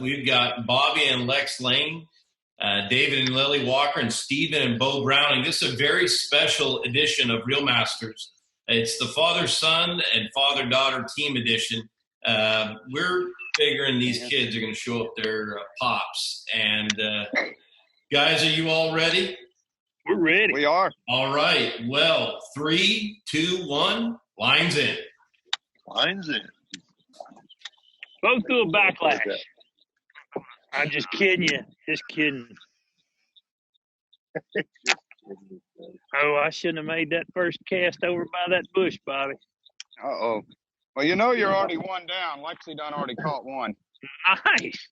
we've got Bobby and Lex Lane, David and Lily Walker, and Stephen and Beau Browning. This is a very special edition of Reel Masters. It's the father-son and father-daughter team edition. We're figuring these kids are going to show up their pops. And guys, are you all ready? We're ready. We are. All right. Well, 3, 2, 1. Lines in. Lines in. Both do a backlash. I'm just kidding you. Just kidding. Oh, I shouldn't have made that first cast over by that bush, Bobby. Uh-oh. Well, you know you're already one down. Lexi done already caught one. Nice.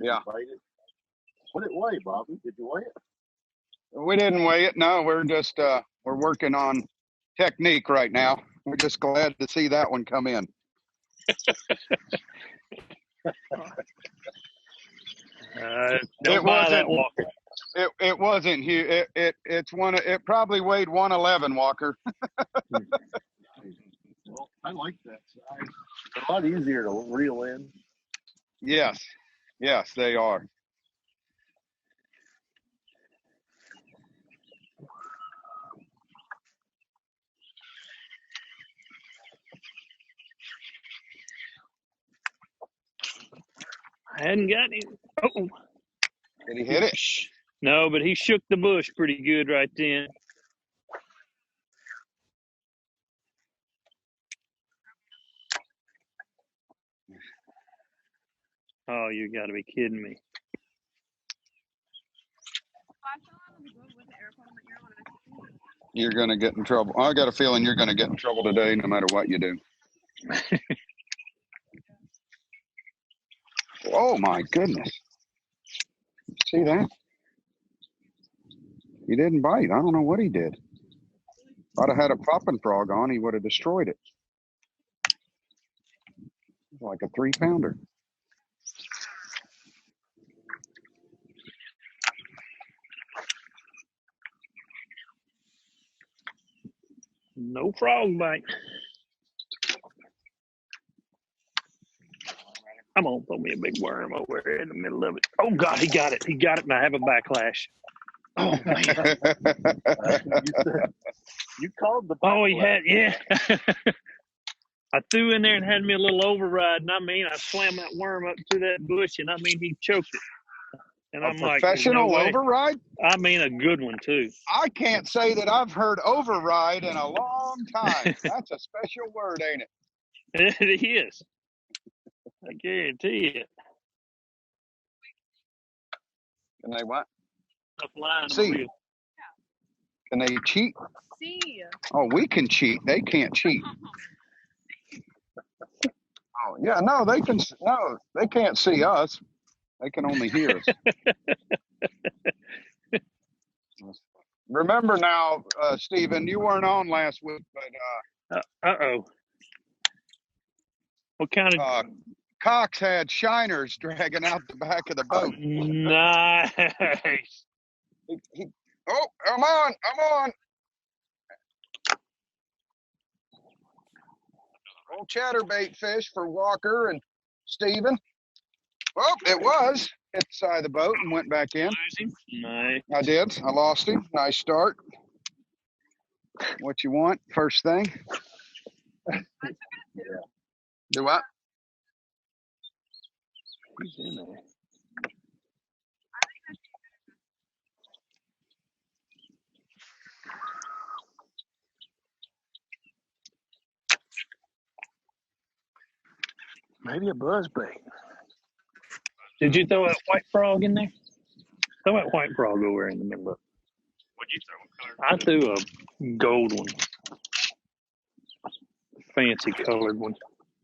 Yeah. What did it weigh, Bobby? Did you weigh it? We didn't weigh it. No, we're just we're working on technique right now. We're just glad to see that one come in. Don't buy that, Walker. It wasn't huge. It probably weighed 111, Walker. Well, I like that size. It's a lot easier to reel in. Yes, they are. I hadn't got any. Oh. Did he hit it? No, but he shook the bush pretty good right then. Oh, you got to be kidding me. You're going to get in trouble. I got a feeling you're going to get in trouble today no matter what you do. Oh, my goodness. See that? He didn't bite. I don't know what he did. If I'd have had a popping frog on, he would have destroyed it. It's like a 3-pounder. No frog bite. Come on, throw me a big worm over there in the middle of it. Oh, God, he got it. He got it, and I have a backlash. Oh, man. You called the backlash. Oh, he had, yeah. I threw in there and had me a little override, and I mean, I slammed that worm up to that bush, and I mean, he choked it. And I'm like, professional no override? I mean, a good one, too. I can't say that I've heard override in a long time. That's a special word, ain't it? It is. I guarantee it. Can they what? See. Can they cheat? See. Oh, we can cheat. They can't cheat. Oh, yeah, no, they can. No, they can't see us. They can only hear us. Remember now, Stephen, you weren't on last week, but uh-oh. What kind of Cox had shiners dragging out the back of the boat. Nice. Oh, I'm on. Old chatterbait fish for Walker and Stephen. Oh, it was. Hit the side of the boat and went back in. Nice. I did. I lost him. Nice start. What you want? First thing. Do what? He's in there. Maybe a buzzbait. Did you throw that white frog in there? Throw that white frog over in the middle of it. What'd you throw? I threw a gold one. Fancy colored one.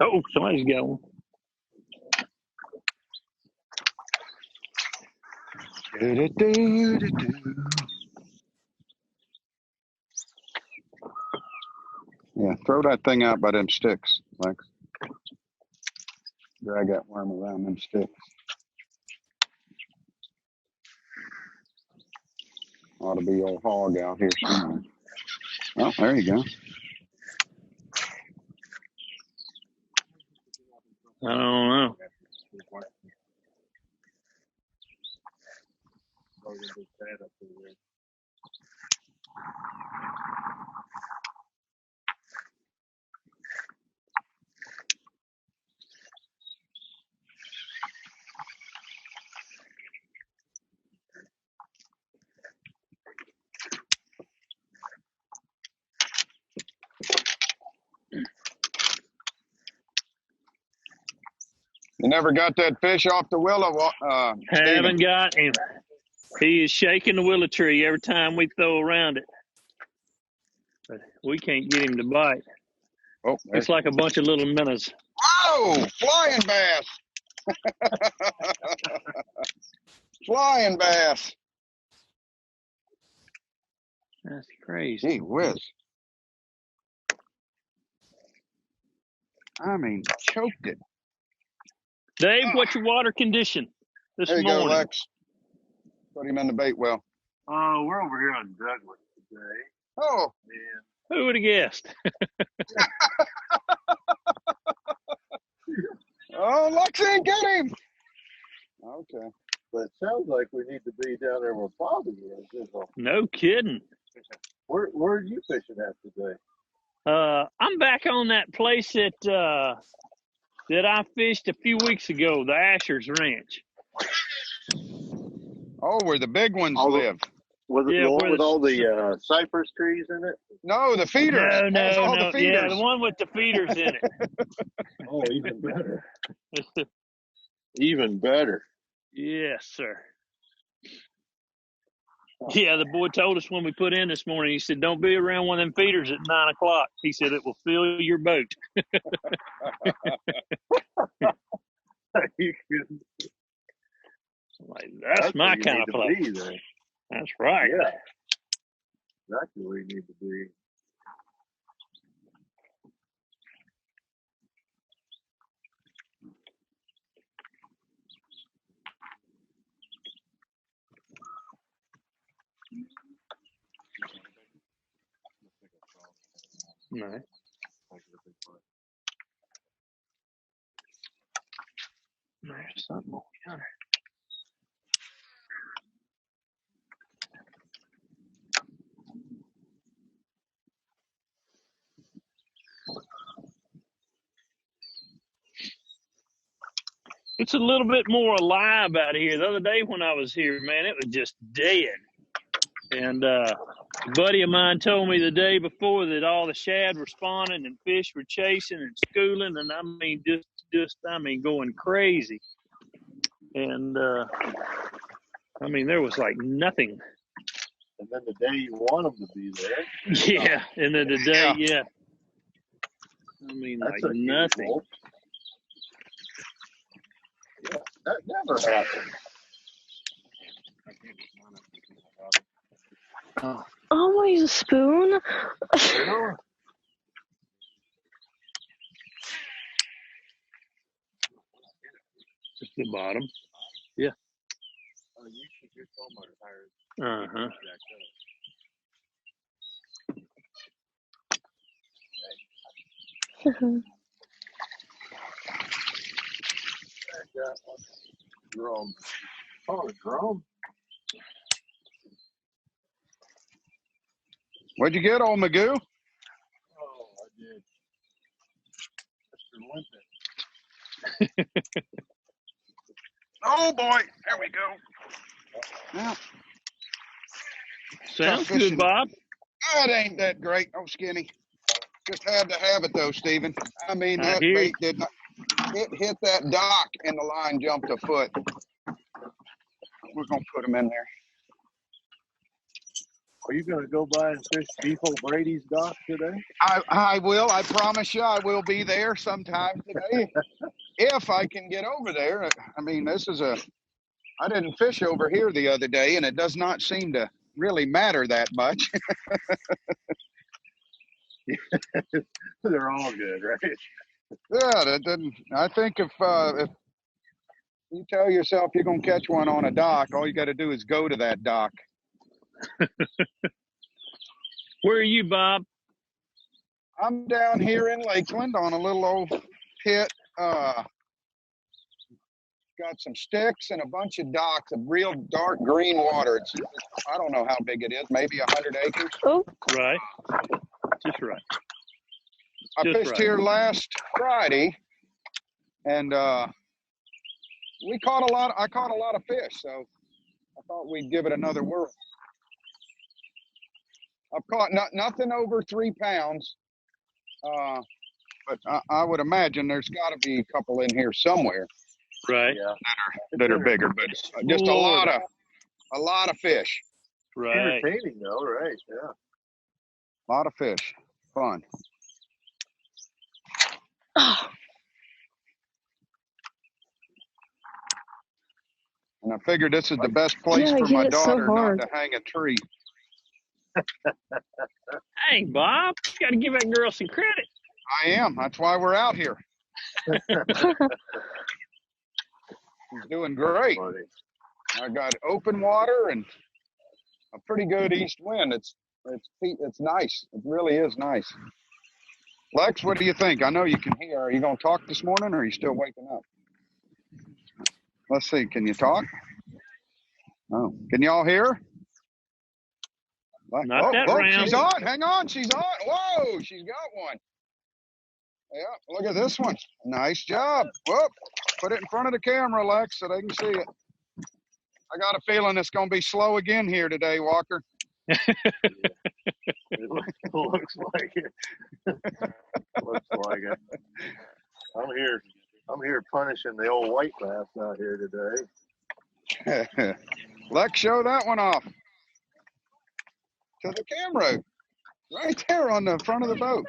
Oh, somebody's got one. Yeah, throw that thing out by them sticks, Lex. Drag that worm around them sticks. Ought to be old hog out here somewhere. Oh, there you go. I don't know. You never got that fish off the willow, Stephen? Haven't got him. He is shaking the willow tree every time we throw around it. But we can't get him to bite. Oh, It's like a bunch of little minnows. oh, flying bass. Flying bass. That's crazy. Gee whiz. I mean, choked it. Dave, what's your water condition this There you morning? go, Lex. Put him in the bait well. Oh, we're over here on Douglas today. Oh, Man. Who would have guessed? oh, Lexi, get him. Okay. But it sounds like we need to be down there where Bobby is. No kidding. Where are you fishing at today? I'm back on that place that I fished a few weeks ago, the Asher's Ranch. Oh, where the big ones All the- live. Was it Yeah, the one where with the- all the cypress trees in it? No, the feeders. No, That's all the Yeah, feeders. the one with the feeders in it. Oh, even better. Even better. Yes, sir. Yeah, the boy told us when we put in this morning, he said, don't be around one of them feeders at 9 o'clock. He said, it will fill your boat. You can- Like, that's my where you kind need of to place. be there. That's right. Yeah. Exactly where you need to be. No. There's something on yonder. It's a little bit more alive out here. The other day when I was here, man, it was just dead. And a buddy of mine told me the day before that all the shad were spawning and fish were chasing and schooling, and I mean going crazy. And I mean there was like nothing. And then the day you want them to be there. Yeah, and then the day, yeah. I mean That's like nothing. unusual. Yeah, that never happened. Oh, Always a spoon. Yeah. just the bottom. Yeah. Oh, you should get some tires. Uh-huh. Drum. Oh, a drum? What'd you get, old Magoo? Oh, I did. Mr. Limpet. Oh, boy. There we go. Yeah. Sounds Tough fishing. good, Bob. That ain't that great. Oh, skinny. Just had to have it, though, Stephen. I mean, I that hear bait did not. It hit that dock and the line jumped a foot. We're going to put him in there. Are you going to go by and fish Beau Brady's dock today? I will. I promise you I will be there sometime today. If I can get over there. I mean, I didn't fish over here the other day, and it does not seem to really matter that much. They're all good, right? Yeah, that didn't. I think if you tell yourself you're going to catch one on a dock, all you got to do is go to that dock. Where are you, Bob? I'm down here in Lakeland on a little old pit. got some sticks and a bunch of docks of real dark green water. I don't know how big it is, maybe 100 acres. Oh, Right. Just right. I Just fished right. here last Friday, and I caught a lot of fish, so I thought we'd give it another whirl. I've caught nothing over 3 pounds, but I would imagine there's got to be a couple in here somewhere. Right. Yeah. That are bigger, but just a lot of fish. Right. Entertaining though, right? Yeah. A lot of fish. Fun. And I figured this is the best place Yeah, for you my hit it so daughter not hard. to hang a tree. Hey, Bob, you got to give that girl some credit. I am. That's why we're out here. She's doing great. Funny. I got open water and a pretty good east wind. It's nice. It really is nice. Lex, what do you think? I know you can hear. Are you going to talk this morning, or are you still waking up? Let's see. Can you talk? Oh, can y'all hear? Not that round. She's on. Hang on. She's on. Whoa, she's got one. Yeah, look at this one. Nice job. Whoop. Put it in front of the camera, Lex, so they can see it. I got a feeling it's going to be slow again here today, Walker. It looks like it. Looks like it. I'm here punishing the old white bass out here today. Lex, show that one off to the camera. Right there on the front of the boat.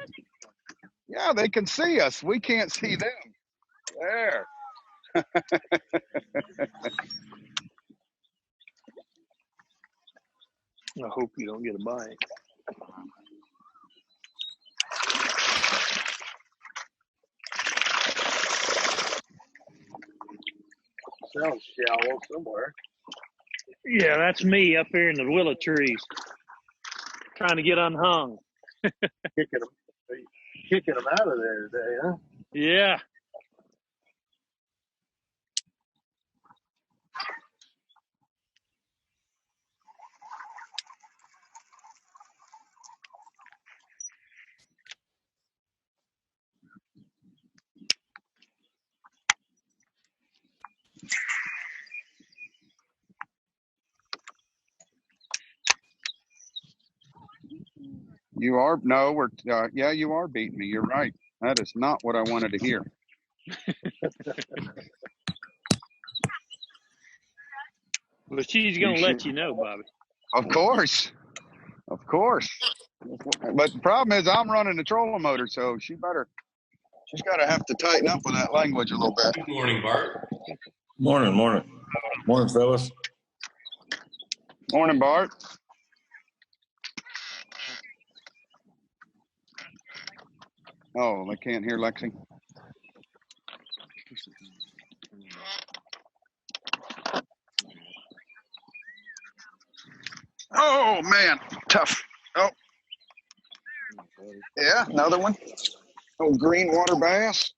Yeah, they can see us. We can't see them. There. I hope you don't get a bite. Sounds shallow somewhere. Yeah, that's me up here in the willow trees, trying to get unhung. Kicking them out of there today, huh? Yeah. You are? No, yeah, you are beating me. You're right. That is not what I wanted to hear. But she's going to let you know, Bobby. Of course. Of course. But the problem is I'm running the trolling motor, so she's got to have to tighten up with that language a little bit. Good morning, Bart. Morning, fellas. Morning, Bart. Oh, they can't hear Lexi. Oh, man. Tough. Oh. Yeah, another one. Oh, green water bass.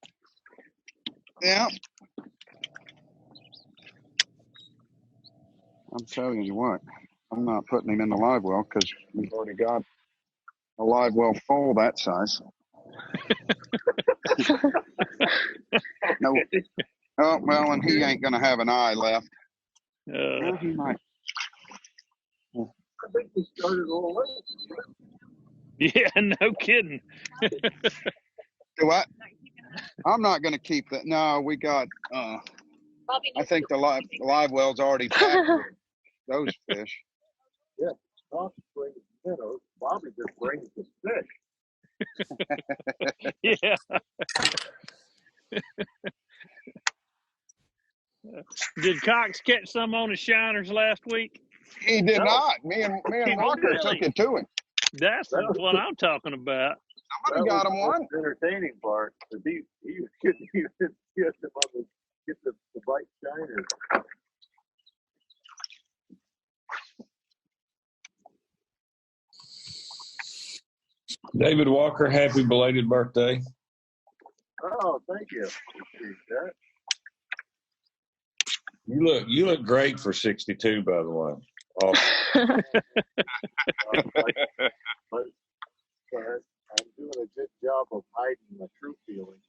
Yeah. I'm telling you what, I'm not putting him in the live well because we've already got a live well full that size. No. Oh, well, and he ain't going to have an eye left. Well, he might. I think we started a little late. Yeah, no kidding. Do what? I'm not going to keep that. No, we got, I think the live well's already packed with those fish. Yeah, Bobby brings minnows. Bobby just brings the fish. Yeah. Did Cox catch some on his shiners last week? He did No. not. Me and Walker Really? took it to him. That's what I'm talking about. Somebody got him one. The entertaining part. He couldn't even get them on the bite shiners. David Walker, happy belated birthday. Oh, thank you. Appreciate that. You look great for 62, by the way. Awesome. But I'm doing a good job of hiding my true feelings.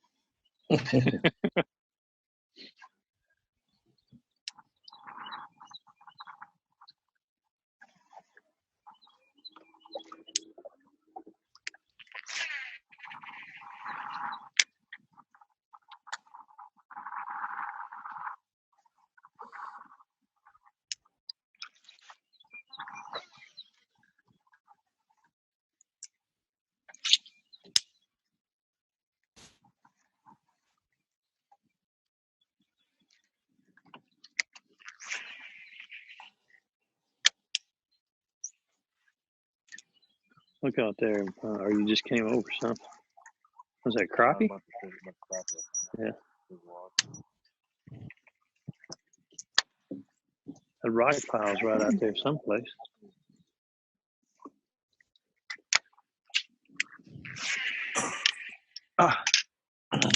Look out there. Or you just came over something. Was that crappie? Yeah. The rock pile's right out there someplace.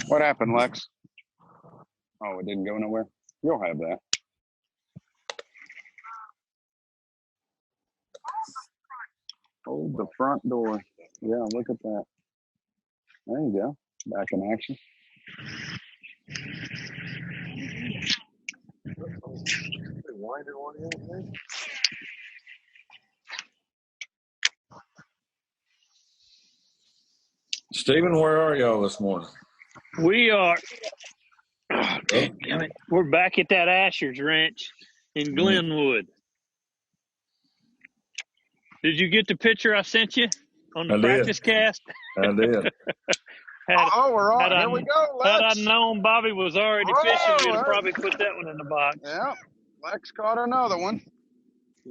What happened, Lex? Oh, it didn't go nowhere. You'll have that. Hold the front door. Yeah, look at that. There you go. Back in action. Stephen, where are y'all this morning? We are. Oh, damn it. We're back at that Asher's Ranch in Glenwood. Did you get the picture I sent you on the practice cast? I did. We're on. Here we go, Had I Lex. known Bobby was already fishing, we'd have probably put that one in the box. Yeah, Lex caught another one.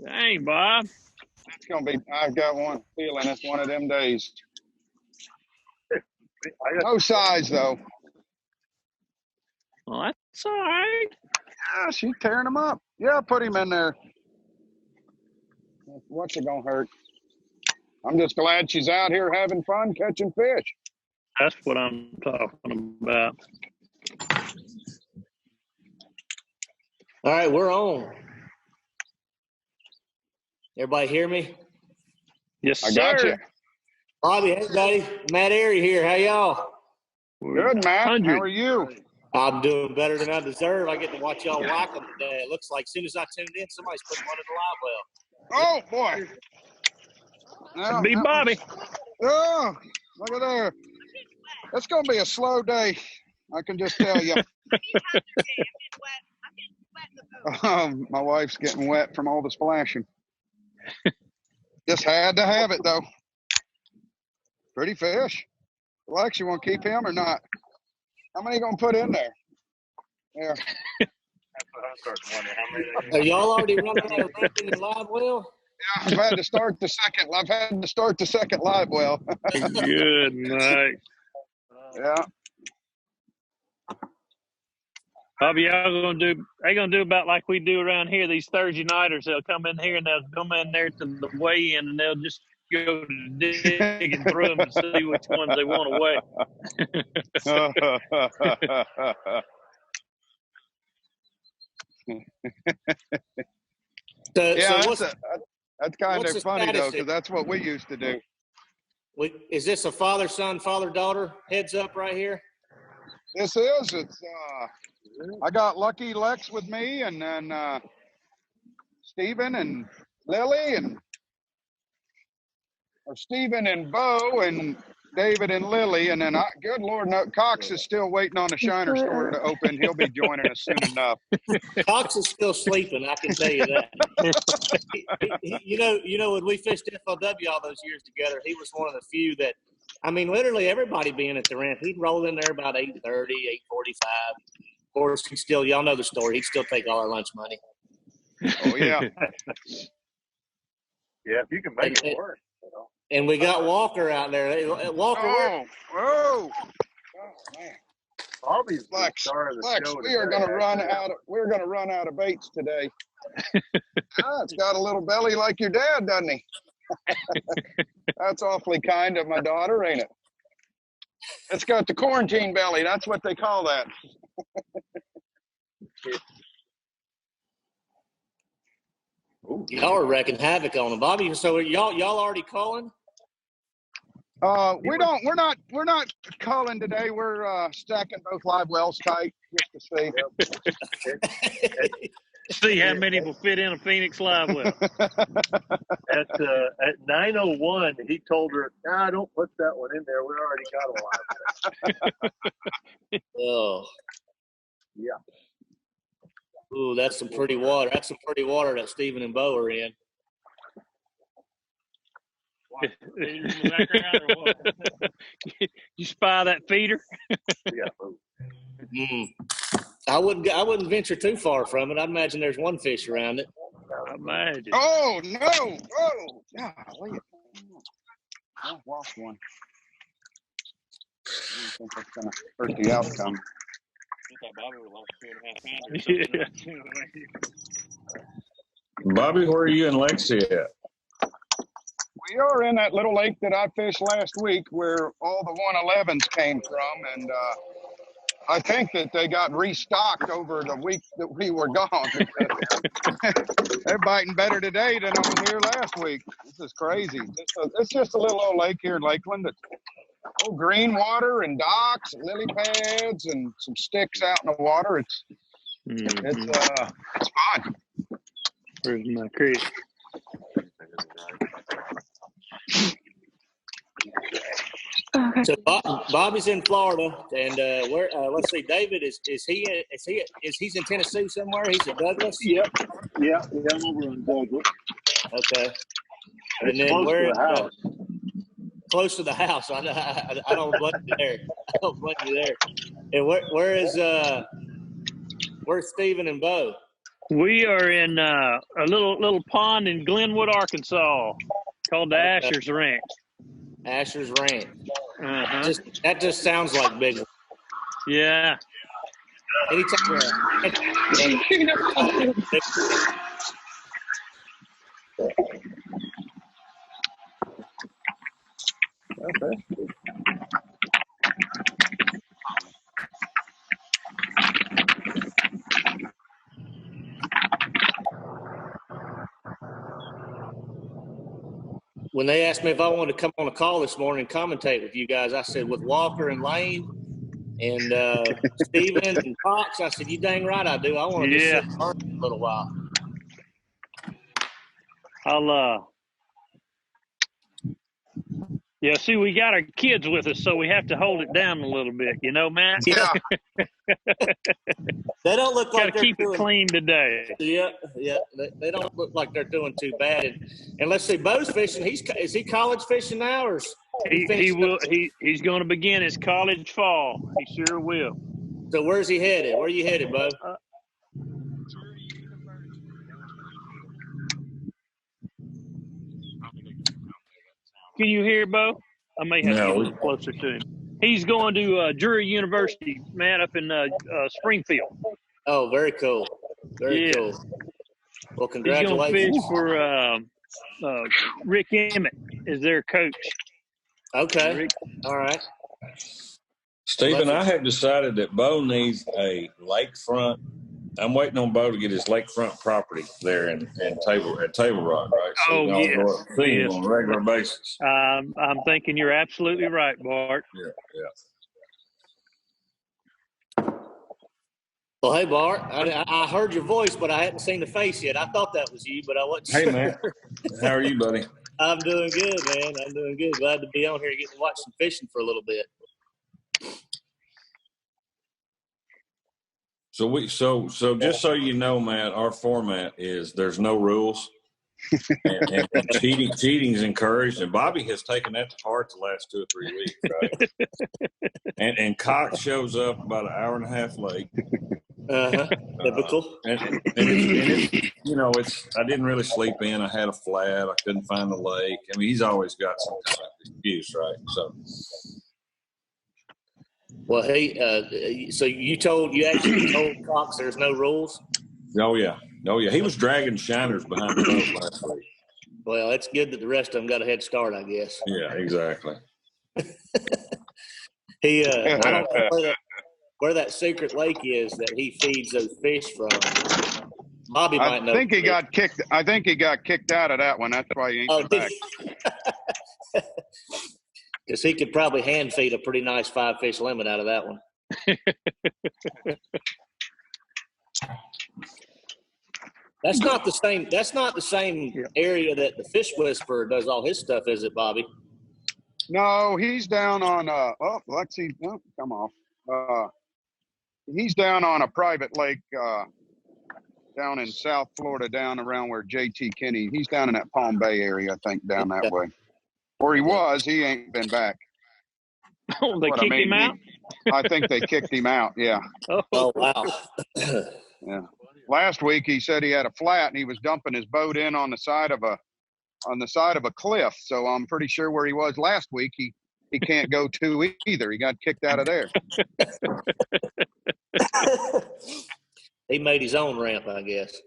Dang, Bob. It's going to be, I've got one feeling it's one of them days. No size, though. Well, that's all right. Yeah, she's tearing them up. Yeah, put him in there. What's it going to hurt? I'm just glad she's out here having fun catching fish. That's what I'm talking about. All right, we're on. Everybody hear me? Yes, I sir. got you. Bobby, hey, buddy. Matt Airy here. How y'all? Good, Matt. 100. How are you? I'm doing better than I deserve. I get to watch y'all whack them today. It looks like as soon as I tuned in, somebody's putting one in the live well. Oh, boy. No, Be Bobby. Oh, look at there. It's going to be a slow day. I can just tell you. My wife's getting wet from all the splashing. Just had to have it, though. Pretty fish. Lex, you want to keep him or not? How many you going to put in there? There. Are y'all already running out of in the live well? Yeah, I've had to start the second live well. Good night. Yeah. Bobby, y'all gonna do about like we do around here. These Thursday nighters, they'll come in here and they'll come in there to the weigh-in and they'll just go digging through them and see which ones they want to weigh. That's kind of funny though, because that's what we used to do. Is this a father-son, father-daughter heads up right here? This is. It's. I got Lucky Lex with me, and then Stephen and Lily, or Stephen and Beau, and David and Lily, and then good Lord, no, Cox is still waiting on the Shiner store to open. He'll be joining us soon enough. Cox is still sleeping, I can tell you that. You know, when we fished FLW all those years together, he was one of the few that, I mean, literally everybody being at the ramp, he'd roll in there about 8:30, 8:45. Of course, y'all know the story. He'd still take all our lunch money. Oh, yeah. Yeah, if you can make it work. You know. And we got Walker out there. Walker, oh, man. Bobby's Lex, we're going to run out of baits today. It's got a little belly like your dad, doesn't he? That's awfully kind of my daughter, ain't it? It's got the quarantine belly. That's what they call that. Y'all are wrecking havoc on them, Bobby. So y'all already calling? We're not culling today. We're stacking both live wells tight just to see. See how many will fit in a Phoenix live well. At 9:01, he told her, "Nah, don't put that one in there. We already got a live." Oh, Yeah. ooh, that's some pretty water. That's some pretty water that Stephen and Beau are in. You spy that feeder? Yeah. I wouldn't venture too far from it. I'd imagine there's one fish around it. I imagine. Oh no! Oh, golly. I lost one. I don't think that's gonna hurt the outcome. Bobby, where are you in Lexi at? We are in that little lake that I fished last week where all the 111s came from, and I think that they got restocked over the week that we were gone. They're biting better today than on here last week. This is crazy. It's just a little old lake here in Lakeland that's green water and docks and lily pads and some sticks out in the water. It's fun. Where's my creek? Okay. So Bobby's in Florida, and where? Let's see, David he's in Tennessee somewhere? He's at Douglas. Yep. Yeah. I'm over in Douglas. Okay. And It's then close where? to the house. Close to the house. I don't blame you there. I don't blame you there. And where's Stephen and Beau? We are in a little pond in Glenwood, Arkansas, called the Asher's Ranch. Asher's Ranch. Uh-huh. That just sounds like big. Yeah. Anytime. Okay. When they asked me if I wanted to come on a call this morning and commentate with you guys, I said with Walker and Lane and Steven and Cox, I said, you dang right I do. I want to just sit and learn for a little while. Yeah, see, we got our kids with us, so we have to hold it down a little bit, Matt? Yeah. They don't look like Got to they're keep doing, it clean today. Yeah. They don't look like they're doing too bad. And let's see, Beau's fishing. Is he college fishing now, or is he's going to begin his college fall. He sure will. So where's he headed? Where are you headed, Beau? Can you hear Beau? I may have to get a little closer to him. He's going to Drury University, man, up in Springfield. Oh, very cool. Very cool. Well, congratulations. He's going to fish for Rick Emmett is their coach. Okay. All right. Stephen, I have decided that Beau needs a lakefront. I'm waiting on Beau to get his lakefront property there in Table Rock, right? So yes. See him on a regular basis. I'm thinking you're absolutely right, Bart. Yeah. Well, hey, Bart, I heard your voice, but I hadn't seen the face yet. I thought that was you, but I wasn't sure. Hey, man. How are you, buddy? I'm doing good, man. I'm doing good. Glad to be on here getting to watch some fishing for a little bit. So just so you know, Matt, our format is there's no rules, and cheating is encouraged. And Bobby has taken that to heart the last 2 or 3 weeks, right? and Cox shows up about an hour and a half late. Typical. And it's I didn't really sleep in. I had a flat. I couldn't find the lake. I mean, he's always got some kind of excuse, right? So. Well, hey, so you actually told Cox there's no rules? Oh yeah. He was dragging shiners behind the boat last week. Well, it's good that the rest of them got a head start, I guess. Yeah, exactly. I don't know where that secret lake is that he feeds those fish from. Bobby might know. I think he got kicked out of that one. That's why he ain't Oh, back. Because he could probably hand feed a pretty nice 5-fish limit out of that one. That's not the same. That's not the same area that the Fish Whisperer does all his stuff, is it, Bobby? No, he's down on Lexi. Oh, come off. He's down on a private lake down in South Florida, down around where JT Kinney. He's down in that Palm Bay area, I think, down that way. Or he was. He ain't been back. Oh, they kicked him out? I think they kicked him out. Yeah. Oh wow. Yeah. Last week he said he had a flat and he was dumping his boat in on the side of a cliff. So I'm pretty sure where he was last week he can't go to either. He got kicked out of there. He made his own ramp, I guess.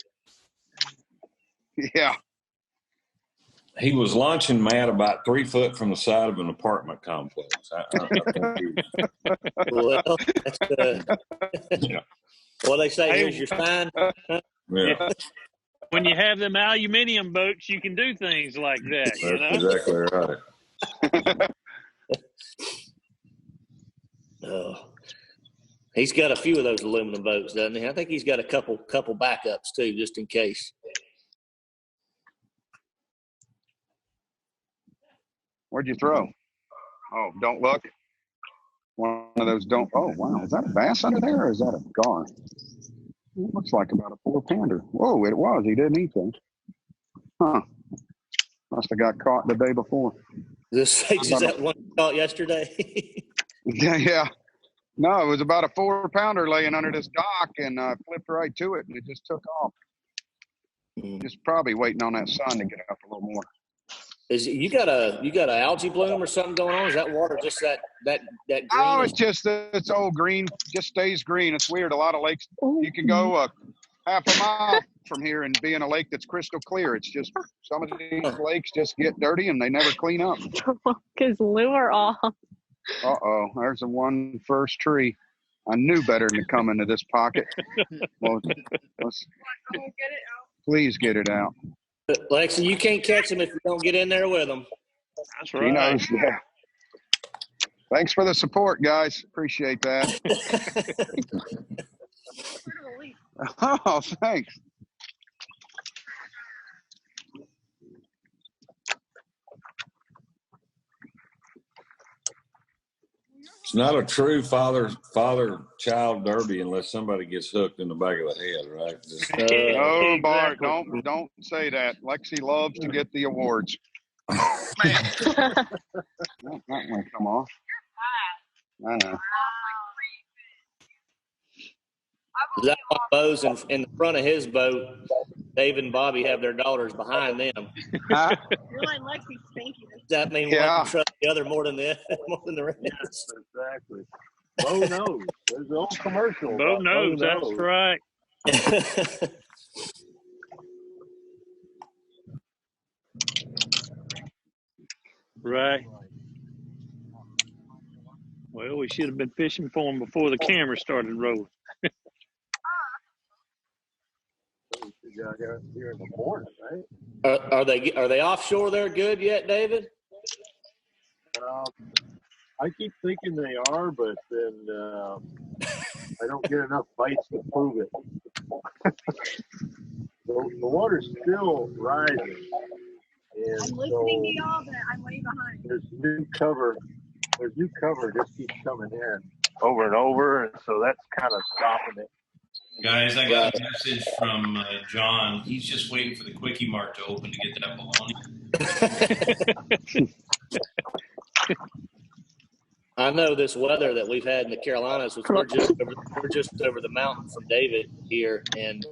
Yeah. He was launching Matt about 3 foot from the side of an apartment complex. I think he was, Well, that's yeah. well, they say here's your sign. Yeah. When you have them aluminum boats, you can do things like that. That's You know? exactly right. He's got a few of those aluminum boats, doesn't he? I think he's got a couple backups too, just in case. Where'd you throw? Oh, don't look. One of those don't. Oh, wow. Is that a bass under there or is that a gar? It looks like about a 4-pounder. Whoa, it was. He didn't eat them. Huh. Must have got caught the day before. Is that one you caught yesterday? Yeah. No, it was about a 4-pounder laying under this dock and flipped right to it and it just took off. Just probably waiting on that sun to get up a little more. You got a algae bloom or something going on? Is that water just that green? Oh, it's old green. Just stays green. It's weird. A lot of lakes, you can go half a mile from here and be in a lake that's crystal clear. It's just some of these lakes just get dirty and they never clean up. Because lure off. Uh-oh, there's one first tree. I knew better than to come into this pocket. Well, please get it out. Lexi, you can't catch them if you don't get in there with them. That's He right. knows, yeah. Thanks for the support, guys. Appreciate that. Oh, thanks. It's not a true father-child derby unless somebody gets hooked in the back of the head, right? Oh, Bart, don't say that. Lexi loves to get the awards. Oh, man. That one come off. I know. Is that why Beau's in the front of his boat? David and Bobby have their daughters behind them. Huh? You're like Lexi stinky. Does that mean one can trust the other more than the rest? Yes, exactly. Beau knows. There's an old commercial. Beau knows. That's right. Right. Well, we should have been fishing for him before the camera started rolling. Here in the morning, right? Are they offshore there good yet, David? I keep thinking they are, but then I don't get enough bites to prove it. The water's still rising. And I'm listening to y'all, but I'm way behind. There's new cover just keeps coming in over and over, and so that's kind of stopping it. Guys, I got a message from John. He's just waiting for the Quickie Mart to open to get that bologna. I know this weather that we've had in the Carolinas. We're just over the mountain from David here, and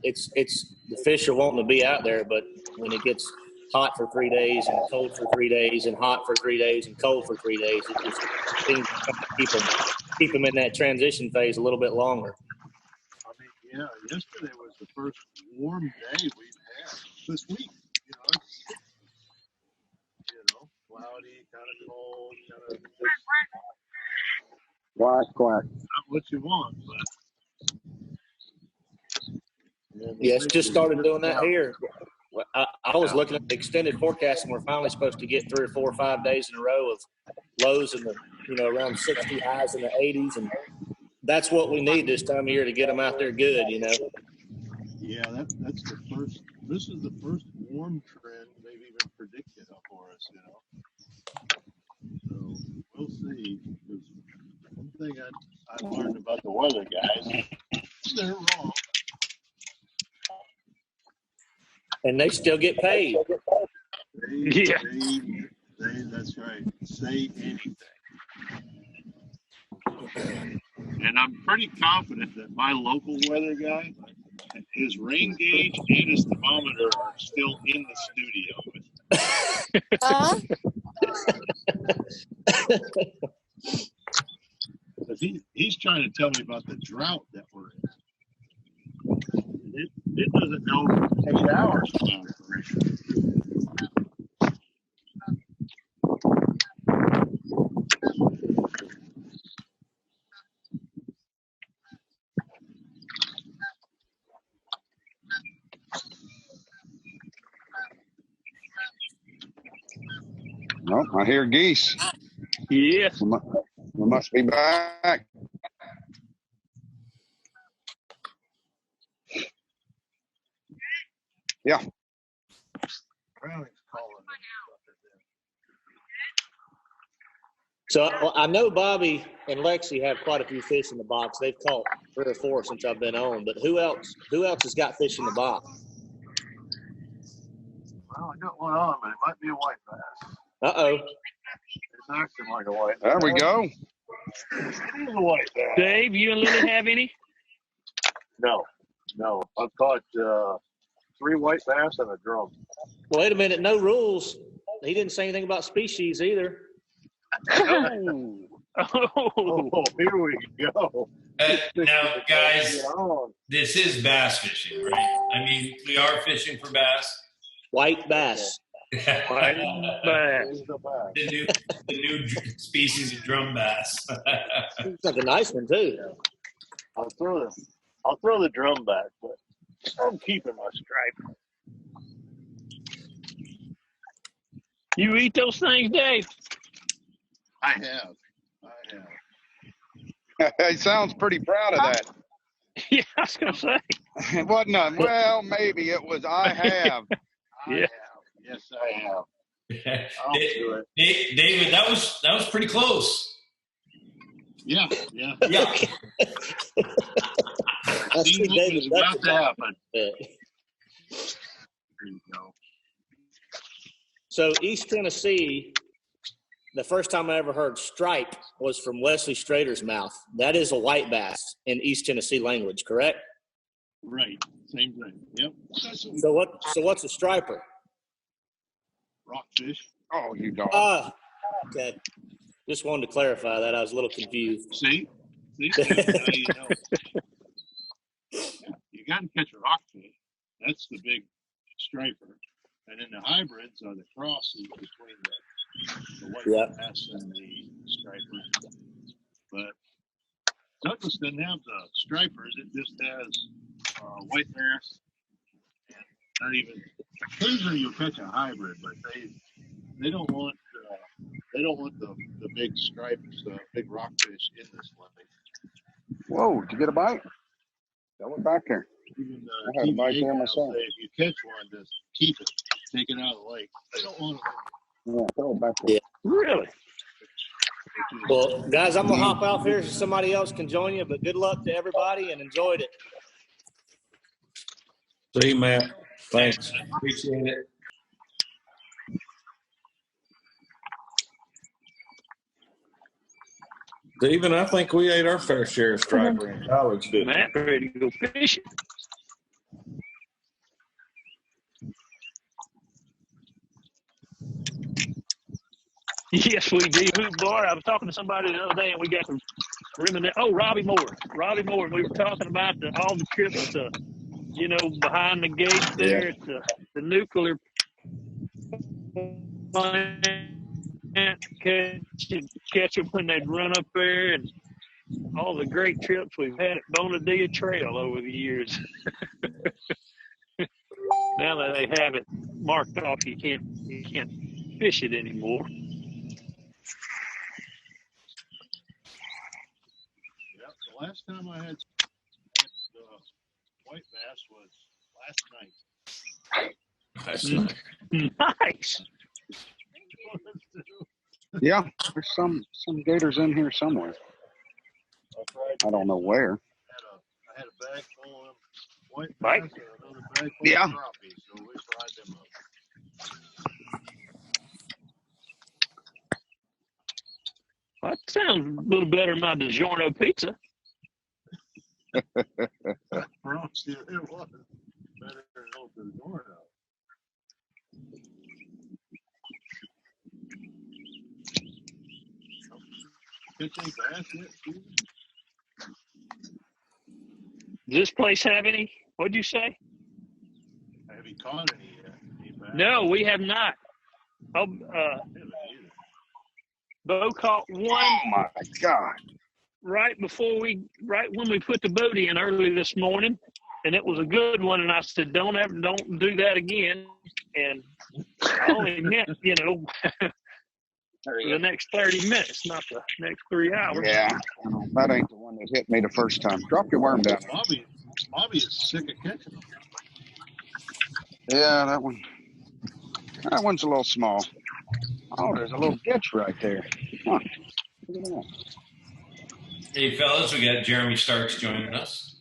it's the fish are wanting to be out there, but when it gets hot for 3 days and cold for 3 days and hot for 3 days and cold for 3 days, it just seems to keep them in that transition phase a little bit longer. Yeah, yesterday was the first warm day we've had this week. Cloudy, kind of cold, kind of Quack. not what you want, but Yes, just started doing that here. I was looking at the extended forecast, and we're finally supposed to get 3 or 4 or 5 days in a row of lows in the, around 60, highs in the 80s, and that's what we need this time of year to get them out there good, Yeah, that's the first. This is the first warm trend they've even predicted for us, So we'll see. One thing I learned about the weather guys, they're wrong. And they still get paid. That's right. Say anything. And I'm pretty confident that my local weather guy, his rain gauge and his thermometer are still in the studio. Because he's trying to tell me about the drought that we're in. It doesn't know 8 hours from now. No, I hear geese. Yes. We must be back. Yeah. So I know Bobby and Lexi have quite a few fish in the box. They've caught 3 or 4 since I've been on. But who else has got fish in the box? Well, I got one on, but it might be a white bass. Uh-oh. It's acting like a white bass. There we go. It is a white bass. Dave, you and Lily have any? No. I've caught 3 white bass and a drum. Wait a minute. No rules. He didn't say anything about species either. Oh, here we go. Now, guys, this is bass fishing, right? I mean, we are fishing for bass. White bass. White bass. The new species of drum bass. It's like a nice one too. I'll throw the drum back, but I'm keeping my stripe. You eat those things, Dave? I have. He sounds pretty proud of that. Yeah, I was going to say. It wasn't none. Well, maybe it was. I have. Yeah. Yes, I have. I'll do it. David, that was pretty close. Yeah. I see David about to happen. There you go. So East Tennessee, the first time I ever heard stripe was from Wesley Strader's mouth. That is a white bass in East Tennessee language, correct? Right. Same thing. Yep. So what's a striper? Rockfish. Oh, you dog. Okay. Just wanted to clarify that. I was a little confused. See? Now you know. Yeah, you got to catch a rockfish. That's the big striper. And then the hybrids are the crosses between the white bass and the stripers. But Douglas doesn't have the stripers. It just has white bass. And not even occasionally you'll catch a hybrid, but they don't want the big stripes, big rockfish in this lake. Whoa, did you get a bite? That went back there. Even I had a bite there myself. If you catch one, just keep it. Take it out of the lake. They don't want it. Yeah, throw it back there. Yeah. Really? Well, guys, I'm going to hop out here so somebody else can join you, but good luck to everybody and enjoyed it. See you, Matt. Thanks. Appreciate it. Stephen, I think we ate our fair share of striper in college, didn't we? Matt, ready to go fishing. Yes, we do. Boy, I was talking to somebody the other day, and we got some reminiscence. Oh, Robbie Moore. We were talking about all the trips to, behind the gate there at the nuclear plant, catch them when they'd run up there, and all the great trips we've had at Bonadilla Trail over the years. Now that they have it marked off, you can't fish it anymore. Yep. The last time I had white bass was last night. Nice. Yeah, there's some gators in here somewhere. I don't know where. I had a bag full of white Right. bass and another bag full Yeah. of crappie, so we fried them up. Well, that sounds a little better than my DiGiorno pizza. Promise you, it was better than open the door out. Catch any bass yet, Steven? Does this place have any? What'd you say? Have you caught any yet? Any bass? No, we have not. Oh, I haven't either. Beau caught one Oh my God. right when we put the boat in early this morning, and it was a good one. And I said, don't do that again. And I only meant, for the next 30 minutes, not the next 3 hours. Yeah, that ain't the one that hit me the first time. Drop your worm down. Bobby is sick of catching them. Yeah, that one's a little small. Oh, there's a little ditch right there. Huh. Look at that. Hey, fellas, we got Jeremy Starks joining us.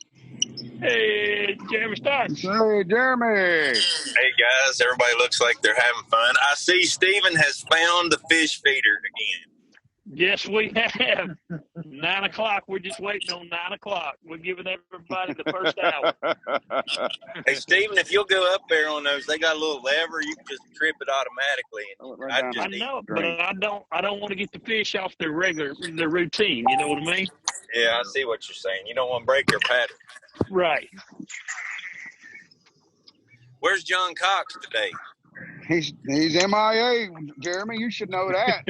Hey, Jeremy Starks. Hey, Jeremy. Hey guys, everybody looks like they're having fun. I see Steven has found the fish feeder again. Yes, we have. 9 o'clock. We're just waiting on 9 o'clock. We're giving everybody the first hour. Hey Steven, if you'll go up there on those, they got a little lever. You can just trip it automatically. Right I know, but I don't want to get the fish off their routine. You know what I mean? Yeah, I see what you're saying. You don't want to break their pattern. Right. Where's John Cox today? He's MIA, Jeremy. You should know that.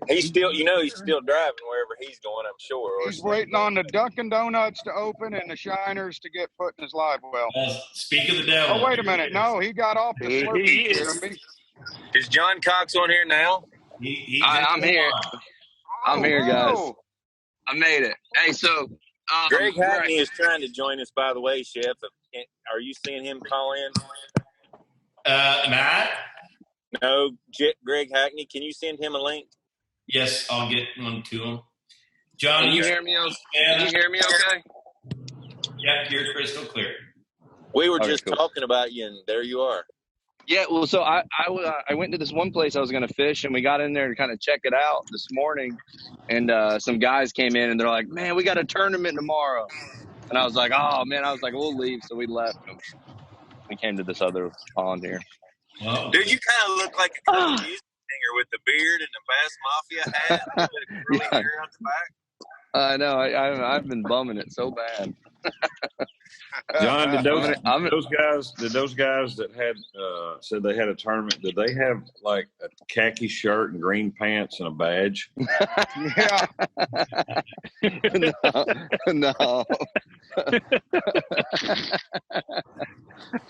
He's still driving wherever he's going, I'm sure. He's waiting on the Dunkin' Donuts to open and the Shiners to get put in his live well. Speak of the devil. Oh, wait a minute. No, he got off the Slurpee, Jeremy. Is John Cox on here now? I'm here. I'm here, guys. I made it. Hey, so Greg Hackney is trying to join us, by the way, Chef. Are you seeing him call in? Matt? No, Greg Hackney. Can you send him a link? Yes, I'll get one to him. John, Can you hear me? Can you hear me okay? Yeah, you're crystal clear. We were just talking about you, and there you are. Yeah, well, so I went to this one place I was going to fish, and we got in there to kind of check it out this morning, and some guys came in, and they're like, man, we got a tournament tomorrow. And I was like, oh, man, we'll leave. So we left. We came to this other pond here. Oh. Dude, you kind of look like a country music singer with the beard and the Bass Mafia hat. Really hair out the back. I know. I've been bumming it so bad. John, did those guys that had said they had a tournament, did they have like a khaki shirt and green pants and a badge? Yeah. No.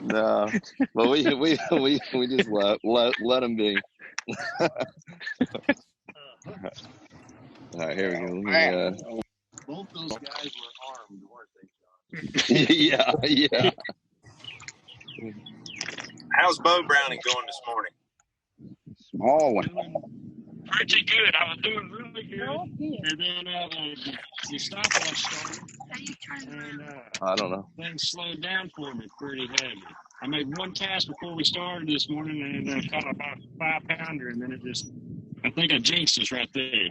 No. But we just let them be. All right, here we go. Both those guys were armed, weren't they, John? Yeah. How's Beau Browning going this morning? Small one. Pretty good. I was doing really good. And then the stopwatch started. And I don't know. things slowed down for me pretty heavy. I made one cast before we started this morning and caught about 5-pounder, and then I think I jinxed us right there.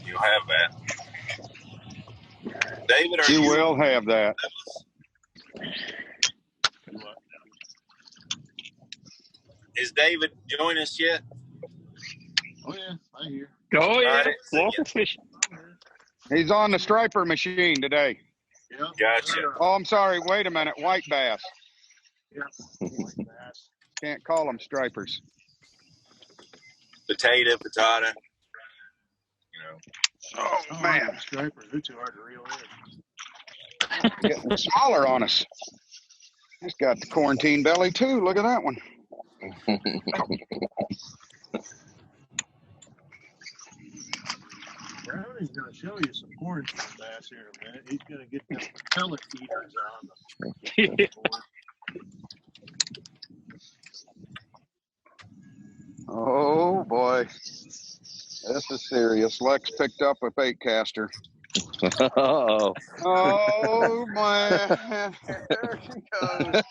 You'll have that. David, You will have that. Is David joining us yet? Oh, yeah, I hear. Oh, yeah. Right, Walker fishing. He's on the striper machine today. Yeah. Gotcha. Oh, I'm sorry. Wait a minute. White bass. Yeah. Bass. Can't call them stripers. Potato. Oh, man. Striper, they're too hard to reel in. Getting smaller on us. He's got the quarantine belly too. Look at that one. Brownie's going to show you some quarantine bass here in a minute. He's going to get them pellet feeders on them. Oh boy, this is serious. Lex picked up a bait caster. Oh. Oh man, there she goes.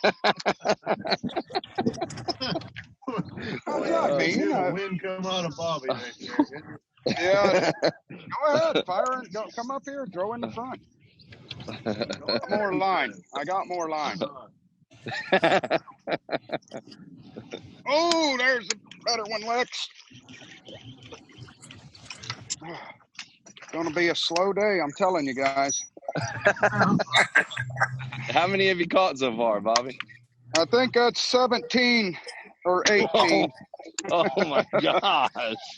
How's that mean? The wind come out of Bobby right there. Yeah, go ahead, fire it. Go, come up here, throw in the front. More line. I got more line. Oh, there's a better one, Lex. It's gonna be a slow day, I'm telling you guys. How many have you caught so far, Bobby? I think that's 17 or 18. Oh my gosh!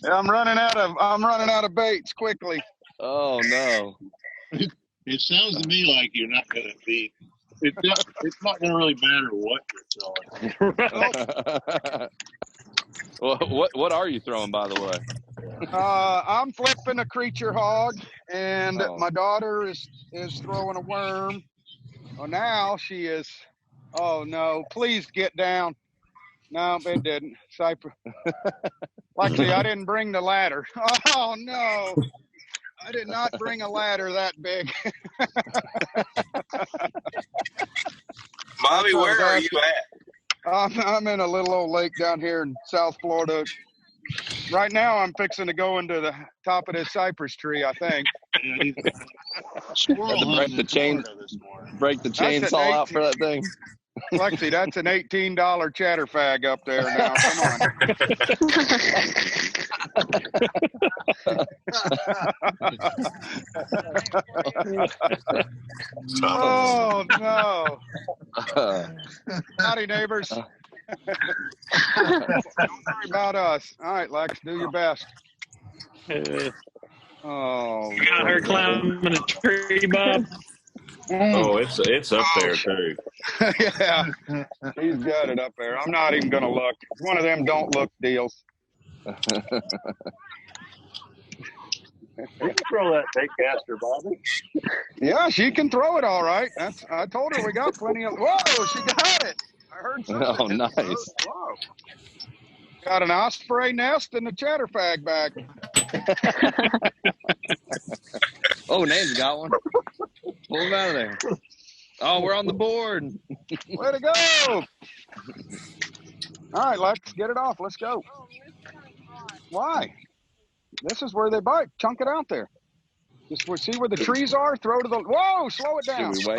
I'm running out of baits quickly. Oh no! It sounds to me like you're not going to be. It's not going to really matter what you're throwing. What are you throwing, by the way? I'm flipping a creature hog, and my daughter is throwing a worm. Well, now she is. Oh no! Please get down. No, it didn't. Cypress. Lexi, I didn't bring the ladder. Oh no! I did not bring a ladder that big. Bobby, where are you at? I'm in a little old lake down here in South Florida. Right now, I'm fixing to go into the top of this cypress tree, I think. Break the chainsaw out for that thing. Lexi, that's an $18 chatter fag up there now. Come on. Oh, no. Howdy, neighbors. Don't worry about us. All right, Lex, do your best. Oh, you got her climbing a tree, Bob? Oh, it's up there too. Yeah, he's got it up there. I'm not even gonna look. It's one of them don't look deals. You can throw that bait caster, Bobby. Yeah, she can throw it all right. I told her we got plenty of. Whoa, she got it. I heard something. Oh, nice. Whoa. Got an osprey nest and a chatterfag bag. Oh, Nan's got one. Pull him out of there. Oh, we're on the board. Way to go. All right, Lex, get it off. Let's go. Why? This is where they bite. Chunk it out there. Just see where the trees are. Throw to the. Whoa! Slow it down. Should we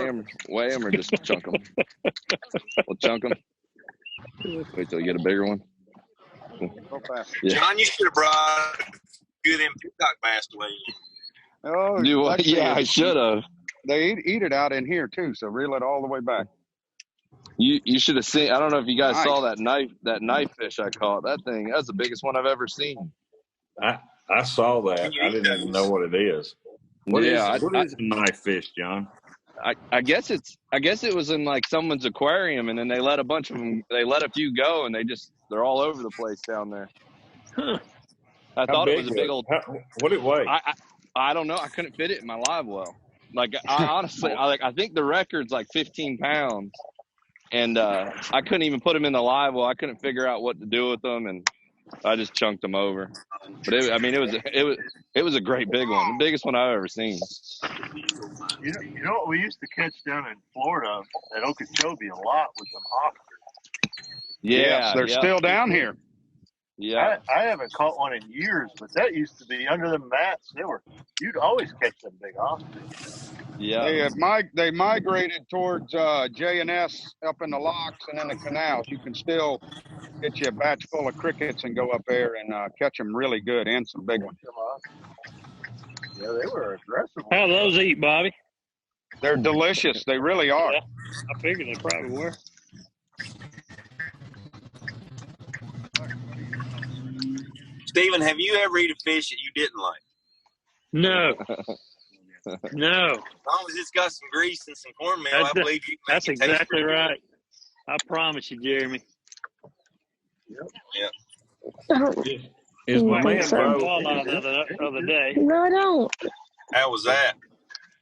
weigh them, or just chunk them? We'll chunk them. Wait till you get a bigger one. Yeah. John, you should have brought a few of them peacock bass to weigh in. Oh, yeah, I should have. They eat it out in here too, so reel it all the way back. You should have seen. I don't know if you guys saw that knife fish I caught. That was the biggest one I've ever seen. I saw that. I didn't even know what it is. What is a knife fish, John? I guess it was in like someone's aquarium, and then they let a bunch of them. They let a few go, and they're all over the place down there. Huh. I thought it was a big old. What did it weigh? I don't know. I couldn't fit it in my live well. Like I honestly, I think the record's like 15 pounds, and I couldn't even put them in the live well. I couldn't figure out what to do with them, and I just chunked them over. But it was a great big one, the biggest one I've ever seen. You know what we used to catch down in Florida at Okeechobee a lot was some Oscars. Yeah, they're still down here. Yeah, I haven't caught one in years, but that used to be under the mats. You'd always catch them big Oscars. Yeah, they migrated towards J&S up in the locks and in the canals. You can still get you a batch full of crickets and go up there and catch them really good, and some big ones. Yeah, they were aggressive. How do those eat, Bobby? They're delicious. They really are. Yeah, I figured they probably were. Stephen, have you ever eaten a fish that you didn't like? No. No, As long as it's got some grease and some cornmeal, I believe you can make that's it taste exactly pretty right. I promise you, Jeremy. Yep. Is my man Served Beau? walleye the other day. No, I don't. How was that?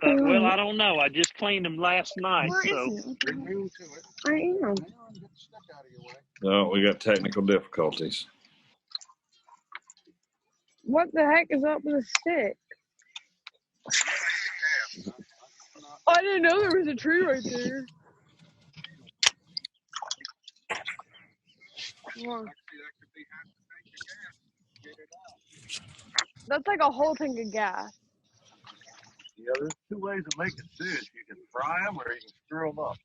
Well, I don't know. I just cleaned them last night, Where so is he? I am. No, we got technical difficulties. What the heck is up with the stick? I didn't know there was a tree right there. Wow. That's like a whole tank of gas. Yeah, there's two ways of making fish. You can fry them or you can screw them up.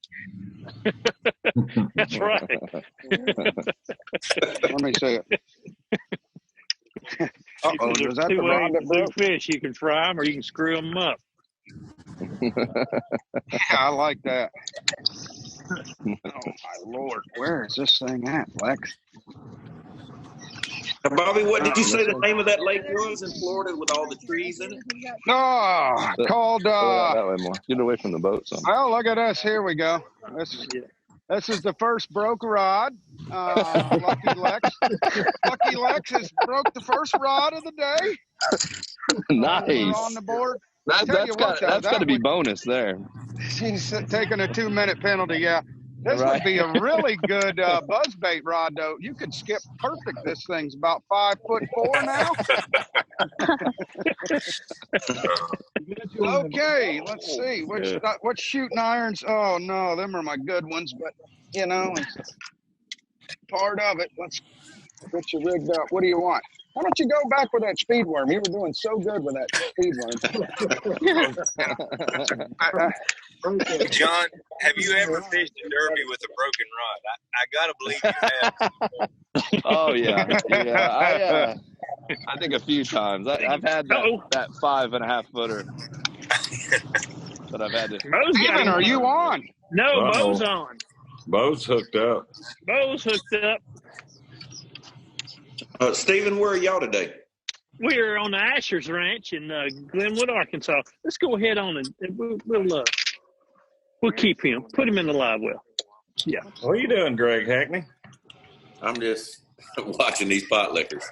that's right. Let me see it. Uh-oh, There's was that two the ways rod that to do broke? fish. You can fry them or you can screw them up. Yeah, I like that. Oh, my Lord. Where is this thing at, Lex? Bobby, what did you say the name of that lake was in Florida with all the trees in it? Oh, called, That way more. Get away from the boat. So. well, look at us. Here we go. This is the first broke rod. Lucky Lex. Lucky Lex has broke the first rod of the day. Nice. We're on the board. That's got to be bonus there. She's taking a 2-minute penalty. Yeah. This Right. would be a really good buzzbait rod, though. You could skip perfect. This thing's about 5'4" now. Okay, let's see. Which shooting irons? Oh, no, them are my good ones, but, you know, it's part of it. Let's get you rigged up. What do you want? Why don't you go back with that speed worm? You were doing so good with that speed worm. John, have you ever fished a derby with a broken rod? I gotta believe you have. Oh yeah. I think a few times. I've had that 5.5 footer that I've had to. Steven, are you on? No, Beau's on. Beau's hooked up. Beau's hooked up. Stephen, where are y'all today? We're on the Ashers Ranch in Glenwood, Arkansas. Let's go ahead on and we'll keep him. Put him in the live well. Yeah. What are you doing, Greg Hackney? I'm just watching these pot lickers.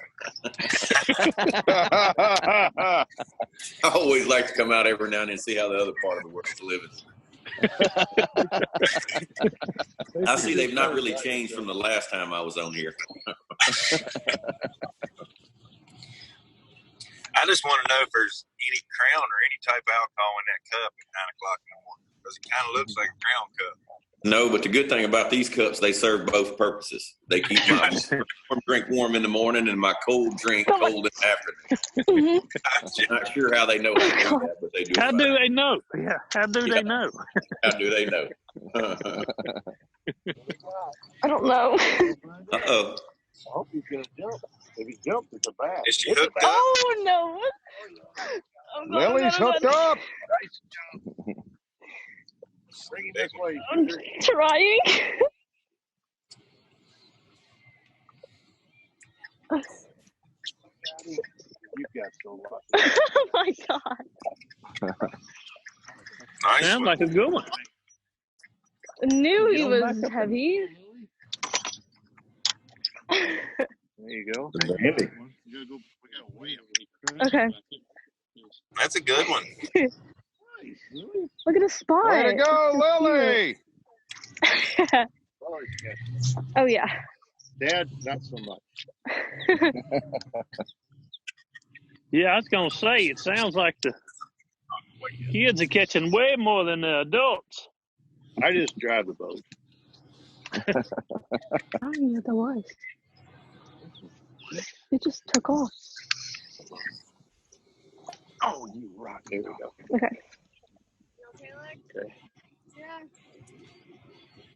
I always like to come out every now and then and see how the other part of the world's living. I see they've not really changed from the last time I was on here. I just want to know if there's any crown or any type of alcohol in that cup at 9 o'clock in the morning, because it kind of looks like a crown cup. No, but the good thing about these cups, they serve both purposes. They keep my warm drink warm in the morning and my cold drink cold in the afternoon. I'm not sure how they know how to do that, but they do. How do they know? Yeah. How do they know? How do they know? I don't know. Uh-oh. I hope he's going to jump. If he jumps, it's a bass. Is she hooked up? Oh, no. Lily's hooked up. Bring it this way. I'm trying. You got so lucky. Oh, my God. Nice Sounds one. like a good one. I knew he was heavy. There you go. Andy. We gotta weigh him. Okay. That's a good one. Look at the spot. Way to go, Lily. Oh, yeah. Dad, not so much. Yeah, I was going to say, it sounds like the kids are catching way more than the adults. I just drive the boat. I don't even know what that was. It just took off. Oh, you rock. There we go. Okay. Okay. Yeah.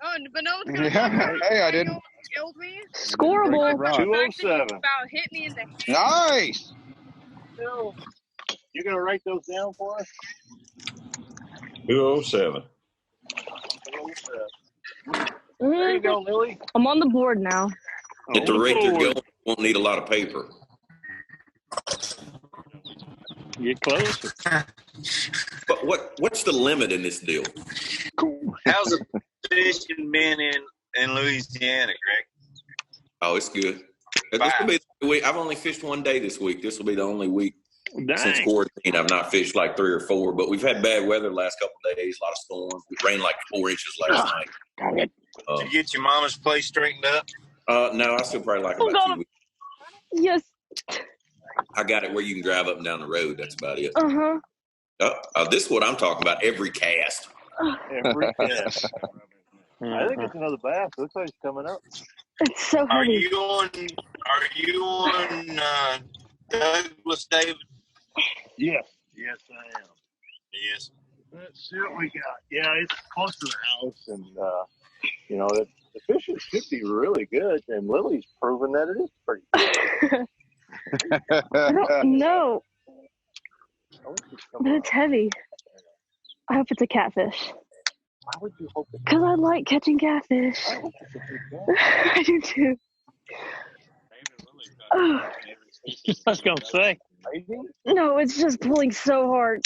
Oh, but no one's gonna Hey, I didn't. Killed me. Scoreable. 207. About hit me in the head. Nice. You gonna write those down for us? 207. There you go, Lily. I'm on the board now. At the rate they're going, won't need a lot of paper. Get closer. What's the limit in this deal? How's the fishing been in Louisiana, Greg? Oh, it's good. This will be the week. I've only fished one day this week. This will be the only week since quarantine I've not fished like 3 or 4. But we've had bad weather the last couple of days. A lot of storms. It rained like 4 inches last night. Did you get your mama's place straightened up? No, I still probably like about 2 weeks. Yes. I got it where you can drive up and down the road. That's about it. Uh-huh. Oh, this is what I'm talking about. Every cast. Every cast. I think it's another bass. Looks like it's coming up. It's so heavy. Are you on Douglas, David? Yes. Yes, I am. Yes. Let's see what we got. Yeah, it's close to the house, and the fishing should be really good. And Lily's proven that it is pretty good. I don't know, but it's heavy. I hope it's a catfish. Why would you hope it? Because I like catching catfish. I do too. I was going to say. No, it's just pulling so hard.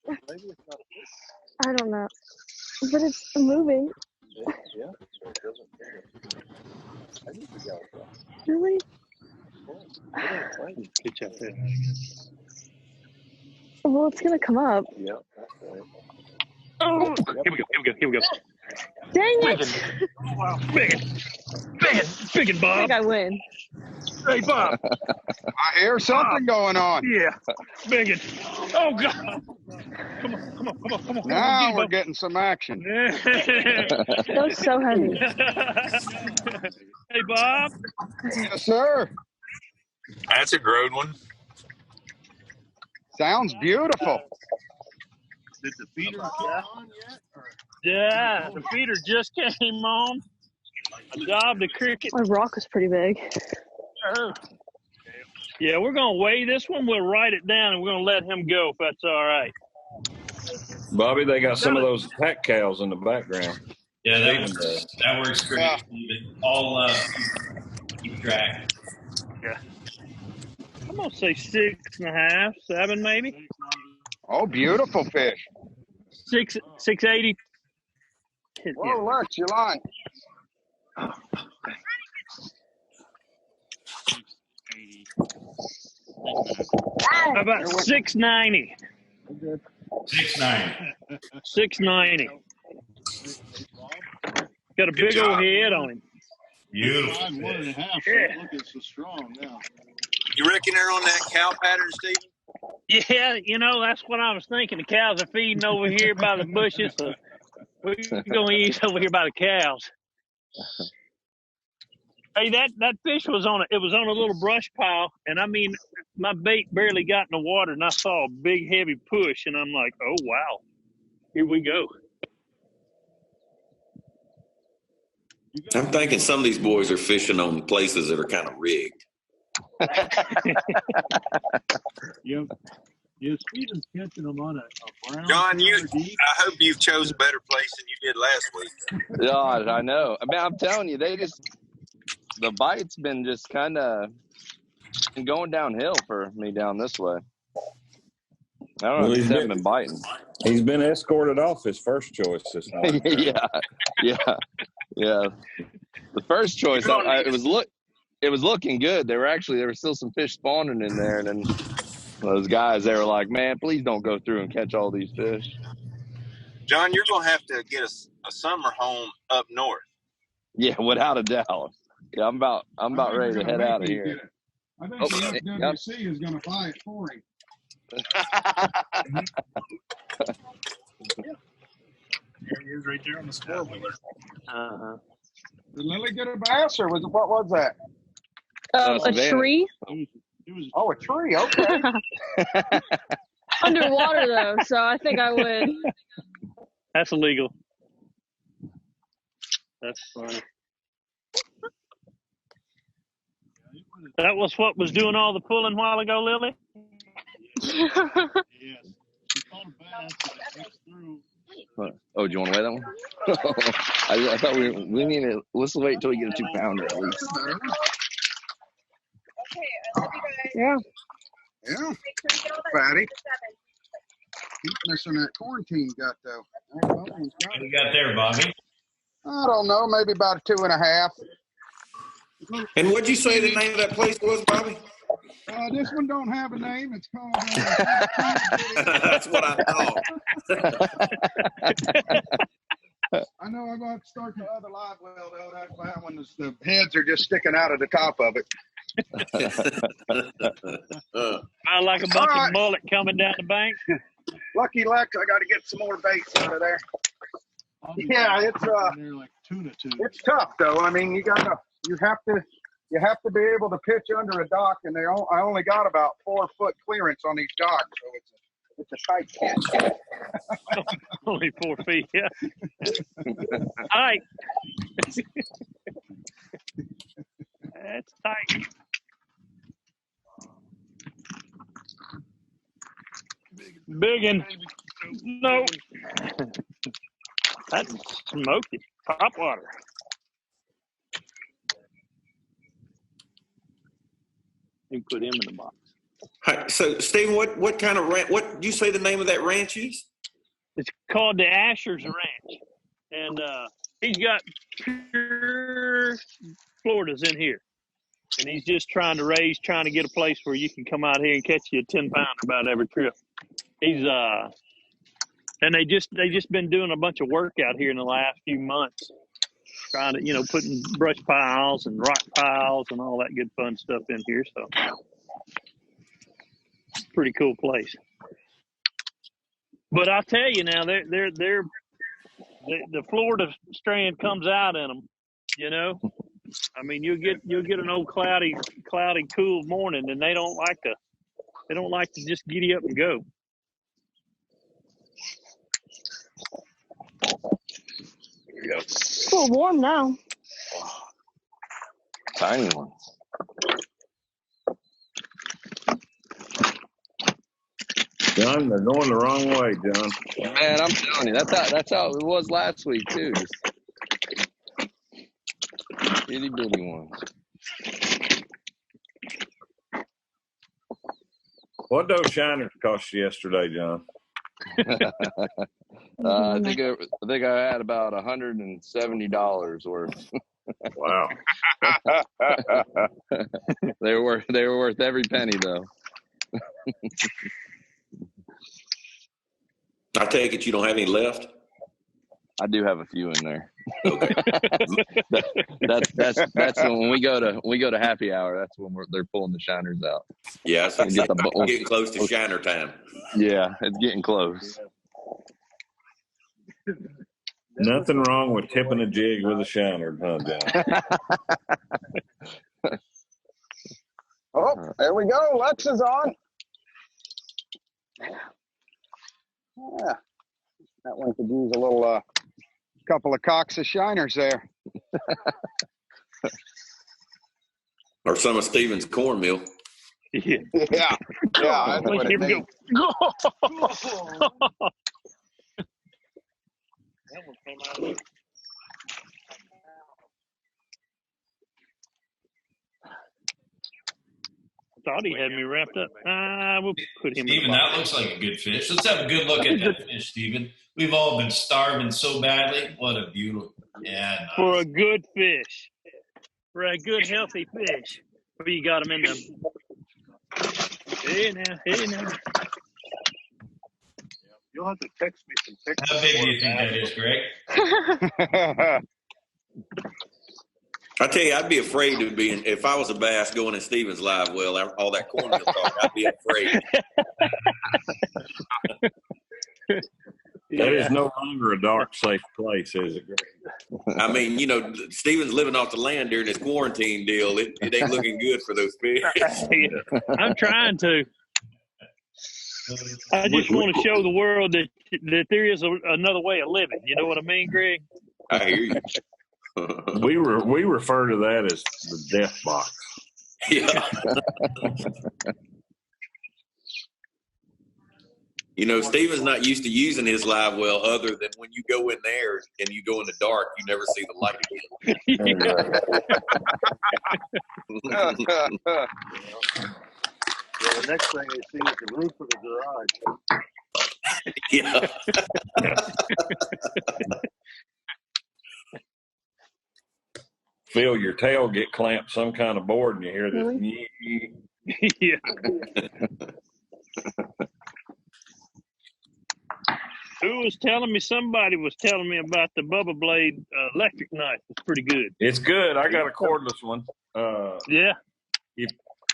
I don't know. But it's moving. Really? Well, it's going to come up. Yeah, that's right. Oh. Here we go. Dang it! Biggin, Bob. I think I win. Hey, Bob. I hear something going on. Yeah, Biggin. Oh, God. Come on. Now we're getting some action. That was so heavy. Hey, Bob. Yes, sir. That's a good one. Sounds beautiful. Did the feeder get on yet? Yeah, the feeder just came on. I jobbed the cricket. My rock is pretty big. Yeah, we're going to weigh this one. We'll write it down, and we're going to let him go if that's all right. Bobby, they got some of those pack cows in the background. Yeah, that works great. Yeah. All keep track. Yeah. I'm going to say 6.5, 7 maybe. Oh, beautiful fish. 680. Whoa, Lex, you're lying. How about 690? 690. 690. Got a big old head on him. Beautiful. 1.5. Yeah. Look, it's so strong now. You reckon they're on that cow pattern, Stephen? Yeah, that's what I was thinking. The cows are feeding over here by the bushes, so we're going to eat over here by the cows. Hey, that fish was on a little brush pile, and I mean, my bait barely got in the water, and I saw a big, heavy push, and I'm like, oh, wow, here we go. I'm thinking some of these boys are fishing on places that are kind of rigged. Yeah, Stephen's catching them on a brown. John, I hope you've chose a better place than you did last week. God, I know. I mean, I'm telling you, the bite's been just kind of going downhill for me down this way. I don't know. He hasn't been biting. He's been escorted off his first choice this morning. Yeah. The first choice, it was looking good. There were still some fish spawning in there, and then those guys, they were like, "Man, please don't go through and catch all these fish." John, you're gonna have to get a summer home up north. Yeah, without a doubt. Yeah, I'm about ready to head out of here. I think the FWC is going to buy it for him. There he is, right there on the scale. Did Lily get a bass, or what was that? A tree. Oh, a tree. Okay. Underwater though, so I think I would. That's illegal. That's funny. That was what was doing all the pulling a while ago, Lily? Yes. She caught a bass and it went through. Oh, do you want to weigh that one? I thought we need to. Let's wait until we get a 2-pounder at least. Yeah. Fatty. keeping us in that quarantine gut, though. What do you got there, Bobby? I don't know, maybe about 2.5. And what'd you say the name of that place was, Bobby? This one don't have a name. It's called. That's what I thought. I know I'm going to start the other live well, though. That one is the heads are just sticking out of the top of it. I like a bunch of mullet coming down the bank. Lucky Lex, I got to get some more baits out of there. Yeah, it's like tuna too. it's tough though. I mean, you have to be able to pitch under a dock, and I only got about 4 foot clearance on these docks, so it's a tight catch. Only 4 feet, yeah. All right. That's tight. Biggin. No. That's smoky. Top water. You put him in the box. Hi, so, Stephen, what kind of ranch? What did you say the name of that ranch is? It's called the Asher's Ranch, and he's got pure Floridas in here, and he's just trying to get a place where you can come out here and catch you a 10-pounder about every trip. He's and they just been doing a bunch of work out here in the last few months, trying to putting brush piles and rock piles and all that good fun stuff in here. So, pretty cool place. But I'll tell you now, the Florida strand comes out in them. I mean, you'll get an old cloudy, cool morning, and they don't like to just giddy up and go. Here we go. It's a little warm now. Tiny ones. John, they're going the wrong way, John. Man, I'm telling you, that's how it was last week too. Just itty bitty ones. What those shiners cost you yesterday, John? I think I had about $170 worth. Wow. They were worth every penny though. I take it you don't have any left? I do have a few in there. Okay. That's when we go to happy hour. That's when they're pulling the shiners out. Yeah, I'm getting close to shiner time. Yeah, it's getting close. Nothing wrong with tipping a jig with a shiner, huh, John? Oh, there we go. Lex is on. Yeah, that one could use a little couple of cocks of shiners there. Or some of Stephen's cornmeal. Yeah. Yeah, that's what Here it we needs. go. That one came out of there. Thought he had me wrapped up. We'll put him Stephen, in the box. that looks like a good fish. Let's have a good look at that fish, Stephen. We've all been starving so badly. What a beautiful. Yeah, nice. For a good fish. For a good, healthy fish. Where you got him in them. Hey now. You'll have to text me some pictures. How big do you think that is, Greg? I tell you, I'd be afraid to be if I was a bass going in Stephen's live well, all that cornmeal talk, I'd be afraid. That is no longer a dark, safe place, is it, Greg? I mean, Stephen's living off the land during this quarantine deal. It ain't looking good for those fish. I'm trying to. I just want to show the world that there is another way of living. You know what I mean, Greg? I hear you. We refer to that as the death box. Yeah. Stephen's not used to using his live well other than when you go in there and you go in the dark, you never see the light again. The next thing they see is the roof of the garage. Yeah. Feel your tail get clamped some kind of board and you hear this. Yeah. Who was telling me? Somebody was telling me about the Bubba Blade electric knife. It's pretty good. It's good. I got a cordless one. Yeah.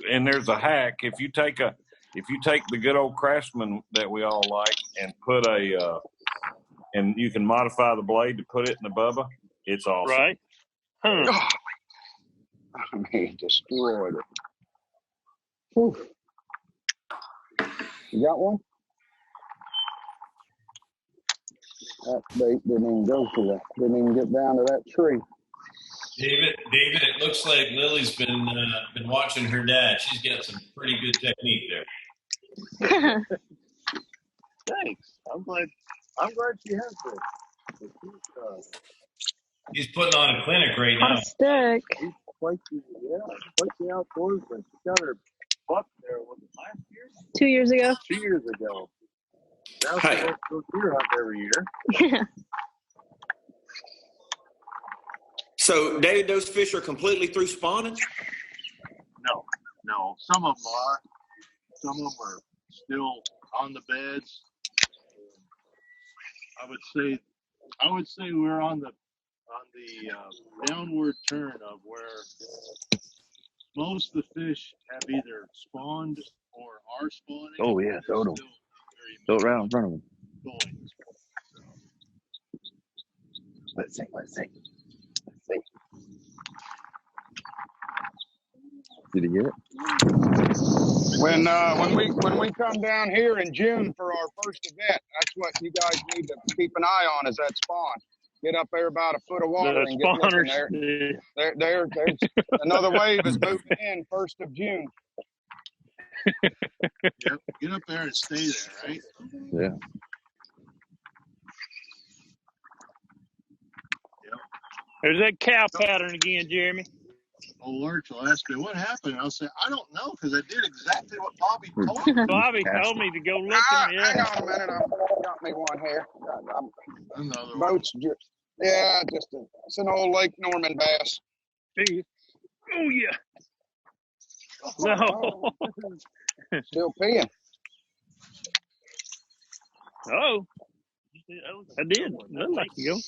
And there's a hack. If you take the good old Craftsman that we all like and put and you can modify the blade to put it in the Bubba, it's awesome. Right. Huh. I mean, destroyed it. Whew. You got one? That bait didn't even didn't even get down to that tree. David, it looks like Lily's been watching her dad. She's got some pretty good technique there. Thanks. I'm glad she has this. He's putting on a clinic right On now. a stick. She's quite the outdoorsman. She got her buck there, was it last year? 2 years ago. 2 years ago. Now she goes to a deer hunt every year. Yeah. So, Dave, those fish are completely through spawning? No. Some of them are. Some of them are still on the beds. I would say we're on the downward turn of where most of the fish have either spawned or are spawning. Oh yeah, throw them. Throw it right in front of them. Let's see. Did he get it? When we come down here in June for our first event, that's what you guys need to keep an eye on, is that spawn. Get up there about a foot of water and get looking there. There's another wave is moving in 1st of June. Yep. Get up there and stay there, right? Yeah. Yep. There's that cow pattern again, Jeremy. Old Lurch will ask me what happened. I'll say, I don't know, because I did exactly what Bobby told me. Bobby told me to go look at him. Hang on a minute. I've got me one here. Another one. Boats. Yeah, it's an old Lake Norman bass. Oh, yeah. No. Still peeing. Oh. I did. I'd like to go.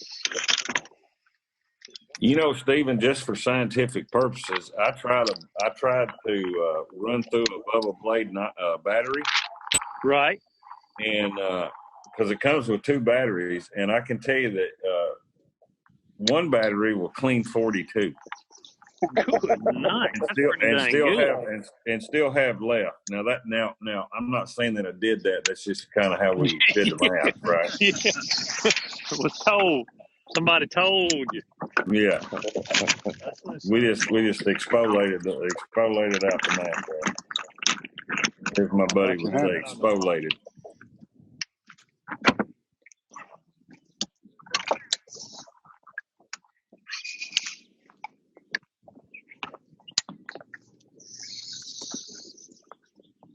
You know, Stephen, just for scientific purposes, I tried to run through a Bubba Blade battery. Right. And because it comes with 2 batteries, and I can tell you that one battery will clean 42. Good night. And still have left. Now I'm not saying that I did that. That's just kind of how we did the math, right? Yeah. It was told. Somebody told you. Yeah. We just exfoliated out the math, right? Here's my buddy with the exfoliated.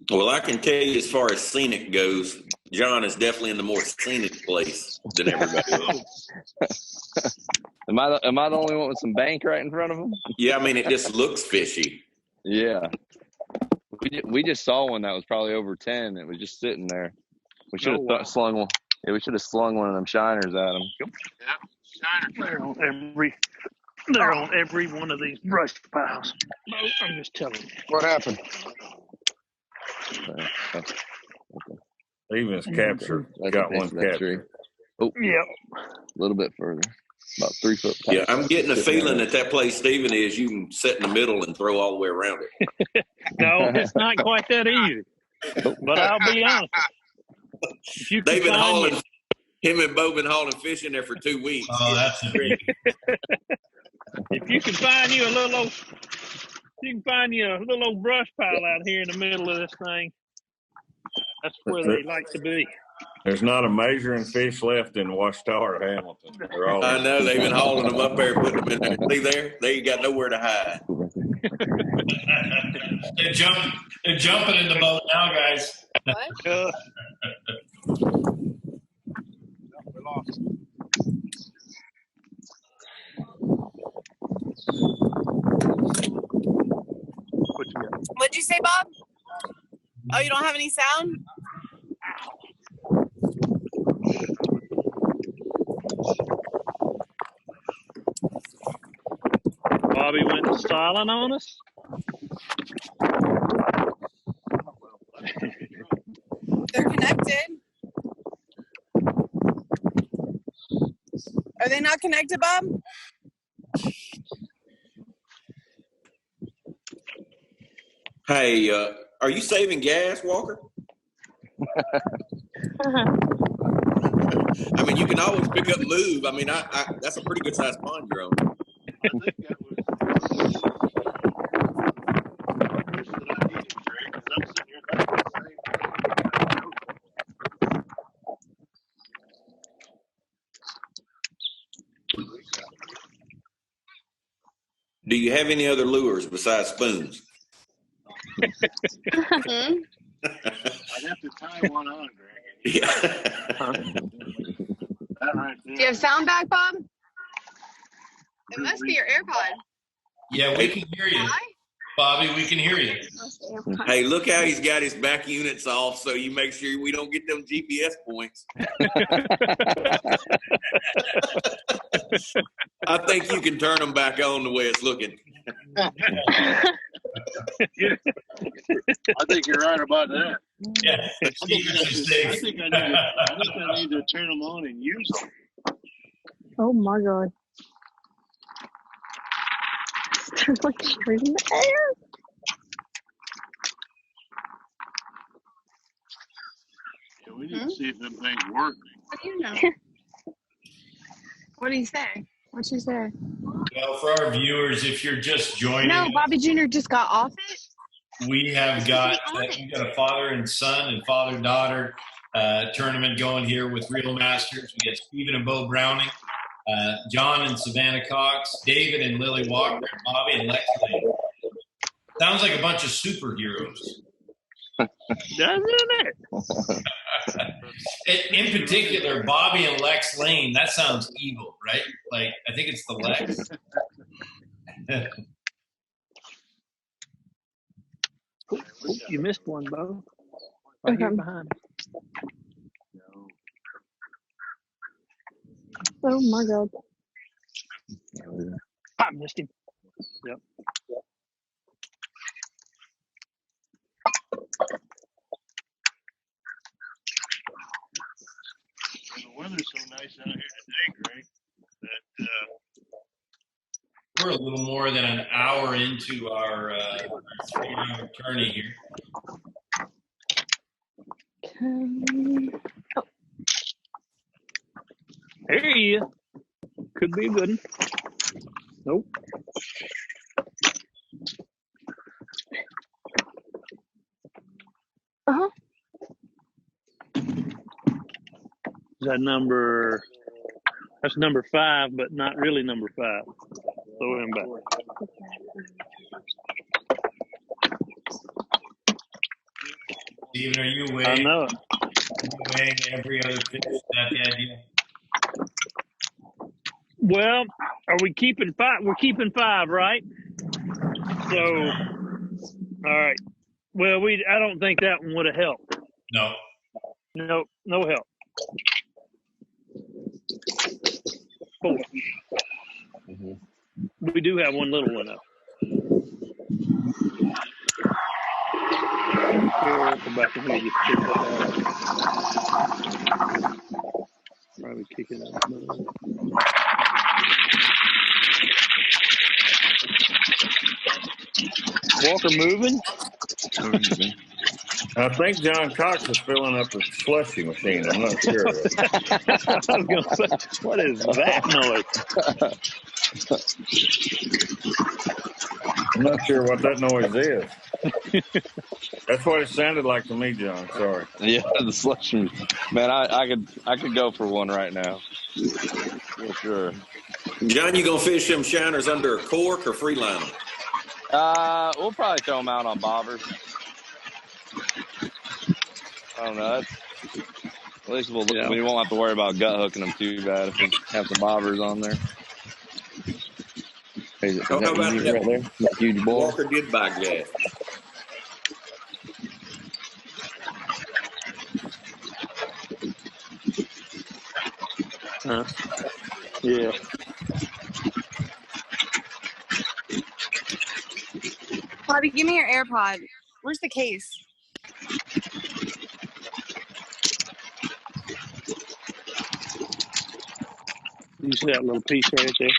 Well, I can tell you as far as scenic goes, John is definitely in the more scenic place than everybody else. Am I the only one with some bank right in front of him? Yeah, I mean, it just looks fishy. Yeah. We just saw one that was probably over 10. It was just sitting there. We should have slung one. Yeah, we should have slung one of them shiners at him. Yeah, They're on every one of these brush piles. No, I'm just telling you. What happened? Stevens captured. Got one captured. Oh, yep. A little bit further. About 3 foot. Yeah, I'm getting a feeling that place Stephen is, you can sit in the middle and throw all the way around it. No, it's not quite that easy. But I'll be honest. They've been hauling, him and Beau been hauling fish in there for 2 weeks. Oh, that's great. If you can find you a little old brush pile out here in the middle of this thing, that's where they like to be. There's not a measuring fish left in Washita or Hamilton. They're all I know, they've been hauling them up there, putting them in there. See there? They ain't got nowhere to hide. They're jumping in the boat now, guys. What? say, Bob? Oh, you don't have any sound? Bobby went silent on us. They're connected. Are they not connected, Bob? Hey, are you saving gas, Walker? I mean, you can always pick up lube. I mean, I that's a pretty good sized pond you're on. I think that was the person that I needed, Greg, because I'm sitting here thinking the same thing. Do you have any other lures besides spoons? Hmm? I'd have to tie one on, Greg. Yeah. That right there. Do you have sound back, Bob? It must be your AirPod. Yeah, we can hear you. Bobby, we can hear you. Hey, look how he's got his back units off so you make sure we don't get them GPS points. I think you can turn them back on the way it's looking. I think you're right about that. Yeah. I think I need to turn them on and use them. Oh my God. They're like straight in the air. Yeah, we need to see if them things work. What do you know? What do you say? What'd you say? Well, for our viewers, if you're just joining No, us, Bobby Jr. just got off it. we have got a father and son and father-daughter tournament going here with Real Masters. We got Stephen and Beau Browning, John and Savannah Cox, David and Lily Walker, and Bobby and Lex Lane. Sounds like a bunch of superheroes. Doesn't it? In particular, Bobby and Lex Lane, that sounds evil, right? Like, I think it's the Lex. Oh, you missed one, Beau. Right here behind. Oh my God. I missed him. Yep. And the weather's so nice out here today, Greg, that We're a little more than an hour into our 3-hour tourney here. Here you. Could be a good one. Nope. Uh-huh. Is that number? That's number 5, but not really number 5. Throw him back. Steven, are you weighing? I know it. Weighing every other fish? Is that the idea? Well, are we keeping 5? We're keeping 5, right? So, all right. Well, I don't think that one would have helped. No. No help. 4. We do have one little one, though. About to hear you pick that up. Probably kick it out. Walker moving? I think John Cox is filling up the slushy machine. I'm not sure. I was going to say, what is that noise? I'm not sure what that noise is. That's what it sounded like to me, John. Sorry. Yeah, the slush. Man, I could go for one right now. For sure. John, you gonna fish them shiners under a cork or free line them? We'll probably throw them out on bobbers. I don't know. At least we won't have to worry about gut hooking them too bad if we have the bobbers on there. Is How about that? Right there? That huge boy. Walker did buy gas. Yeah. Bobby, give me your AirPod. Where's the case? You see that little piece right there?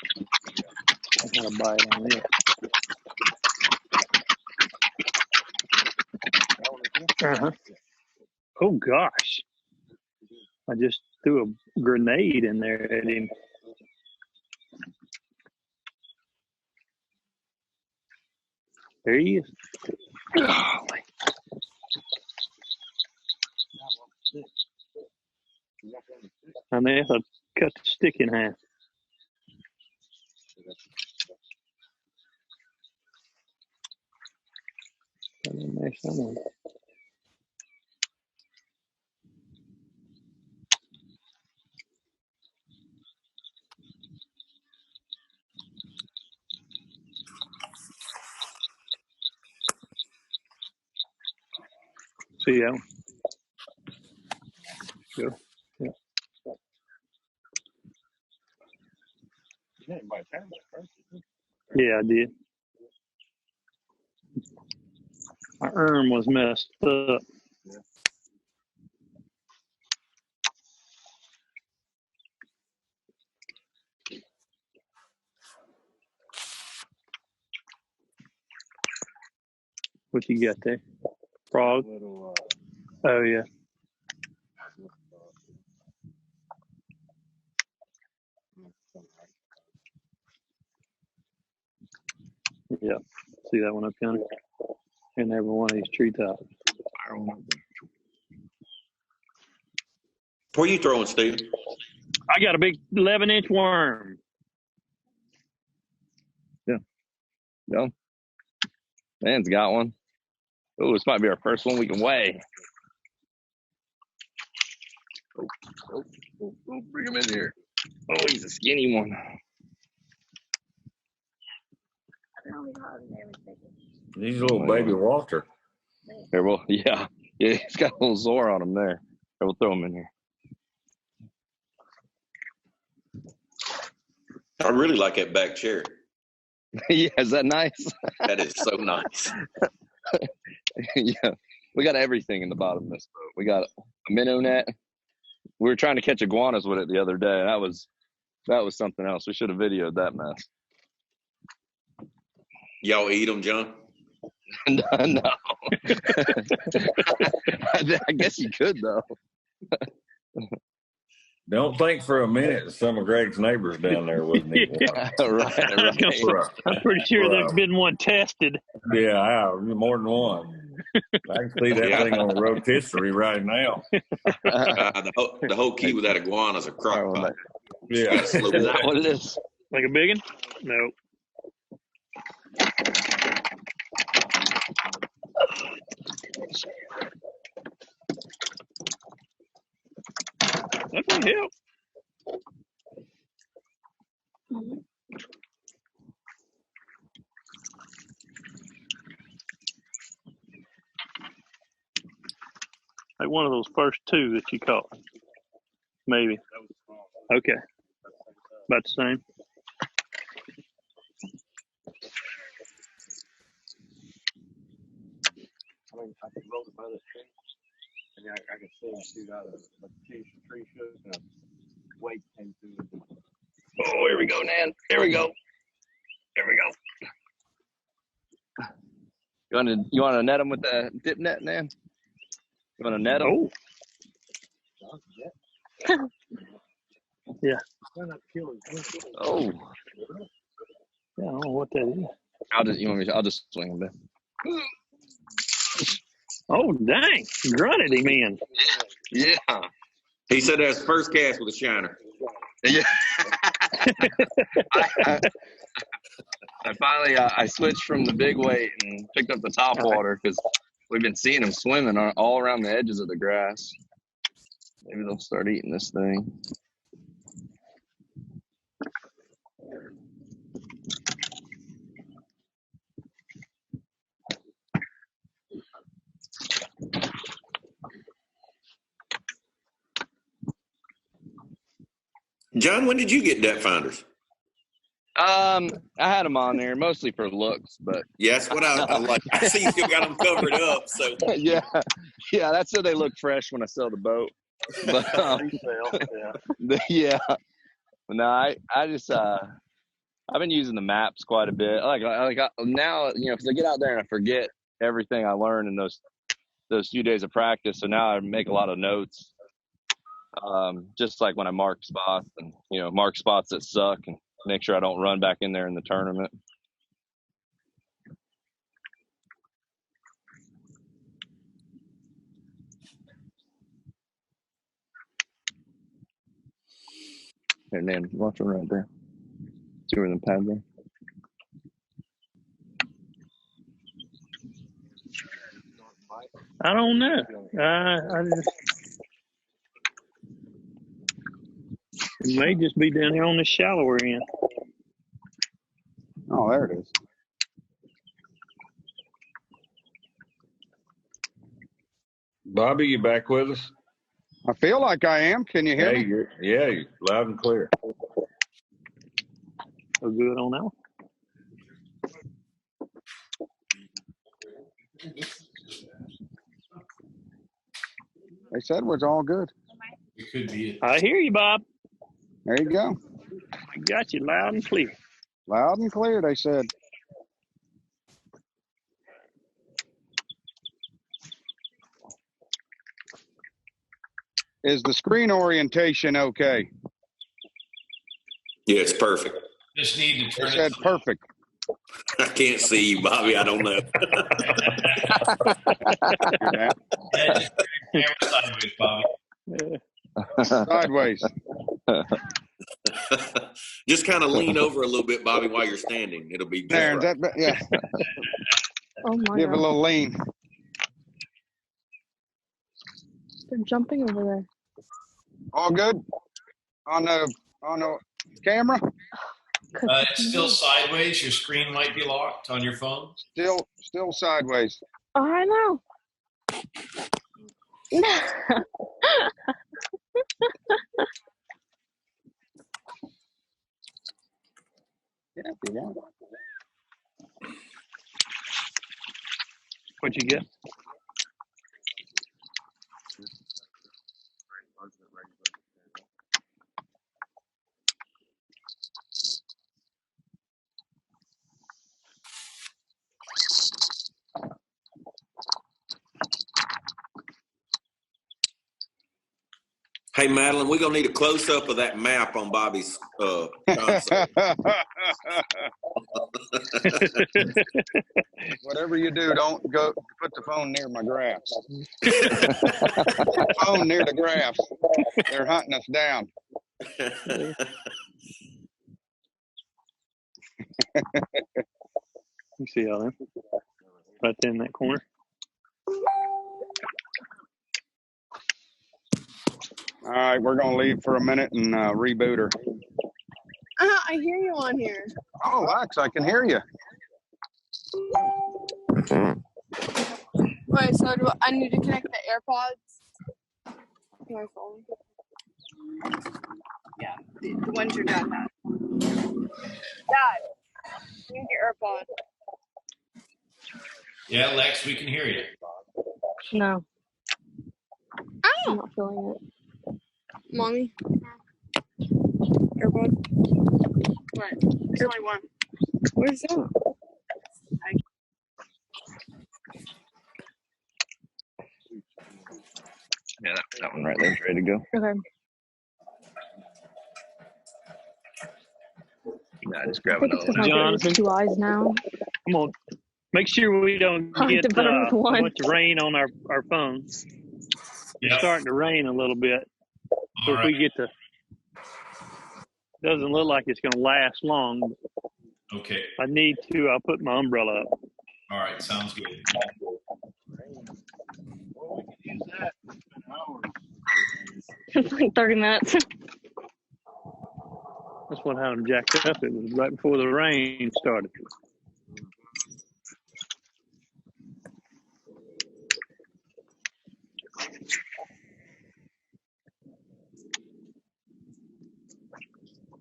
I got a bite on it. Oh gosh! I just threw a grenade in there at him. There he is. Golly. I may have to cut the stick in half. Put it in there somewhere. See that one? Go. Yeah. Yeah, I did. My arm was messed up. What you got there? Frog? Oh, yeah. Yeah. See that one up yonder? In every one of these treetops. Where you throwing, Steve? I got a big 11-inch worm. Yeah. No. Man's got one. Oh, this might be our first one we can weigh. Oh, bring him in here. Oh, he's a skinny one. He's a little baby Walter. Here, well, yeah, he's got a little Zor on him there. Here, we'll throw him in here. I really like that back chair. Yeah, is that nice? That is so nice. Yeah, we got everything in the bottom of this boat. We got a minnow net. We were trying to catch iguanas with it the other day. That was something else. We should have videoed that mess. Y'all eat them, John? No. I guess you could, though. Don't think for a minute some of Greg's neighbors down there wouldn't eat one. Right. I'm pretty sure there's been one tested. Yeah, more than one. I can see that thing on the rotisserie right now. The whole key with that iguana is a crock pot. Yeah. Is that what it is? Like a big one? No. That might help. Like one of those first two that you caught. Maybe. Okay. About the same. I mean, I could roll the boat and I could see him shoot out of a tree shoot and a weight came through. Oh, here we go, Nan. Here we go. You want to net them with the dip net, Nan? You want to net them? Oh. Yeah. Oh. Yeah, I don't know what that is. I'll just swing him in. Oh, dang. Grunted him in. Yeah. He said that's first cast with a shiner. Yeah. I finally I switched from the big weight and picked up the top water because we've been seeing them swimming all around the edges of the grass. Maybe they'll start eating this thing. John, when did you get depth finders? I had them on there mostly for looks, but yeah, that's what I like. I see you still got them covered up. So yeah, that's so they look fresh when I sell the boat. But yeah, no, I just I've been using the maps quite a bit. Now, because I get out there and I forget everything I learned in those few days of practice. So now I make a lot of notes, just like when I mark spots and mark spots that suck and make sure I don't run back in there in the tournament. Here, Nan, watch them right there. See where the pad there? I don't know. I just, it may just be down here on the shallower end. Oh, there it is. Bobby, you back with us? I feel like I am. Can you hear me? You're loud and clear. So good on that one. They said it was all good. It could be. I hear you, Bob. There you go. I got you loud and clear. Loud and clear, they said. Is the screen orientation okay? yeah, it's perfect. Just need to turn They said perfect. I can't see you, Bobby. I don't know. Yeah, just turn your camera sideways, Bobby. Sideways. Just kind of lean over a little bit, Bobby, while you're standing. It'll be just There, right. yeah. Oh my Give God. a little lean. They're jumping over there. All good on the camera. It's still sideways. Your screen might be locked on your phone. Still sideways. Oh, I know. Yeah, if you want. What you get? Hey, Madeline, we're going to need a close-up of that map on Bobby's console. Whatever you do, don't go put the phone near my graphs. Phone near the graphs. They're hunting us down. You see all them? Right there in that corner. All right, we're going to leave for a minute and reboot her. I hear you on here. Oh, Lex, I can hear you. Wait, so I need to connect the AirPods to my phone? Yeah, the ones your dad has. Dad, you need your AirPods. Yeah, Lex, we can hear you. No, Oh, I'm not feeling it. Mommy. AirPod. What? There's only one. Where's that? Yeah, that one right there is ready to go. Okay. Nah, just I grab think it's another because one. my baby's 2 eyes now. Come on. Make sure we don't I get have to put her with a one. bunch of rain on our phones. It's Yep. starting to rain a little bit. So All if right. we get to, doesn't look like it's going to last long. Okay. If I need to, I'll put my umbrella up. All right. Sounds good. Well, we can use that. It's been hours. It's like 30 minutes. That's what had them jacked up. It was right before the rain started.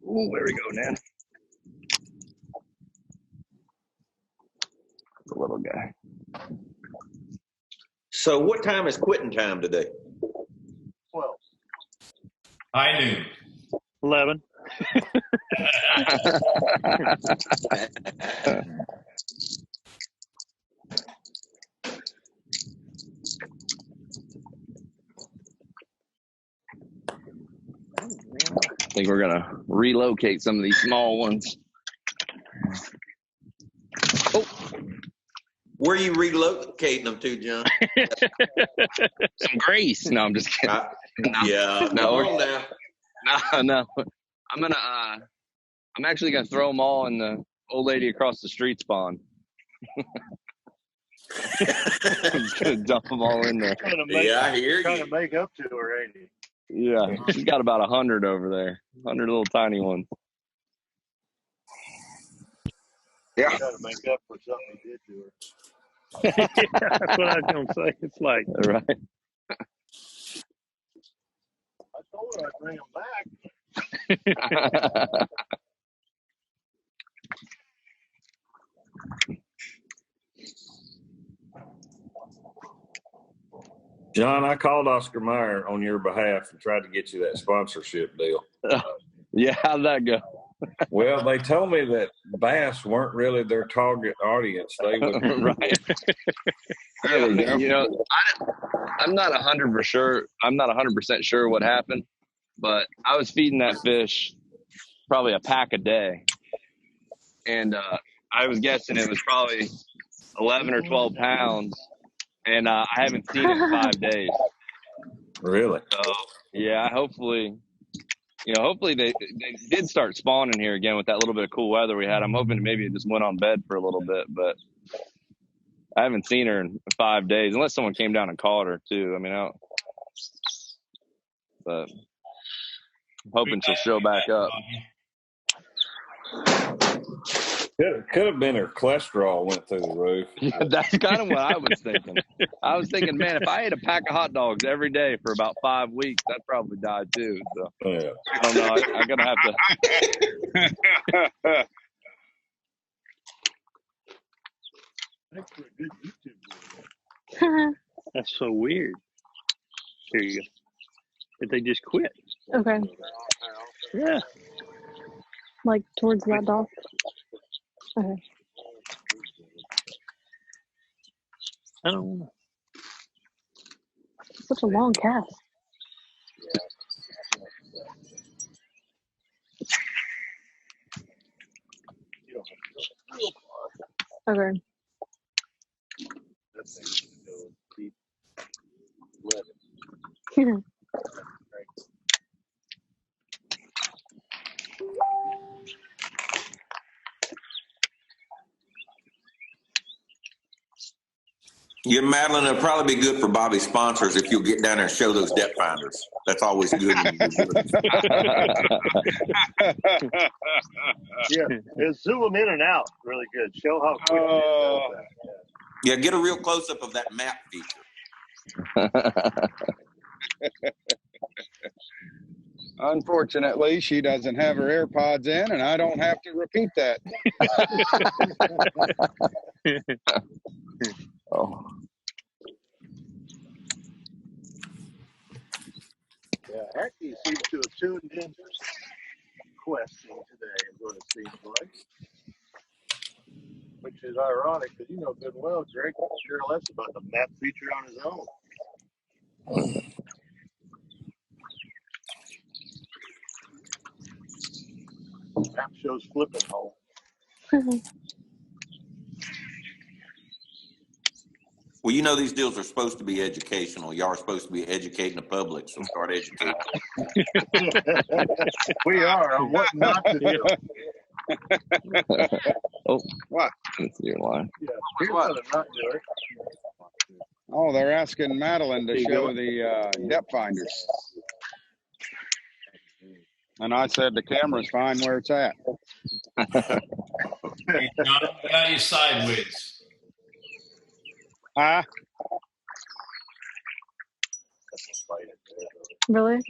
Oh, there we go, man. The little guy. So what time is quitting time today? 12. High noon. 11. I think we're gonna relocate some of these small ones. Oh, where are you relocating them to, John? Some grace. No, I'm just kidding. Yeah, No, come on now. no. I'm actually gonna throw them all in the old lady across the street's pond. I'm just gonna dump them all in there. Yeah, I hear Trying you. to make up to her, ain't he? Yeah, she's got about 100 over there. 100 little tiny ones. Yeah. Trying to make up for something he did to her. Yeah, that's what I was going to say. It's like, Right. I told her I'd bring him back. John, I called Oscar Mayer on your behalf and tried to get you that sponsorship deal. Yeah, how'd that go? Well, they told me that bass weren't really their target audience. They would Right. There we go. You know, I'm not 100% sure. I'm not 100% sure what happened, but I was feeding that fish probably a pack a day, and I was guessing it was probably 11 or 12 pounds, and I haven't seen it in 5 days. really. So yeah, hopefully they did start spawning here again with that little bit of cool weather we had. I'm hoping maybe it just went on bed for a little bit, but I haven't seen her in 5 days, unless someone came down and caught her too. I mean, but I'm hoping she'll show back up. Could have been her cholesterol went through the roof. Yeah, that's kind of what I was thinking. I was thinking, man, if I ate a pack of hot dogs every day for about 5 weeks, I'd probably die too. So Yeah. I don't know. I'm gonna have to. Thanks for a good YouTube video. that's so weird. Here you go. Did they just quit? Okay. Yeah. Like towards that dock. Okay. I don't know. Such a long cast. Okay. That thing should go deep. Yeah, Madeline, it'll probably be good for Bobby's sponsors if you'll get down there and show those depth finders. That's always good. Yeah, zoom them in and out really good. Show how quick it does that. Yeah, get a real close-up of that map feature. Unfortunately, she doesn't have her AirPods in, and I don't have to repeat that. Oh. Yeah, Hackney seems to have tuned in questing today, is what it seems like. Which is ironic, because you know good and well Greg could care less about the map feature on his own. Map shows flipping hole. Well, you know these deals are supposed to be educational. Y'all are supposed to be educating the public, so start educating. We are on what not to do. Oh, What? that's your line. Yeah, here's how to not do it. Oh, they're asking Madeline to There you show go. the depth finders. And I said the camera's fine where it's at. Hey, John, I got you sideways. Huh? Really?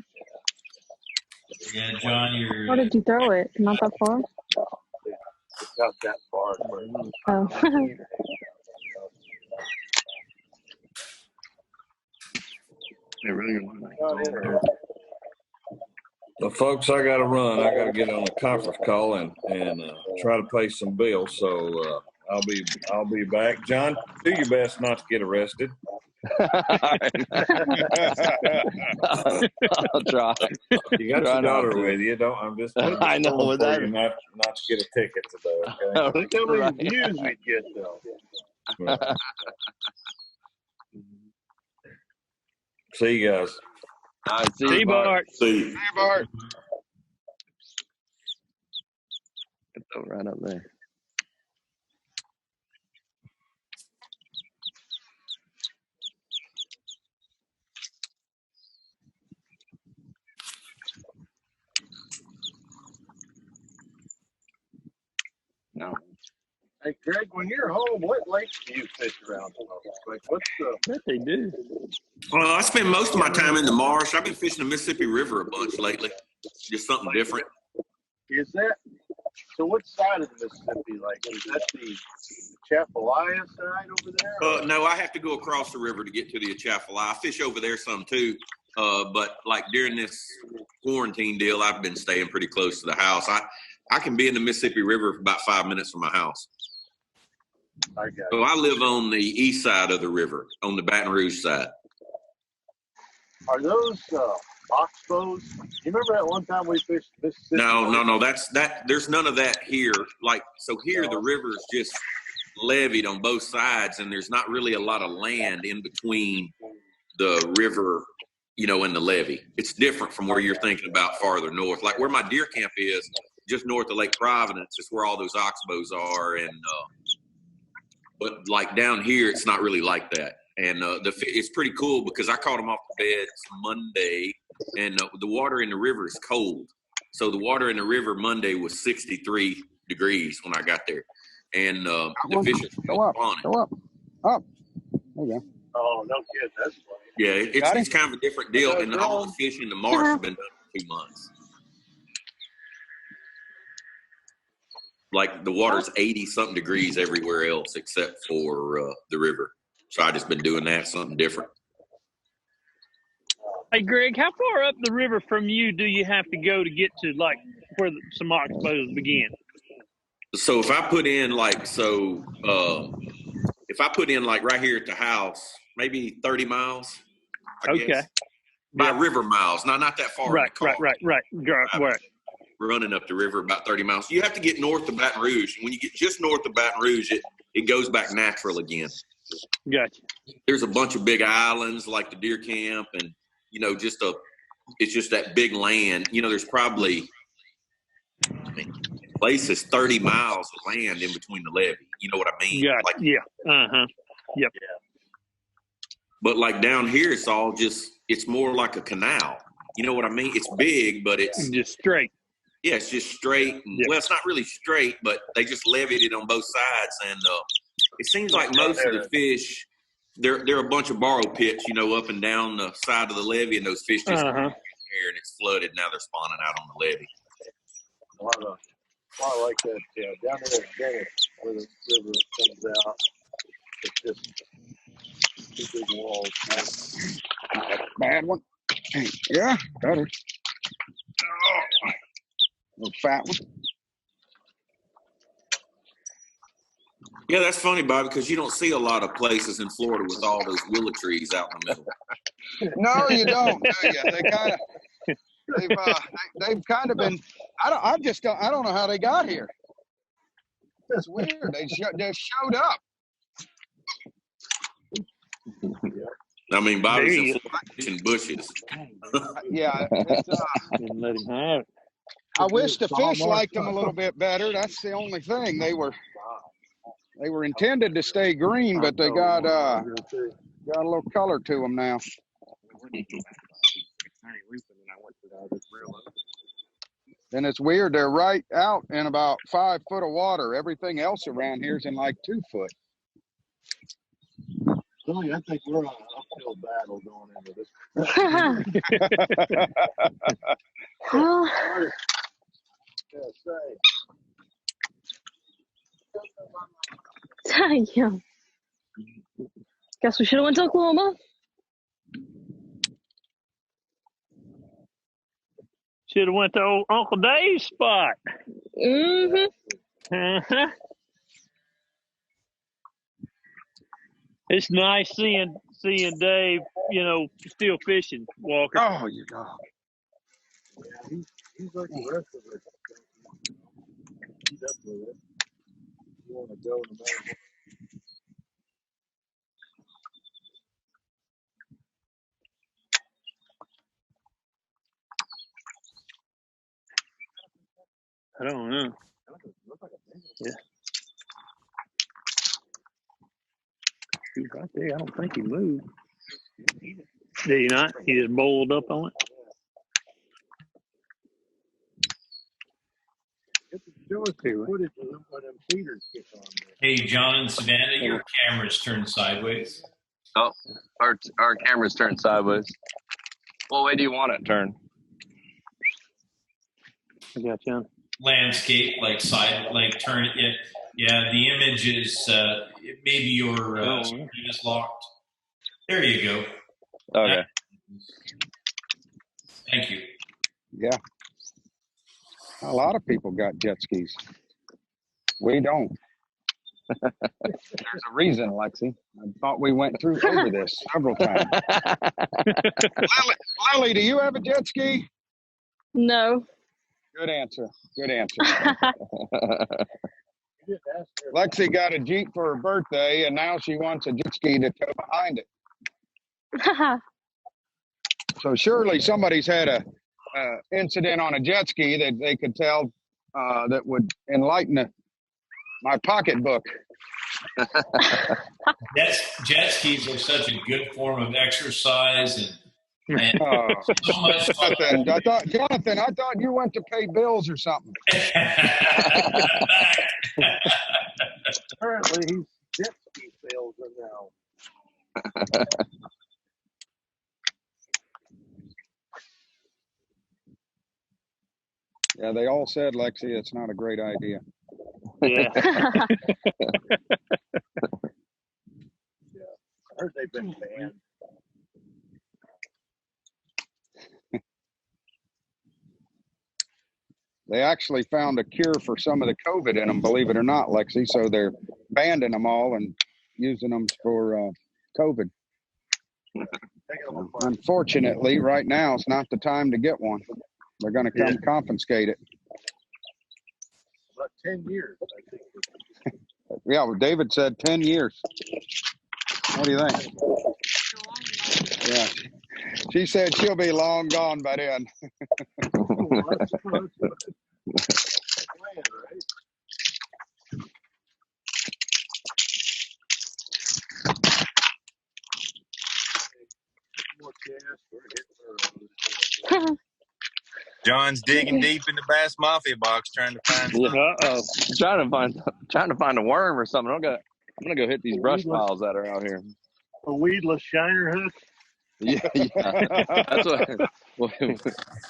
Yeah, John, you're. Where did you throw it? Not that far? It's not that far. Oh. Well, folks, I got to run. I got to get on a conference call and try to pay some bills. So I'll be back. John, do your best not to get arrested. I'll try. You got your daughter with you, don't? I'm just. I know for with that. you not to get a ticket today. Okay. Look how many views we get though. Right. See you guys. All right, See you, Bart. See. Hey, Bart. Throw it right up there. No. Hey, Greg, when you're home, what lakes do you fish around? Like, what's the? Yes, they do. Well, I spend most of my time in the marsh. I've been fishing the Mississippi River a bunch lately. Just something different. Is that? So, what side of the Mississippi? Like, is that the Atchafalaya side over there? No, I have to go across the river to get to the Atchafalaya. I fish over there some too. But like during this quarantine deal, I've been staying pretty close to the house. I can be in the Mississippi River for about 5 minutes from my house. I got So I live on the east side of the river, on the Baton Rouge side. Are those oxbows? You remember that one time we fished Mississippi? No. There's none of that here. Like, so here the river is just levied on both sides, and there's not really a lot of land in between the river, and the levee. It's different from where you're thinking about farther north. Like where my deer camp is, just north of Lake Providence, is where all those oxbows are. And but like down here, it's not really like that. And it's pretty cool because I caught them off the beds Monday, and the water in the river is cold. So the water in the river Monday was 63 degrees when I got there, and the fish Go up. Up. There you go. Oh, no kidding. That's funny. Yeah, it's kind of a different deal, and all the fish in the marsh have been done for 2 months. Like the water's 80-something degrees everywhere else except for the river. So I just been doing that, something different. Hey, Greg, how far up the river from you do you have to go to get to like where some oxbows begin? So if I put in like right here at the house, maybe 30 miles. I guess. By river miles, not that far. Right. Running up the river about 30 miles. You have to get north of Baton Rouge. And when you get just north of Baton Rouge, it goes back natural again. Gotcha. There's a bunch of big islands like the deer camp, and it's just that big land. There's probably places 30 miles of land in between the levee. You know what I mean? Gotcha. Like, yeah. Yep. Yeah. But like down here, it's more like a canal. You know what I mean? It's big, but it's just straight. Yeah, it's just straight. Well, it's not really straight, but they just levied it on both sides. And it seems like most of the fish, they're a bunch of borrow pits, up and down the side of the levee, and those fish just come in here, and it's flooded. Now they're spawning out on the levee. A lot like that down there in Venice, where the river comes out. It's just two big walls. Bad one. Yeah, got her. Little fat one. Yeah, that's funny, Bobby, because you don't see a lot of places in Florida with all those willow trees out in the middle. No, you don't. Do you? They've kind of been. I don't know how they got here. It's weird. They just showed up. I mean, Bobby's in Florida fishing bushes. Yeah. Didn't let him have it. I wish the fish liked them a little bit better. That's the only thing. They were intended to stay green, but they got a little color to them now. And it's weird. They're right out in about 5 foot of water. Everything else around here is in like 2 foot. Tony, I think we're on an uphill battle going into this. Well, yeah. Guess we should have went to Oklahoma. Should have went to old Uncle Dave's spot. Mm-hmm. It's nice seeing Dave, still fishing, Walker. Oh, you go. He's like the rest of us. He's up with it. You want to go no matter what. I don't know. Yeah. He's right there. I don't think he moved. Did he not? He just bowled up on it. Hey, John and Savannah, your camera's turned sideways. Oh, our camera's turned sideways. What way do you want it turned? I got you. Landscape, like turn it. Yeah, the image is maybe your screen is locked. There you go. Okay. Thank you. Yeah. A lot of people got jet skis. We don't. There's a reason, Lexi. I thought we went over this several times. Lily, do you have a jet ski? No. Good answer. Good answer. Lexi got a Jeep for her birthday, and now she wants a jet ski to tow behind it. So surely somebody's had a incident on a jet ski that they could tell that would enlighten my pocketbook. Jet skis are such a good form of exercise and so much fun. Jonathan, I thought you went to pay bills or something. Apparently, he's jet ski salesman now. Yeah, they all said, Lexi, it's not a great idea. Yeah. I heard they've been banned. They actually found a cure for some of the COVID in them, believe it or not, Lexi. So they're banning them all and using them for COVID. Unfortunately, right now, it's not the time to get one. They're going to come confiscate it. About 10 years, I think. Yeah, well, David said 10 years. What do you think? Yeah. She said she'll be long gone by then. John's digging deep in the Bass Mafia box trying to find Trying to find a worm or something. I'm gonna go hit these brush piles that are out here. A weedless shiner hook. Yeah.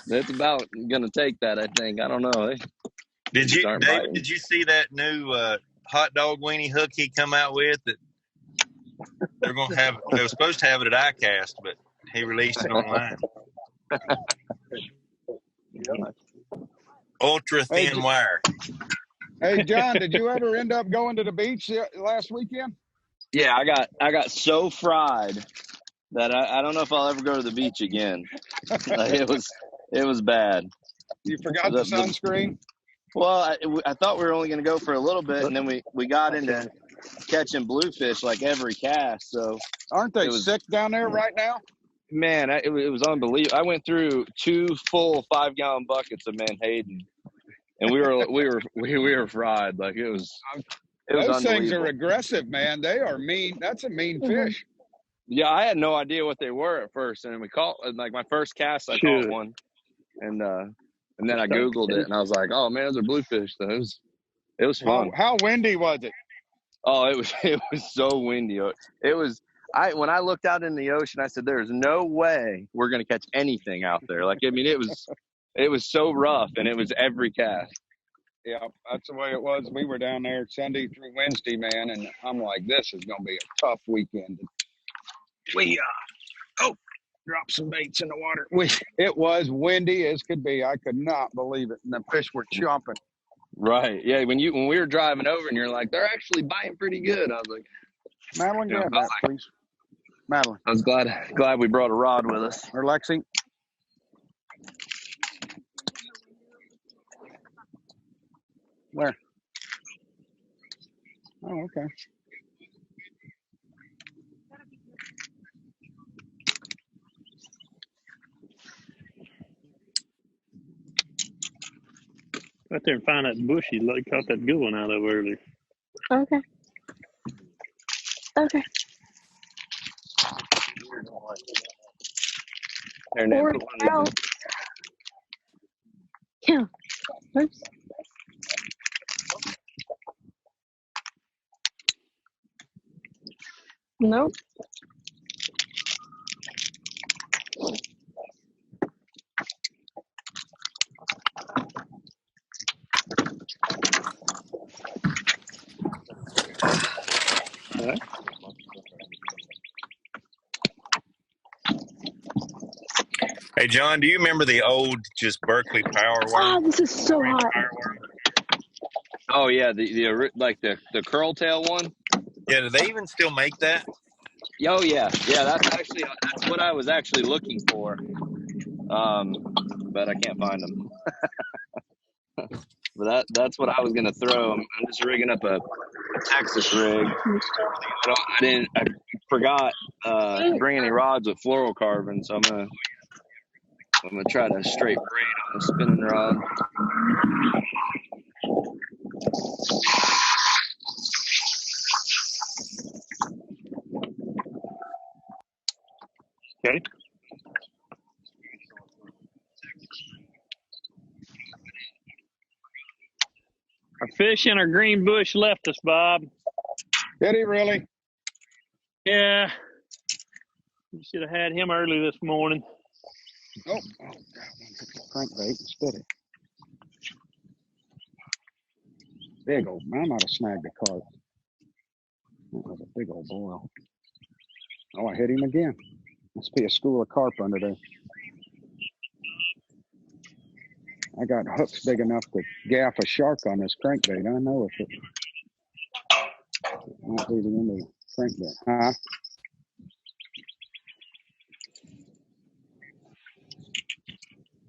That's about gonna take that. I think. I don't know. Did you see that new hot dog weenie hook he come out with that they're gonna have? They were supposed to have it at ICAST, but he released it online. Ultra thin wire. Hey, John, did you ever end up going to the beach last weekend? Yeah, I got so fried that I don't know if I'll ever go to the beach again. It was bad. You forgot the sunscreen? Well, I thought we were only going to go for a little bit, and then we got into catching bluefish like every cast. So aren't they sick down there right now? Man, it was unbelievable. I went through 2 full 5-gallon buckets of Menhaden, and we were fried. Like it was Those things are aggressive, man. They are mean. That's a mean fish. Yeah, I had no idea what they were at first, and we caught like my first cast. I caught one, and then I Googled it, and I was like, "Oh man, those are bluefish." So it was fun. How windy was it? Oh, it was so windy. When I looked out in the ocean, I said, "There's no way we're going to catch anything out there." Like, I mean, it was It was so rough, and it was every cast. Yeah, that's the way it was. We were down there Sunday through Wednesday, man, and I'm like, this is going to be a tough weekend. We dropped some baits in the water. It was windy as could be. I could not believe it, and the fish were chomping. Right. Yeah. When we were driving over, and you're like, they're actually biting pretty good. I was like, Madeline, grab that, please. Madeline. I was glad we brought a rod with us. Or Lexi. Where? Oh, okay. Right there and find that bush you caught that good one out of earlier. Okay. Okay. There, Nan, Pour put it one out. Yeah. Oops. Nope. All right. Hey, John, do you remember the old just Berkeley power Ah, worm? this is so hot. Oh yeah, the curl tail one. Yeah, do they even still make that? Oh yeah. That's what I was actually looking for. But I can't find them. But that's what I was gonna throw. I'm just rigging up a Texas rig. I forgot to bring any rods with fluorocarbon, so I'm gonna try to straight braid on a spinning rod. Okay. Our fish in our green bush left us, Bob. Did he really? Yeah. You should have had him early this morning. Oh, God. Crankbait and spit it. Big old, I might have snagged a carp. That was a big old boil. Oh, I hit him again. Must be a school of carp under there. I got hooks big enough to gaff a shark on this crankbait. I know if it might be the end of the crankbait. Huh?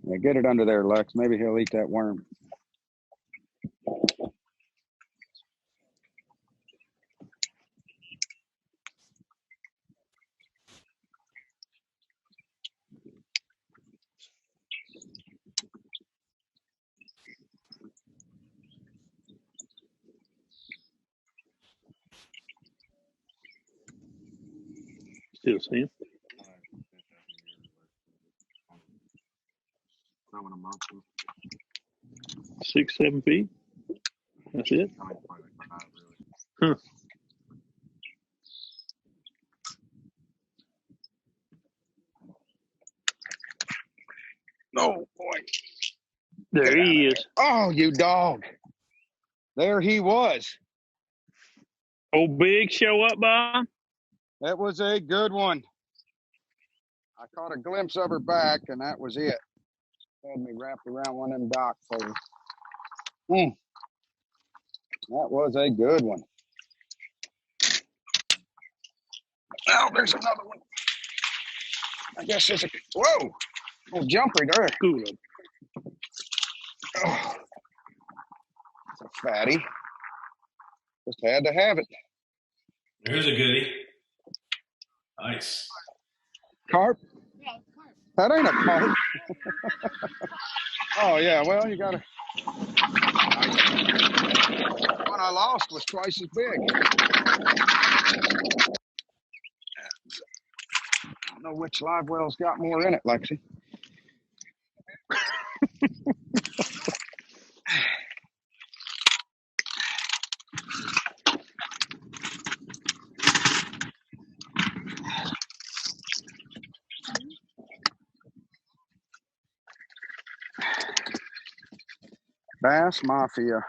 Yeah, get it under there, Lex. Maybe he'll eat that worm. Still see him. Coming a month. 6, 7 feet. That's it. Huh. Oh, boy. There he is. Oh, you dog. There he was. Old Big show up, Bob? That was a good one. I caught a glimpse of her back, and that was it. Had me wrapped around one of them dock poles. That was a good one. Oh, there's another one. I guess there's a, whoa, little jumper there. Good. Oh, it's a fatty. Just had to have it. Here's a goodie. Nice. Carp? That ain't a carp. Oh, yeah, well, you got to. The one I lost was twice as big. I don't know which live well's got more in it, Lexi. Bass Mafia.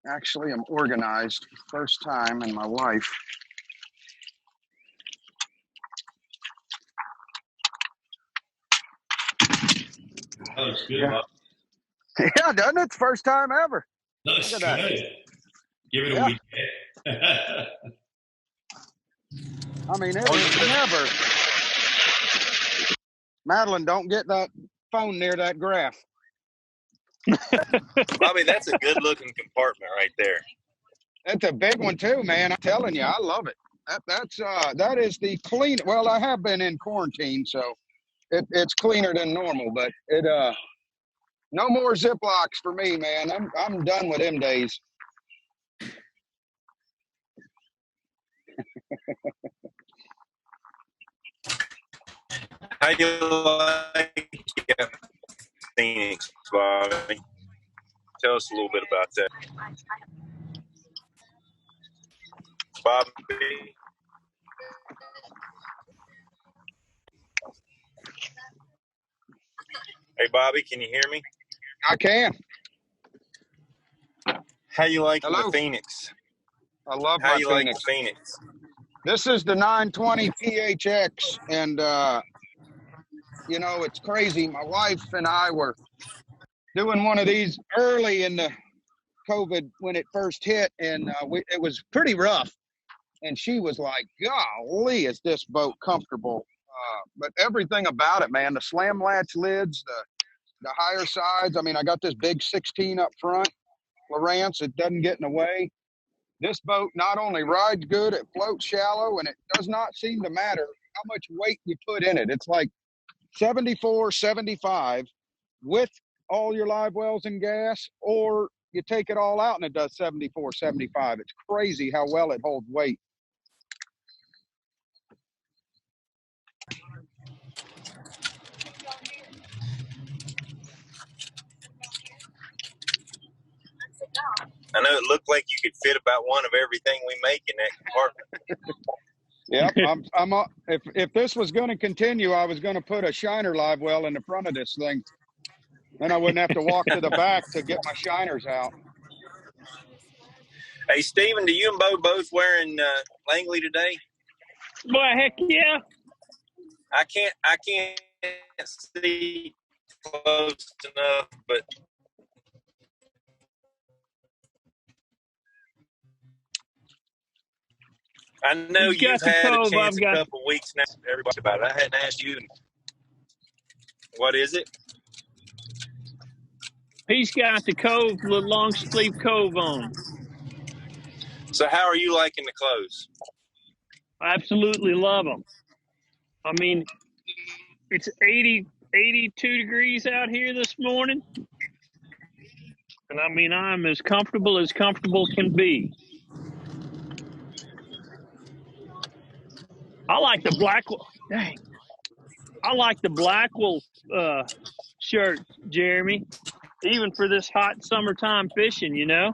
Actually, I'm organized. First time in my life. That looks good. Yeah. Yeah, doesn't it? It's first time ever. Looks Look at good. that. Give it a Yeah. week. I mean, it was never. Madeline, don't get that phone near that graph. Bobby, that's a good looking compartment right there. It's a big one too, man. I'm telling you, I love it. That is the clean. Well, I have been in quarantine, so it's cleaner than normal. But no more Ziplocs for me, man. I'm done with them days. How you like Phoenix, Bobby? Tell us a little bit about that. Bobby. Hey, Bobby, can you hear me? I can. How you liking Hello? the Phoenix? I love How my you Phoenix. like the Phoenix? This is the 920 PHX, and you know, it's crazy. My wife and I were doing one of these early in the COVID when it first hit, and it was pretty rough. And she was like, golly, is this boat comfortable? But everything about it, man, the slam latch lids, the higher sides. I mean, I got this big 16 up front, Lowrance. It doesn't get in the way. This boat not only rides good, it floats shallow, and it does not seem to matter how much weight you put in it. It's like 74, 75 with all your live wells and gas, or you take it all out and it does 74, 75. It's crazy how well it holds weight. I know it looked like you could fit about one of everything we make in that compartment. Yep, if this was going to continue, I was going to put a shiner live well in the front of this thing. Then I wouldn't have to walk to the back to get my shiners out. Hey, Steven, do you and Beau both wearing Langley today? Boy, heck yeah. I can't see close enough, but I know you've had a chance a couple weeks now. Everybody about it. I hadn't asked you. What is it? He's got the Cove, the long sleeve Cove on. So how are you liking the clothes? I absolutely love them. I mean, it's 82 degrees out here this morning. And I mean, I'm as comfortable can be. I like the Blackwell. Dang. I like the Blackwell shirt, Jeremy, even for this hot summertime fishing, you know?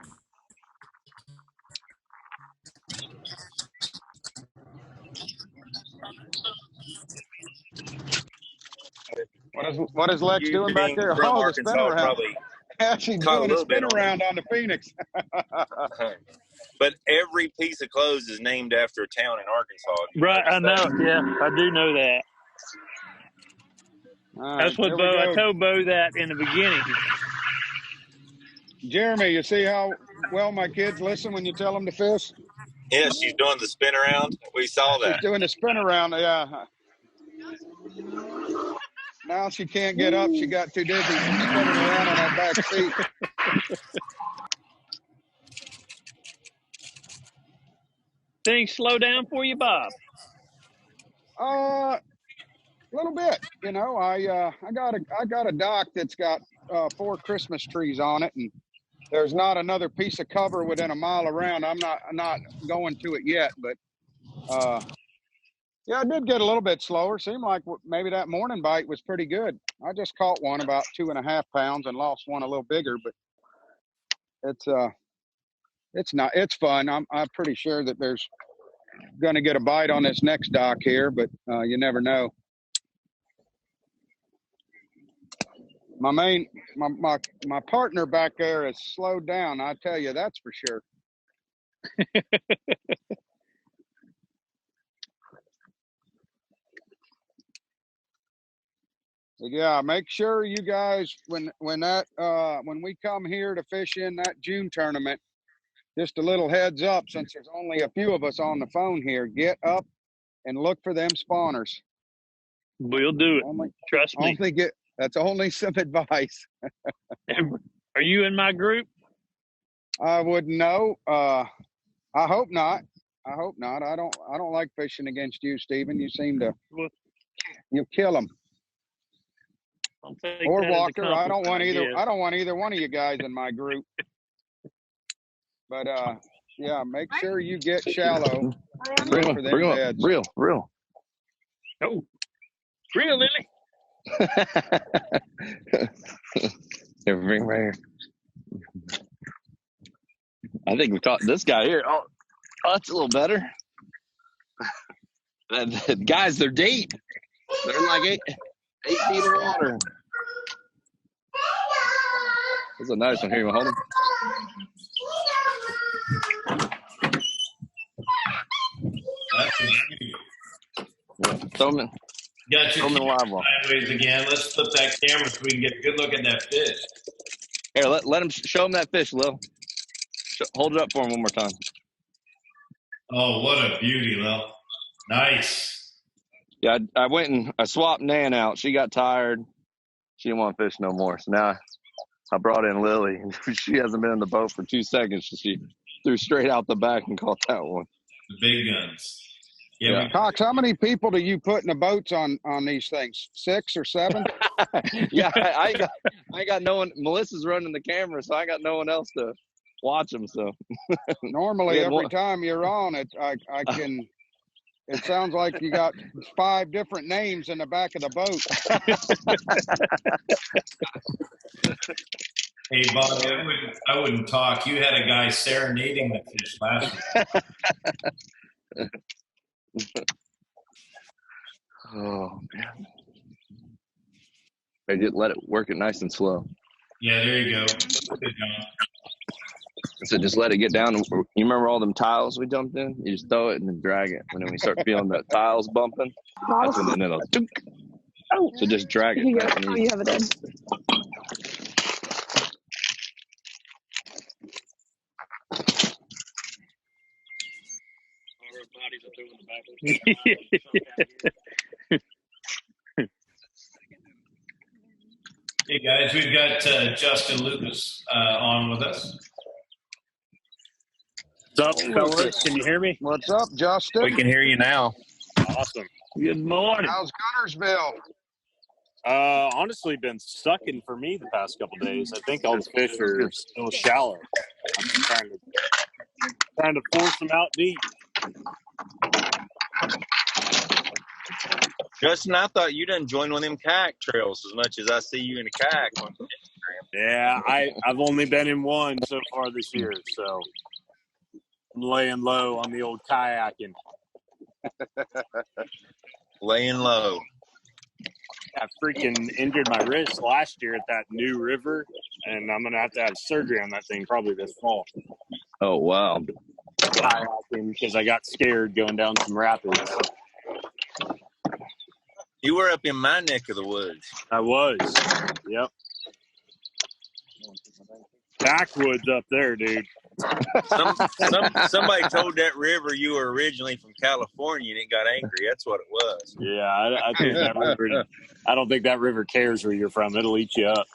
What is Lex doing back there? From Oh, the Arkansas, spin around. probably Actually doing a spin around on the Phoenix. But every piece of clothes is named after a town in Arkansas. Right, I know. Yeah, I do know that. That's what Beau, I told Beau that in the beginning. Jeremy, you see how well my kids listen when you tell them to fish? Yeah, she's doing the spin around. We saw that. She's doing the spin around, yeah. Now she can't get up. She got too dizzy spinning around on that back seat. Things slow down for you, Bob? A little bit. You know, I got a dock that's got 4 Christmas trees on it, and there's not another piece of cover within a mile around. I'm not going to it yet, but yeah, I did get a little bit slower. Seemed like maybe that morning bite was pretty good. I just caught one about 2.5 pounds and lost one a little bigger, but it's fun. I'm pretty sure that there's going to get a bite on this next dock here, but you never know. My partner back there has slowed down. I tell you, that's for sure. Yeah, make sure you guys when we come here to fish in that June tournament, just a little heads up, since there's only a few of us on the phone here, get up and look for them spawners. We'll do it. Trust me. That's only some advice. Are you in my group? I wouldn't know. I hope not. I don't like fishing against you, Stephen. You seem to you kill them. Or Walker. I don't want either. I don't want either one of you guys in my group. But yeah, make sure you get shallow. Real. Oh, real, Lily. Here, bring right here. I think we caught this guy here. Oh, that's a little better. Guys, they're deep. They're like 8 feet of water. This is a nice one. Here, you want to hold him? Throw him in. Got your camera sideways again. Let's flip that camera so we can get a good look at that fish. Here, let him show him that fish, Lil. Hold it up for him one more time. Oh, what a beauty, Lil. Nice. Yeah, I went and I swapped Nan out. She got tired. She didn't want to fish no more. So now I brought in Lily. She hasn't been in the boat for 2 seconds. So she threw straight out the back and caught that one. The big guns. Yeah. Cox, how many people do you put in the boats on these things? 6 or 7? Yeah, I ain't got no one. Melissa's running the camera, so I got no one else to watch them. So normally, every time you're on it, I can. It sounds like you got 5 different names in the back of the boat. Hey, Bobby, I wouldn't talk. You had a guy serenading the fish last week. Oh, man. They just let it work it nice and slow. Yeah, there you go. Good job. So just let it get down. You remember all them tiles we dumped in? You just throw it and then drag it. And then we start feeling the tiles bumping, that's when it'll so just drag it. You have it in. Hey guys, we've got Justin Lucas on with us. What's up, fellas? Can you hear me? What's up, Justin? We can hear you now. Awesome. Good morning. How's Gunnersville? Honestly, been sucking for me the past couple days. I think all the fish are still shallow. I'm trying to force them out deep. Justin, I thought you done joined one of them kayak trails as much as I see you in a kayak on Instagram. Yeah, I've only been in one so far this year, so I'm laying low on the old kayaking. Laying low. I freaking injured my wrist last year at that new river, and I'm going to have surgery on that thing probably this fall. Oh, wow. Kayaking because I got scared going down some rapids. You were up in my neck of the woods. I was. Yep. Backwoods up there, dude. Somebody told that river you were originally from California and it got angry. That's what it was. Yeah, I think that river. I don't think that river cares where you're from. It'll eat you up.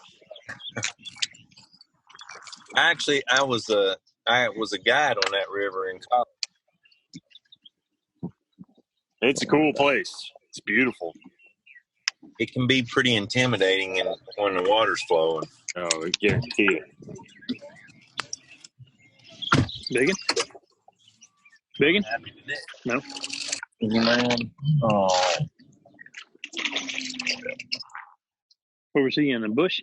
Actually, I was a guide on that river in college. It's a cool place. It's beautiful. It can be pretty intimidating when the water's flowing. Oh, I guarantee it. Biggin? Biggin? No. Man. Oh. Where was he, in the bush?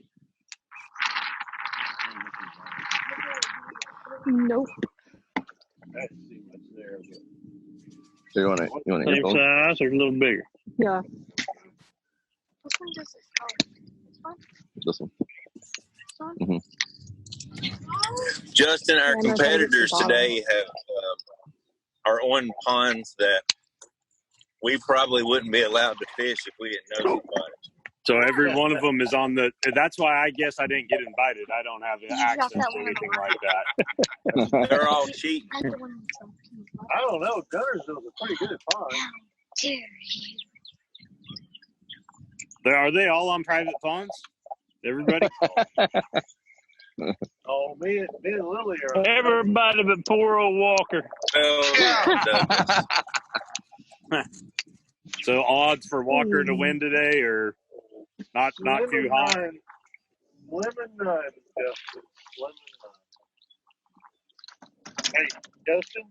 Nope. So you want to Same size or a little bigger? Yeah. This one. Mm-hmm. Justin, our Yeah, no, competitors thank you. today are on ponds that we probably wouldn't be allowed to fish if we didn't know about it. So every one of them is on the. That's why I guess I didn't get invited. I don't have access to anything like that. They're all cheating. I don't know. Gunnersville's a pretty good pond. Are they all on private ponds? Everybody? Oh, me and Lily are. Everybody but poor old Walker. So odds for Walker to win today are not too high. Lemon Nine, Justin. Lemon Nine. Hey, Justin,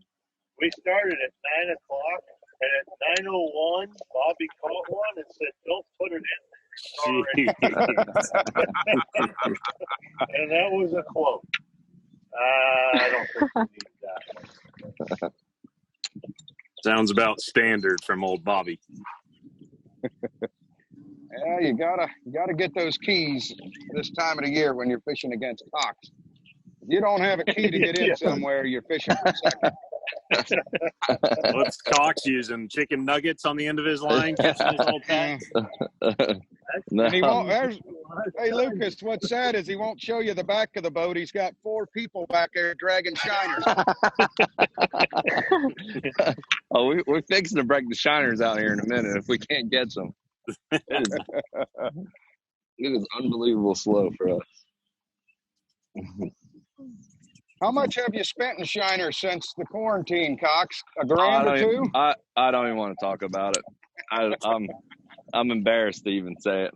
we started at 9 o'clock, and at 9:01, Bobby caught one and said, "Don't put it in." And that was a quote. I don't think we need that. Sounds about standard from old Bobby. Yeah, you gotta get those keys this time of the year when you're fishing against cocks. If you don't have a key to get in somewhere, you're fishing for second. What's Cox using? Chicken nuggets on the end of his line, catching his old pack? And he won't. Hey, Lucas, what's sad is he won't show you the back of the boat. He's got 4 people back there dragging shiners. Oh, we're fixing to break the shiners out here in a minute if we can't catch them. It is unbelievable slow for us. How much have you spent in shiners since the quarantine, Cox? $1,000 or two? I don't even want to talk about it. I'm embarrassed to even say it.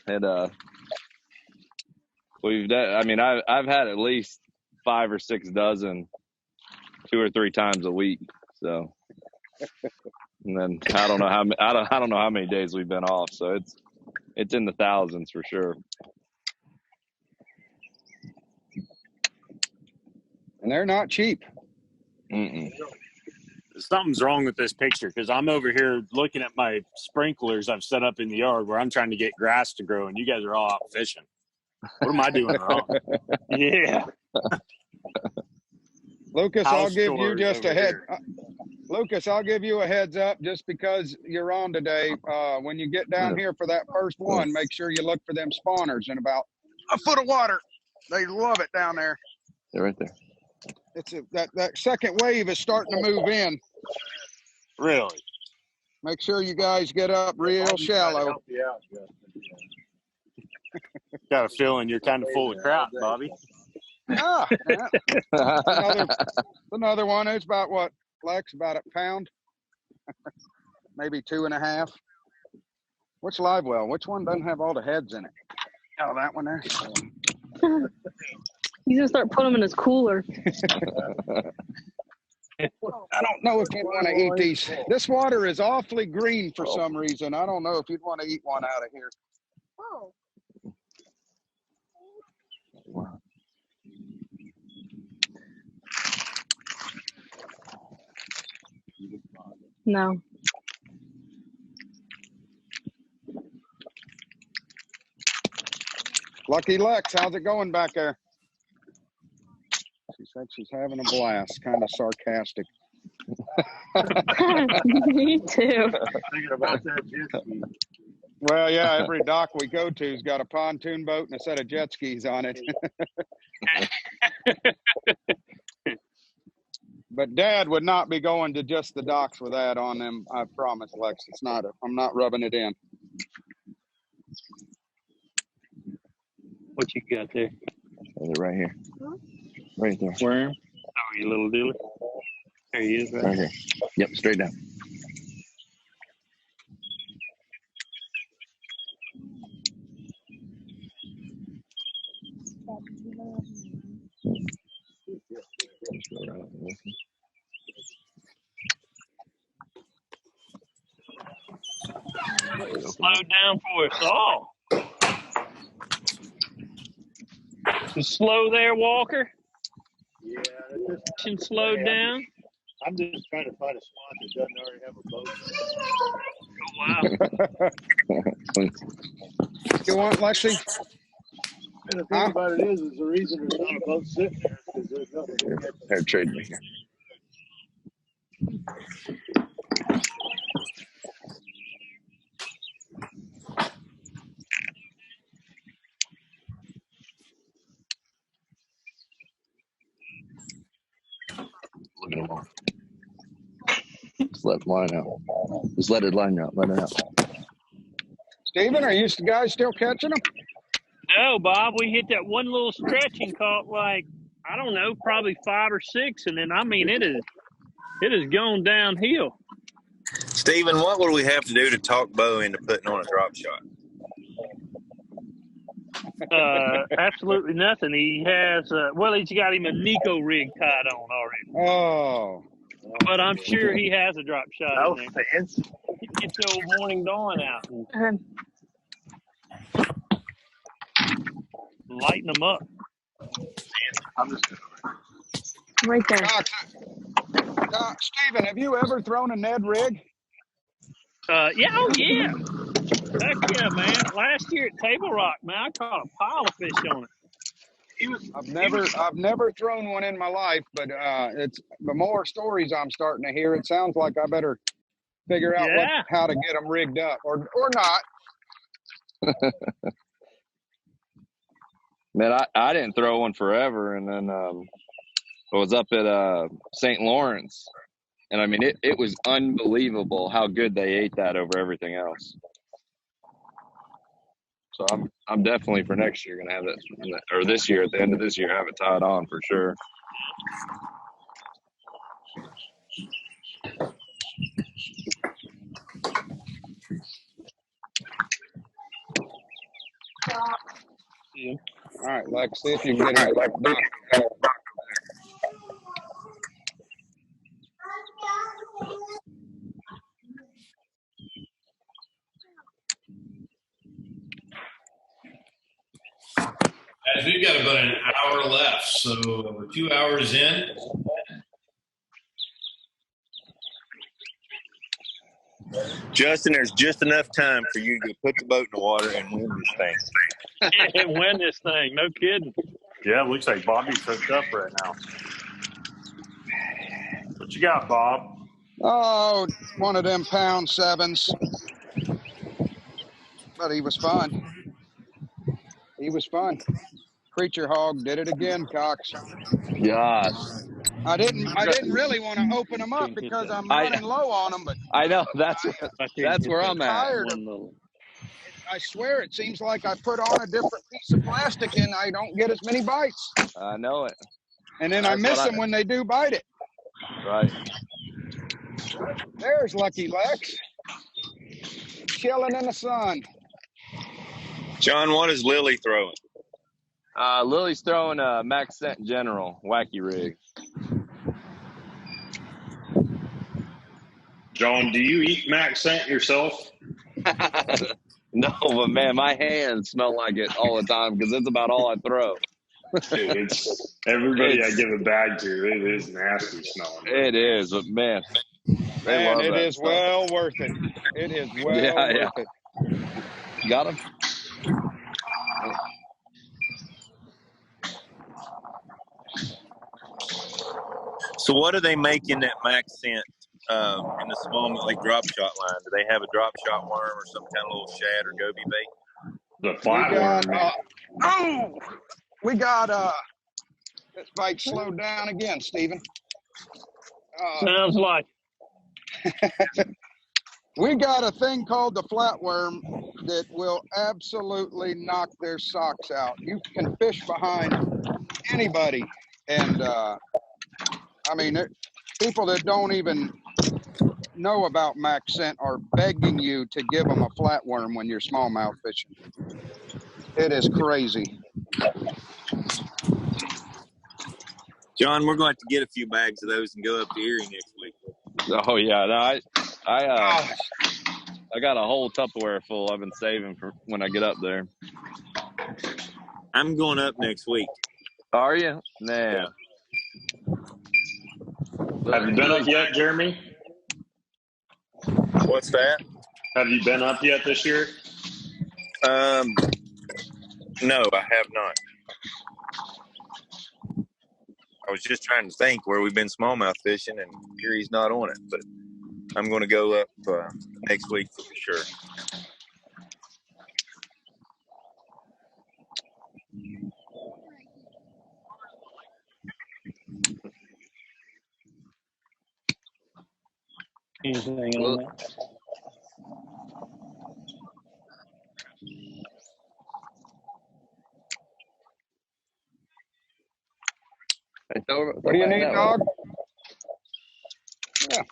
And I've had at least 5 or 6 dozen 2 or 3 times a week. So, and then I don't know how many days we've been off. So it's in the thousands for sure. And they're not cheap. Mm-mm. Something's wrong with this picture because I'm over here looking at my sprinklers I've set up in the yard where I'm trying to get grass to grow, and you guys are all out fishing. What am I doing wrong? Yeah. Lucas, I'll give you just a head. Lucas, I'll give you a heads up just because you're on today. When you get down here for that first one, make sure you look for them spawners in about a foot of water. They love it down there. They're right there. It's that second wave is starting to move in. Really? Make sure you guys get up real shallow. Got a feeling you're kind of full of crap, Bobby. Yeah. Another one. It's about what, Lex? About a pound? Maybe 2.5. Which live well? Which one doesn't have all the heads in it? Oh, that one there. He's gonna start putting them in his cooler. I don't know if you'd want to eat these. This water is awfully green for some reason. I don't know if you'd want to eat one out of here. Oh. No. Lucky Lex, how's it going back there? She said she's having a blast, kind of sarcastic. Me too. Thinking about that jet ski. Well, yeah, every dock we go to's got a pontoon boat and a set of jet skis on it. But Dad would not be going to just the docks with that on them. I promise, Lex. It's not. I'm not rubbing it in. What you got there? Right here. Right there. Worm? Oh, you little dealer. There he is, Right here. Yep, straight down. Slow down for us all. You slow there, Walker? Yeah. Slowed down? I'm just trying to find a spot that doesn't already have a boat. Wow. You want, Lexi? And the thing about it is the reason there's not a boat sitting there is because there's nothing to get. They're trading me here. Look at them all. Just let the line out. Just let it line out. Let it out. Stephen, are you guys still catching them? No, Bob, we hit that one little stretch and caught like, I don't know, probably 5 or 6, and then I mean it has gone downhill. Stephen, what would we have to do to talk Beau into putting on a drop shot? Absolutely nothing. He has he's got him a Nico rig tied on already. Oh. But I'm sure he has a drop shot. No in there. offense. Get the old morning dawn out and lighten them up. Right there. Stephen, have you ever thrown a Ned rig? Yeah. Heck yeah, man. Last year at Table Rock, man, I caught a pile of fish on it. I've never thrown one in my life, but it's the more stories I'm starting to hear, it sounds like I better figure out how to get them rigged up or not. Man, I didn't throw one forever, and then I was up at St. Lawrence, and I mean it was unbelievable how good they ate that over everything else. So I'm definitely for next year gonna have it, or this year at the end of this year have it tied on for sure. Yeah. All right, Lex, see if you can get it back. Guys, we've got about an hour left, so we're 2 hours in. Justin, there's just enough time for you to put the boat in the water and win this thing. And win this thing. No kidding. Yeah, it looks like Bobby's hooked up right now. What you got, Bob? Oh, one of them pound 7s. But he was fun. Creature hog did it again, Cox. Gosh. I didn't really want to open them up because I'm running low on them, but I know that's where I'm at. I swear it seems like I put on a different piece of plastic and I don't get as many bites. I know it. And then I miss them when they do bite it. Right. There's Lucky Lex. Chilling in the sun. John, what is Lily throwing? Lily's throwing a Max Scent General wacky rig. John, do you eat Max Scent yourself? No, but man, my hands smell like it all the time because it's about all I throw. Dude, it's everybody I give a bag to. It is nasty smelling. It is, but man, it is stuff. Well worth it. It is well worth it. Got him. So what do they make in that Max Scent in the small like drop shot line? Do they have a drop shot worm or some kind of little shad or goby bait? The flatworm. We got this bite slowed down again, Stephen. Sounds like. We got a thing called the flatworm that will absolutely knock their socks out. You can fish behind anybody, and I mean, people that don't even know about Max Scent are begging you to give them a flatworm when you're smallmouth fishing. It is crazy. John, we're going to have to get a few bags of those and go up to Erie next week. Oh yeah, no, I got a whole Tupperware full I've been saving for when I get up there. I'm going up next week. Are you? Nah. Yeah. Have you been up yet, Jeremy? What's that? Have you been up yet this year? No, I have not. I was just trying to think where we've been smallmouth fishing, and Gary's not on it. But I'm going to go up next week for sure. Anything on that? What do you need, dog? Yeah.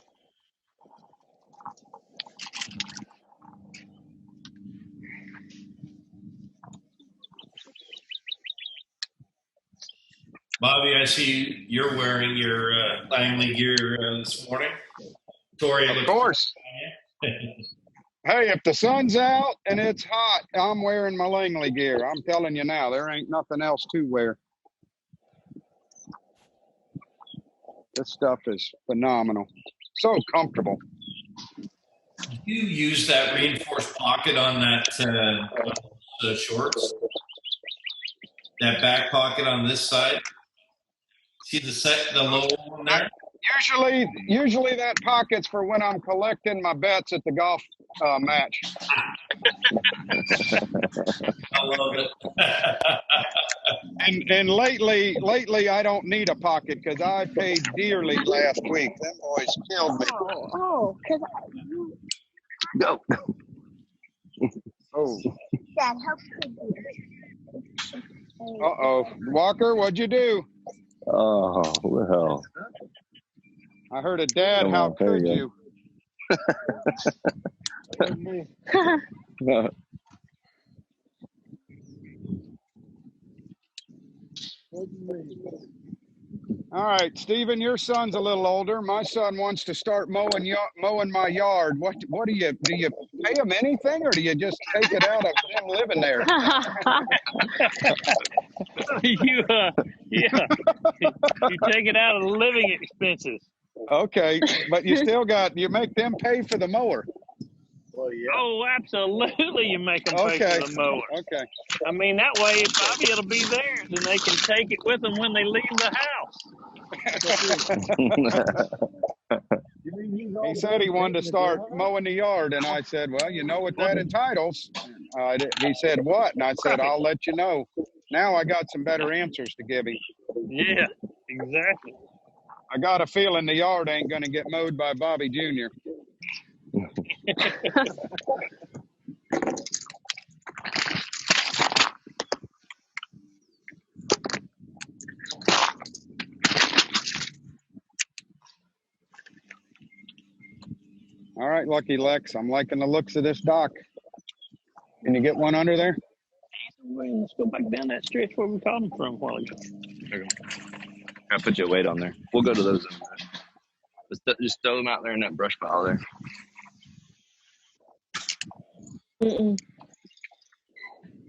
Bobby, I see you're wearing your Langley gear this morning. Tori, of course. Hey, if the sun's out and it's hot, I'm wearing my Langley gear. I'm telling you now, there ain't nothing else to wear. This stuff is phenomenal. So comfortable. You use that reinforced pocket on that the shorts? That back pocket on this side? See the lower one there? Usually that pocket's for when I'm collecting my bets at the golf match. I love it. and lately I don't need a pocket because I paid dearly last week. Them boys killed me. Because Go. Oh. Dad, help me. Uh-oh. Walker, what'd you do? Oh, well. I heard a dad. Come How on, there could you you? All right, Stephen, your son's a little older. My son wants to start mowing my yard. What do you pay him anything, or do you just take it out of them living there? You take it out of the living expenses. Okay, but you make them pay for the mower. Well, yeah. Oh, absolutely, you make them pay for the mower. Okay. I mean, that way, Bobby, it'll be theirs, and they can take it with them when they leave the house. He said he wanted to start mowing the yard, and I said, well, you know what that entitles? He said, what? And I said, I'll let you know. Now I got some better answers to give him. Yeah, exactly. I got a feeling the yard ain't going to get mowed by Bobby Jr. All right, Lucky Lex. I'm liking the looks of this dock. Can you get one under there? Let's go back down that stretch where we caught them from a while ago. I'll put your weight on there. We'll go to those in a minute. Just throw them out there in that brush pile there.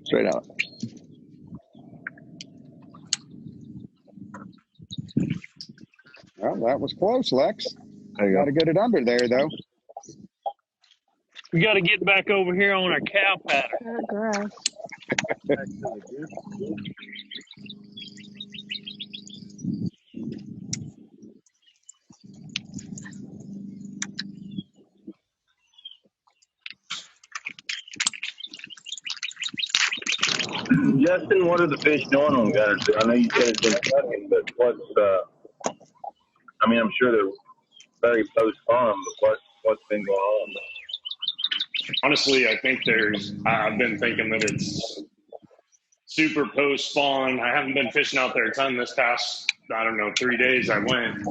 Straight out. Well, that was close, Lex. There you got to get it under there, though. We got to get back over here on our cow pattern. Oh, gross. Justin, what are the fish doing on gutters? I know you said it's been sucking, but I mean, I'm sure they're very post-spawn, but what's been going on? Honestly, I think I've been thinking that it's super post-spawn. I haven't been fishing out there a ton this past, 3 days I went,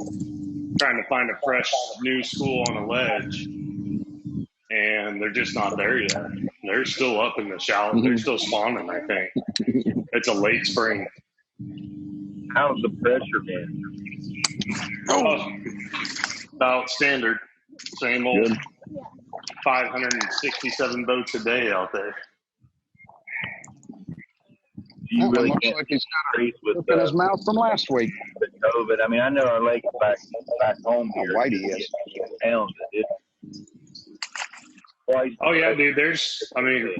trying to find a fresh new school on a ledge, and they're just not there yet. They're still up in the shallow. They're still spawning, I think. It's a late spring. How's the pressure been? About standard. Same old 567 boats a day out there. You really looks can't like he's got increase with in his mouth from last week. The COVID. I mean, I know our lake's back home here. How white he is. Pounds. twice. Oh yeah, dude. There's 20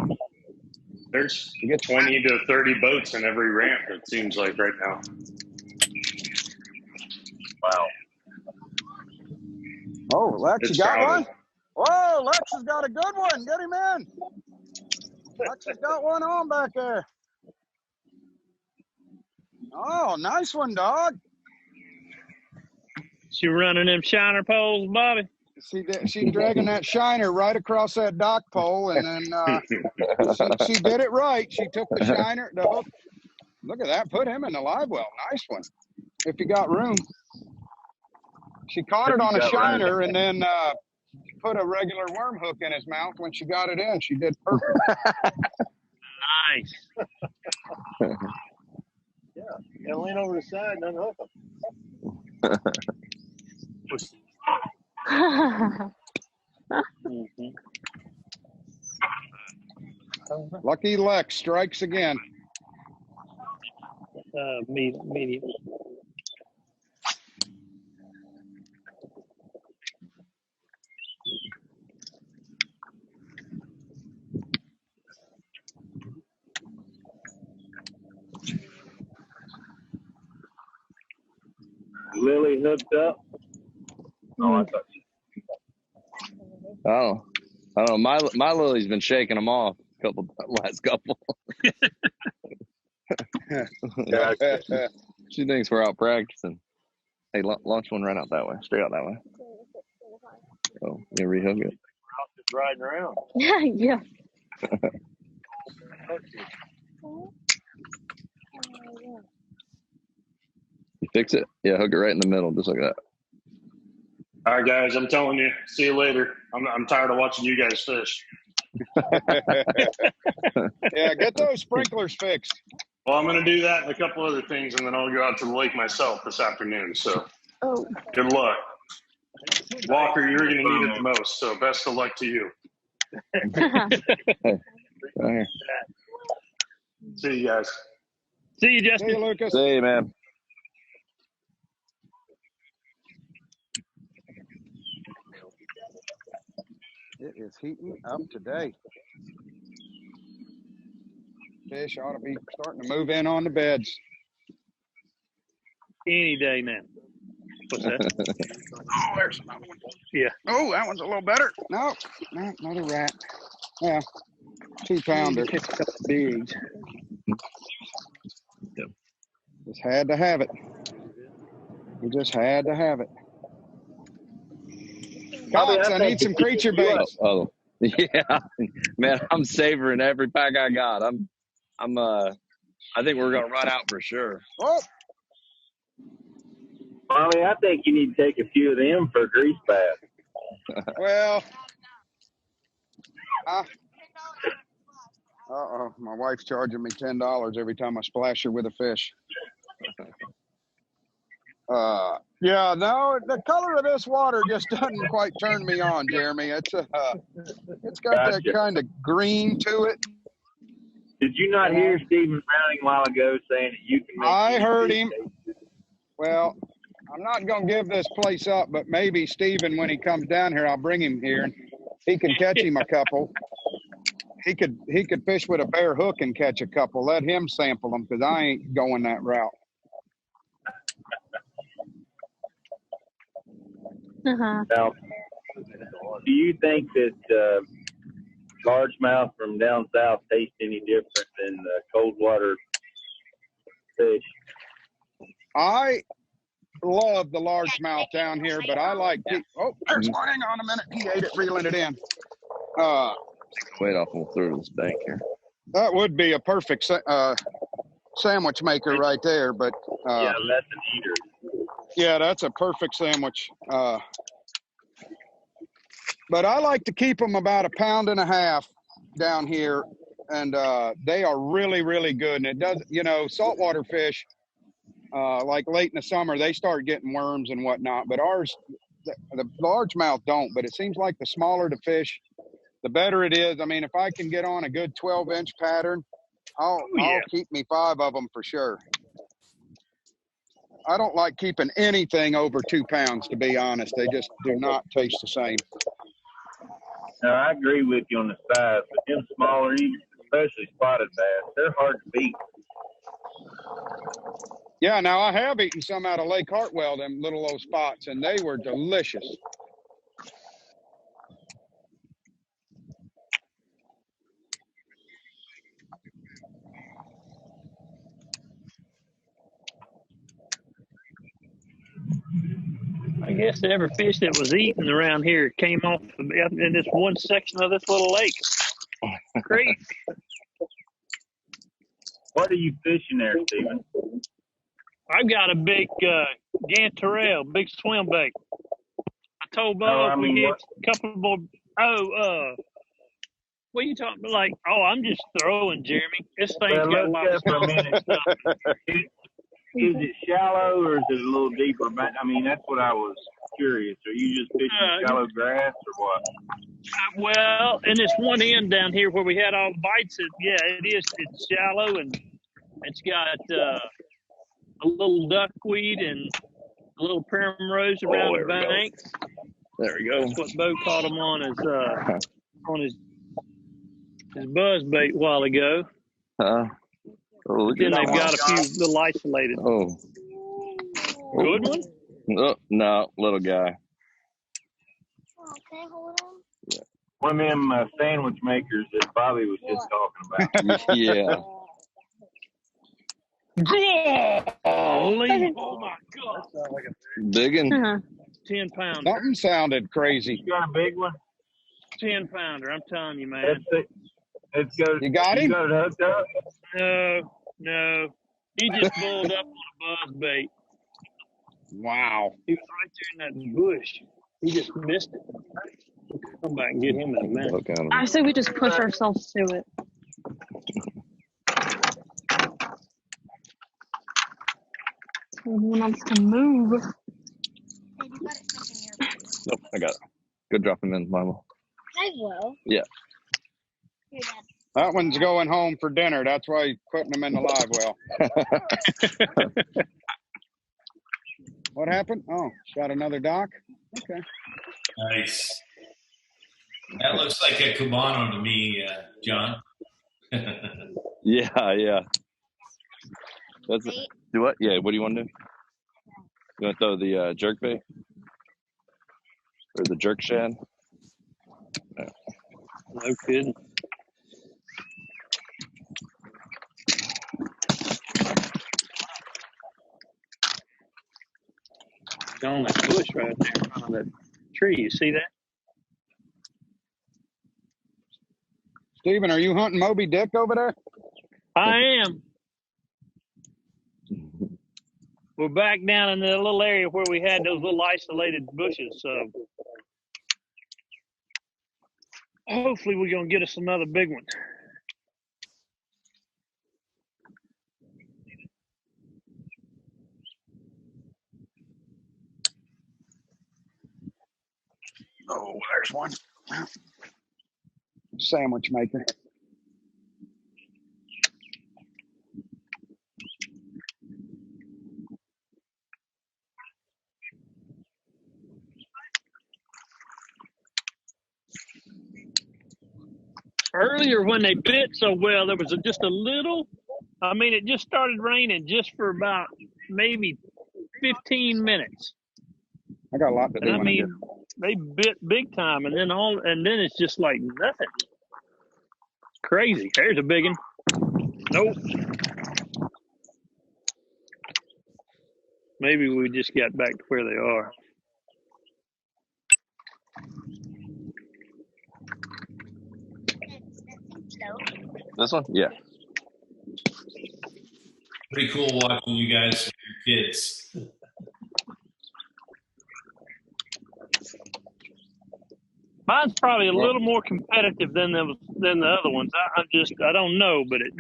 to 30 boats in every ramp. It seems like right now. Wow. Oh, Lex, It's you got crowded. one? Whoa, Lex has got a good one. Get him in. Lex has got one on back there. Oh, nice one, dog. She running them shiner poles, Bobby? She's dragging that shiner right across that dock pole, and then she did it right. She took the shiner, the hook. Look at that. Put him in the live well. Nice one. If you got room. She caught it on a shiner and then put a regular worm hook in his mouth when she got it in. She did perfect. Nice. Yeah. You gotta lean over the side and unhook them. Lucky Lex strikes again. Medium. Lily hooked up. Oh, I thought Oh, I don't know. My Lily's been shaking them off last couple. She thinks we're out practicing. Hey, launch one right out that way, straight out that way. Oh, you rehook it. Just riding around. Yeah. You fix it? Yeah, hook it right in the middle, just like that. All right, guys. I'm telling you. See you later. I'm tired of watching you guys fish. Yeah, get those sprinklers fixed. Well, I'm going to do that and a couple other things, and then I'll go out to the lake myself this afternoon. So, good luck. Walker, you're going to need it the most, so best of luck to you. Right here. See you guys. See you, Justin. See you, Lucas. See you, man. It is heating up today. Fish ought to be starting to move in on the beds. Any day now. What's that? Oh, there's another one. Yeah. Oh, that one's a little better. No, another rat. Yeah, 2-pounder. Bigs. Just had to have it. We just had to have it. Cox, I need some creature baits. Oh, yeah, man, I'm savoring every pack I got. I think we're gonna run out for sure. Oh. Bobby, I think you need to take a few of them for a grease bath. Well, uh-oh, my wife's charging me $10 every time I splash her with a fish. Yeah, no, the color of this water just doesn't quite turn me on, Jeremy. It's got that kind of green to it. Did you not hear Stephen Browning a while ago saying that you can make I heard him. Well, I'm not going to give this place up, but maybe Stephen, when he comes down here, I'll bring him here and he can catch him a couple. He could fish with a bare hook and catch a couple. Let him sample them because I ain't going that route. Uh-huh. Now, do you think that largemouth from down south taste any different than cold water fish? I love the largemouth down here, but I like oh, there's one. Hang on a minute. He ate it, reeling it in. Wait off, we'll throw this bank here. That would be a perfect sandwich maker right there, but yeah, less than eater. Yeah, that's a perfect sandwich. But I like to keep them about 1.5 pounds down here, and they are really, really good. And it does, saltwater fish, like late in the summer, they start getting worms and whatnot. But ours, the largemouth don't. But it seems like the smaller the fish, the better it is. I mean, if I can get on a good 12-inch pattern, I'll keep me 5 of them for sure. I don't like keeping anything over 2 pounds, to be honest. They just do not taste the same. No, I agree with you on the size, but them smaller, especially spotted bass, they're hard to beat. Yeah, now I have eaten some out of Lake Hartwell, them little old spots, and they were delicious. I guess every fish that was eaten around here came off in this one section of this little lake. Great. What are you fishing there, Stephen? I've got a big gantarelle, big swim bait. I told Beau if we hit a couple more. What are you talking about? Like, I'm just throwing, Jeremy. This thing's got a lot of for a minute. Is it shallow or is it a little deeper? I mean, that's what I was curious. Are you just fishing shallow grass or what? Well, in this one end down here where we had all the bites, it is. It's shallow and it's got a little duckweed and a little primrose around the banks. There we go. That's what Beau caught him on his buzz bait a while ago. Then they've got a few little isolated. Oh. Good one? No, little guy. Okay, hold on. Yeah. One of them sandwich makers that Bobby was just talking about. Yeah. Golly. Oh, my God. Big one? 10 pounder. Something sounded crazy. You got a big one? 10 pounder. I'm telling you, man. You got him? You got it hooked up? No. He just pulled up on a buzz bait. Wow. He was right there in that bush. He just missed it. We'll come back and get him in a minute. I say we just push ourselves to it. Someone wants to move. Nope, I got it. Good dropping in, Mama. I will. Yeah. Here, Dad. That one's going home for dinner. That's why he's putting them in the live well. What happened? Oh, got another dock? Okay. Nice. That looks like a Cubano to me, John. Yeah. That's it. Do what? Yeah, what do you want to do? You want to throw the jerk bait? Or the jerk shad? No kidding. On that bush right there in front of that tree. You see that? Stephen, are you hunting Moby Dick over there? I am. We're back down in the little area where we had those little isolated bushes. So hopefully we're going to get us another big one. Oh, there's one. Sandwich maker. Earlier when they bit so well, there was just a little, it just started raining just for about maybe 15 minutes. I got a lot to do. They bit big time, and then it's just like nothing. Crazy. There's a big one. Nope. Maybe we just got back to where they are. This one? Yeah. Pretty cool watching you guys with your kids. Mine's probably a little more competitive than the other ones. I don't know, but it.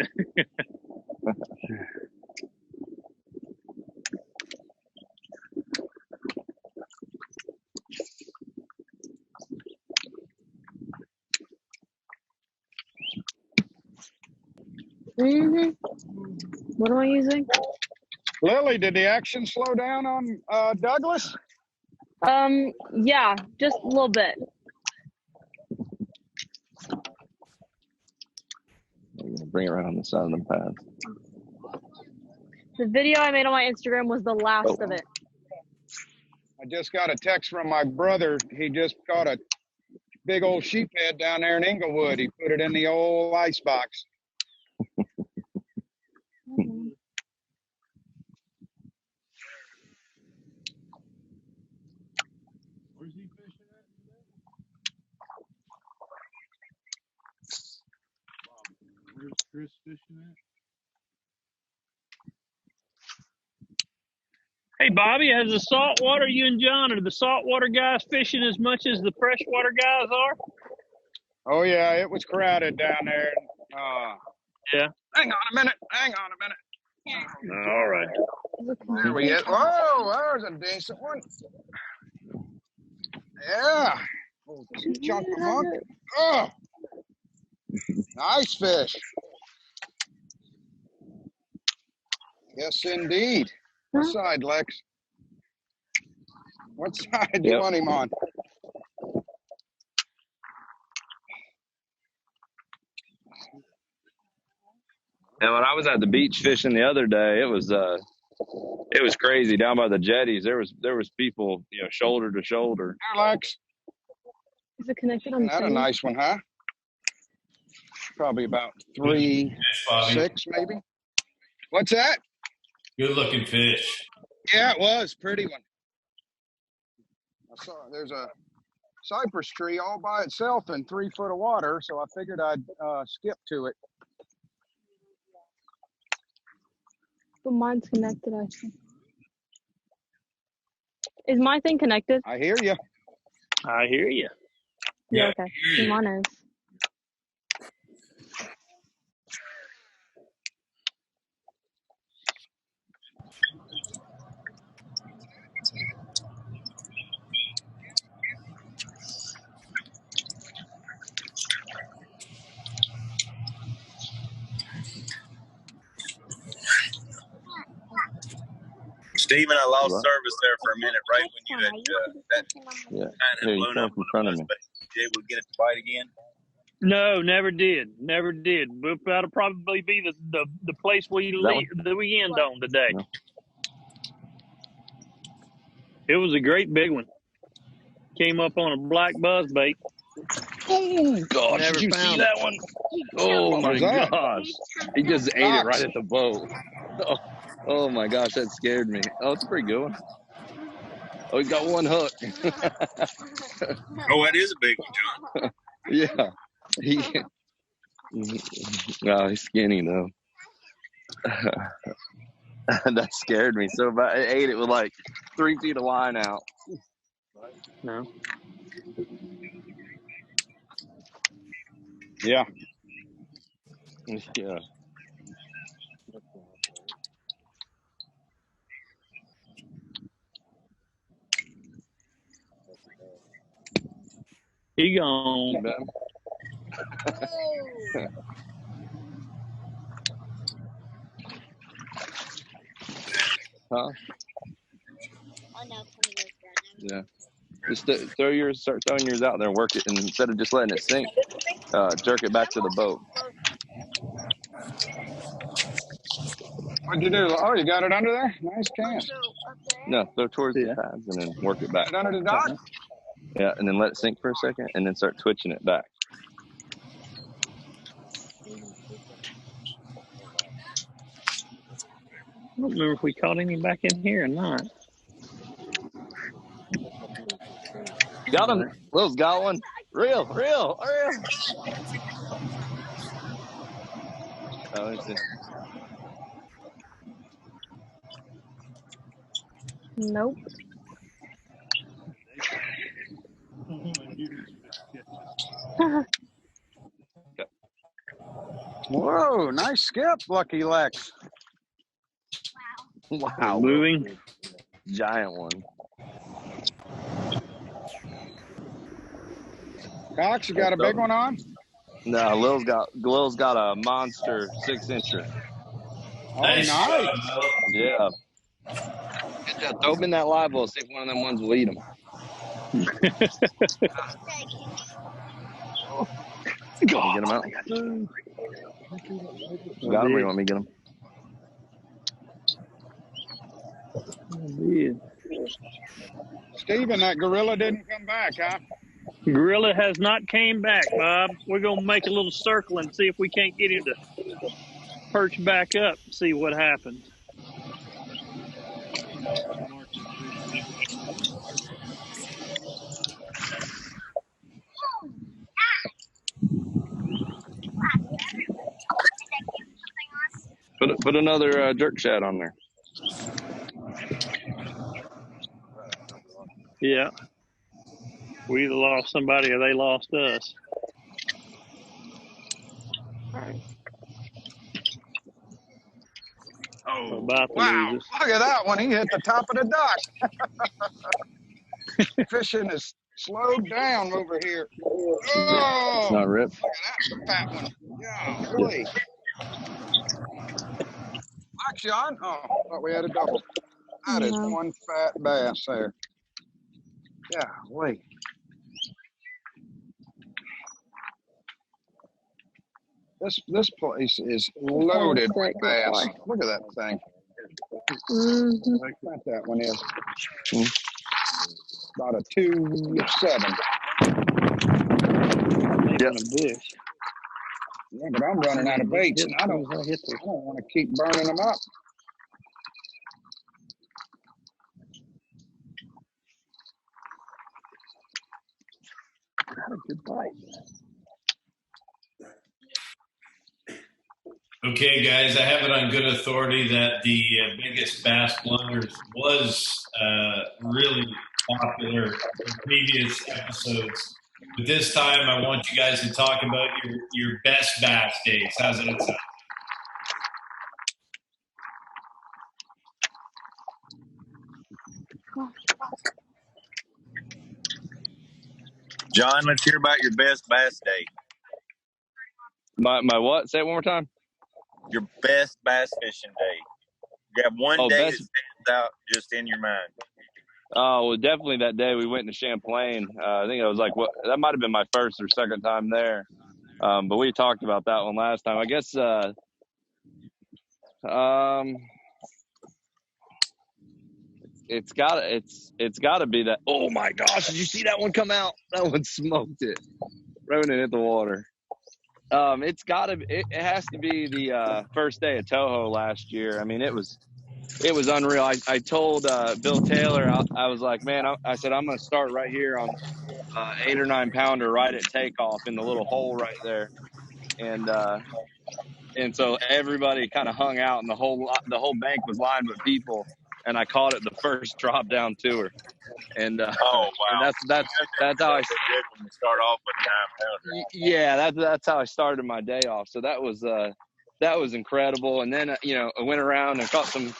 What am I using? Lily, did the action slow down on Douglas? Yeah, just a little bit. We're gonna bring it right on the side of the path. The video I made on my Instagram was the last of it. I just got a text from my brother. He just caught a big old sheephead down there in Inglewood. He put it in the old ice box. Where's he fishing at? Where's Chris fishing at? Hey, Bobby, has the saltwater, you and John, are the saltwater guys fishing as much as the freshwater guys are? Oh, yeah, it was crowded down there. Yeah. Hang on a minute. All right. There we go. Oh, there's a decent one. Yeah. Chunk of hunk. Oh, nice fish. Yes, indeed. What side, Lex? What side do you want him on? And when I was at the beach fishing the other day, it was crazy down by the jetties. There was people, shoulder to shoulder. There, Lex. Is it connected on the That's a nice one, huh? Probably about 3, 6, maybe. What's that? Good looking fish. Yeah, it was. Pretty one. I saw there's a cypress tree all by itself in 3 foot of water, so I figured I'd skip to it. But mine's connected, I think. Is my thing connected? I hear you. I hear you. Yeah, okay. Mine is. Stephen, I lost service there for a minute, right when you had that kind of blown up in front of me. But you able to get it to bite again? No, never did. Never did. But that'll probably be the place we end on today. No. It was a great big one. Came up on a black buzzbait. Oh, gosh. Never Did you found see that one? Oh, my gosh. He just ate it right at the boat. Oh, my gosh. That scared me. Oh, it's a pretty good one. Oh, he's got one hook. Oh, that is a big one, John. Yeah. He's skinny, though. That scared me so bad. I ate it with like 3 feet of line out. No. Yeah. Yeah. He gone. Huh? Yeah. Just start throwing yours out there and work it, and instead of just letting it sink, jerk it back to the boat. What'd you do? Oh, you got it under there? Nice cast. No, throw towards the pads and then work it back. Got it under the dock? Yeah, and then let it sink for a second, and then start twitching it back. I don't remember if we caught any back in here or not. Got him. Will's got one. Real. Oh, let's see. Nope. Whoa, nice skip, Lucky Lex. Wow. Moving. Giant one. Cox, you got a big one on? No, Lil's got a monster 6-incher. Oh, nice. Yeah. Good job. Throw them in that live well, see if one of them ones will eat them. God. Get them out. Got him or you want me to get him? Steven, that gorilla didn't come back, huh? Gorilla has not came back, Bob. We're going to make a little circle and see if we can't get him to perch back up, see what happens. Put another jerk shad on there. Yeah. We either lost somebody or they lost us. Oh, about to wow. lose us. Look at that one. He hit the top of the dock. Fishing is slowed down over here. Oh, It's not ripped. look at that fat one. Golly. Action. Oh, I thought we had a double. That is one fat bass there. Golly. This place is loaded with bass. Look at that thing. What that one is. About a 2.7. Yep. Yeah, but I'm running out of baits, and I don't want to keep burning them up. Got a good bite. Okay, guys, I have it on good authority that the biggest bass blunders was really popular in previous episodes. But this time, I want you guys to talk about your best bass days. How's that sound? John, let's hear about your best bass day. My what? Say it one more time. Your best bass fishing day. You have one day that stands out just in your mind. Oh, well, definitely that day we went to Champlain. I think it was that might have been my first or second time there. But we talked about that one last time. I guess, it's gotta be that. Oh my gosh. Did you see that one come out? That one smoked it right when it hit the water. It has to be the first day of Toho last year. I mean, it was unreal. I told Bill Taylor, I was like, man, I said, I'm going to start right here on 8 or 9 pounder right at takeoff in the little hole right there. And so everybody kind of hung out, and the whole bank was lined with people. And I caught it the first drop down to her. And oh wow, and that's how I did when you start off with 9 pounder. Yeah, that's how I started my day off. So that was incredible. And then I went around and caught some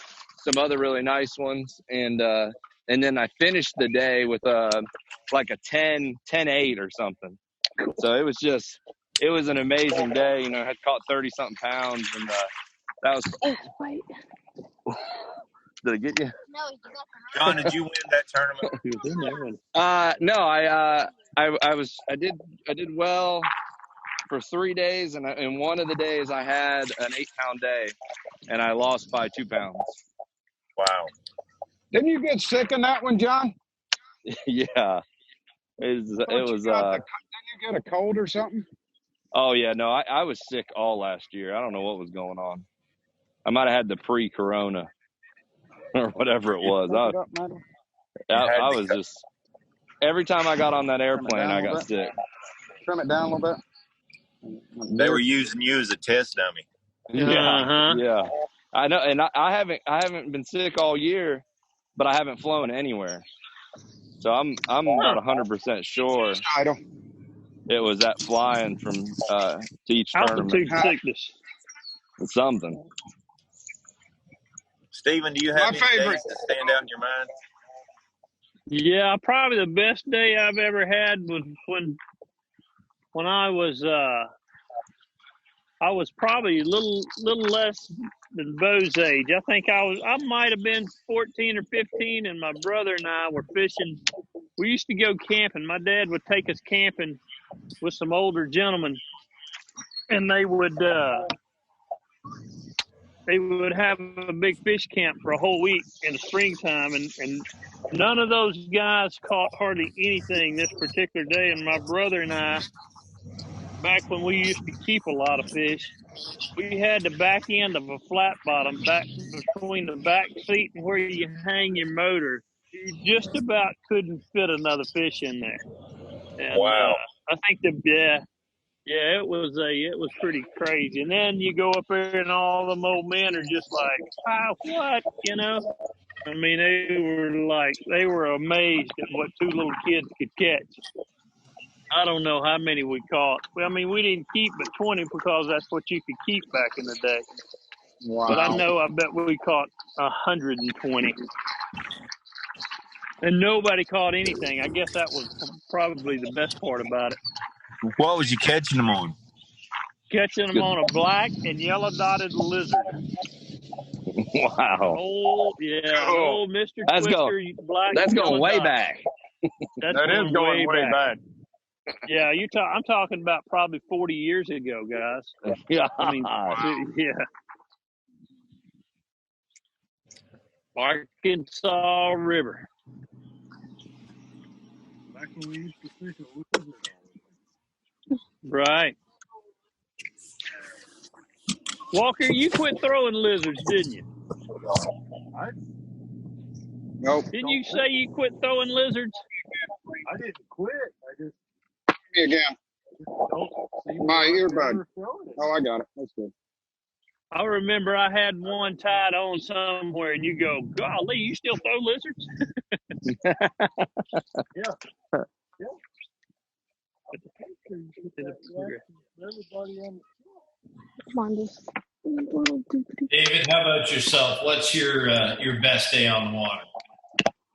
other really nice ones, and then I finished the day with like a 10-8 or something. So it was an amazing day. I had caught 30 something pounds, and that was. Oh, wait. Did I get you? No, you got the John, did you win that tournament? No, I did well for 3 days, and one of the days I had an 8-pound day, and I lost by 2 pounds. Wow. Didn't you get sick in that one, John? Yeah. It was didn't you get a cold or something? Oh yeah, no, I was sick all last year. I don't know what was going on. I might have had the pre-corona or whatever it was. I was just, every time I got on that airplane, I got sick. Trim it down a little bit. They were using you as a test dummy. Yeah, yeah. I know, and I haven't been sick all year, but I haven't flown anywhere. So I'm about 100% sure it was that flying from to each altitude tournament. sickness. Something. Stephen, do you have any days that stand out in your mind? Yeah, probably the best day I've ever had was when I was probably a little less than Beau's age. I think I might have been 14 or 15, and my brother and I were fishing. We used to go camping. My dad would take us camping with some older gentlemen, and they would they would have a big fish camp for a whole week in the springtime, and none of those guys caught hardly anything this particular day. And my brother and I, back when we used to keep a lot of fish, we had the back end of a flat bottom back between the back seat and where you hang your motor. You just about couldn't fit another fish in there. And Wow. I think it was pretty crazy. And then you go up there and all them old men are just like, what? You know? I mean, they were amazed at what two little kids could catch. I don't know how many we caught. Well, I mean, we didn't keep but 20 because that's what you could keep back in the day. Wow. But I bet we caught 120. And nobody caught anything. I guess that was probably the best part about it. What was you catching them on? Catching them on a black and yellow dotted lizard. Wow. Old Mr. That's Twister black. That's and going way yellow back. That's That is going way back. Yeah, I'm talking about probably 40 years ago, guys. Yeah. I mean, yeah. Arkansas River. Back when we used to fish a lizard. Right. Walker, you quit throwing lizards, didn't you? Nope. Didn't you say you quit throwing lizards? I didn't quit. I just Give me again. don't see My why earbud. ever throwing it. Oh, I got it. That's good. I remember I had one tied on somewhere, and you go, golly, you still throw lizards? Yeah. Come on, this. David, how about yourself? What's your best day on the water?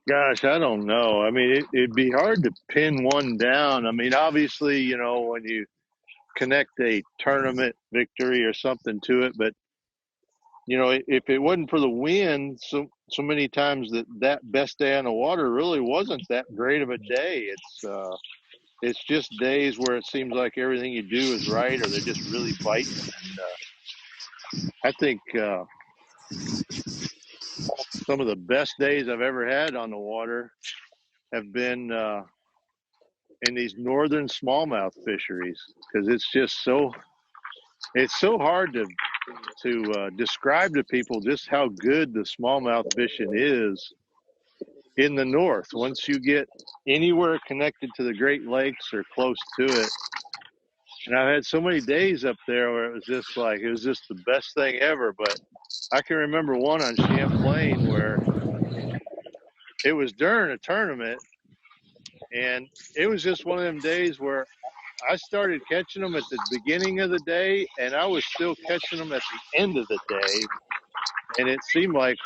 Gosh, I don't know. I mean, it'd be hard to pin one down. I mean, obviously, you know, when you connect a tournament victory or something to it, but you know, if it wasn't for the wind, so many times that best day on the water really wasn't that great of a day. It's just days where it seems like everything you do is right, or they're just really fighting. And I think some of the best days I've ever had on the water have been in these northern smallmouth fisheries, because it's just so hard to describe to people just how good the smallmouth fishing is in the north. Once you get anywhere connected to the Great Lakes or close to it, and I've had so many days up there where it was just the best thing ever. But I can remember one on Champlain where it was during a tournament, and it was just one of them days where I started catching them at the beginning of the day, and I was still catching them at the end of the day. And it seemed like,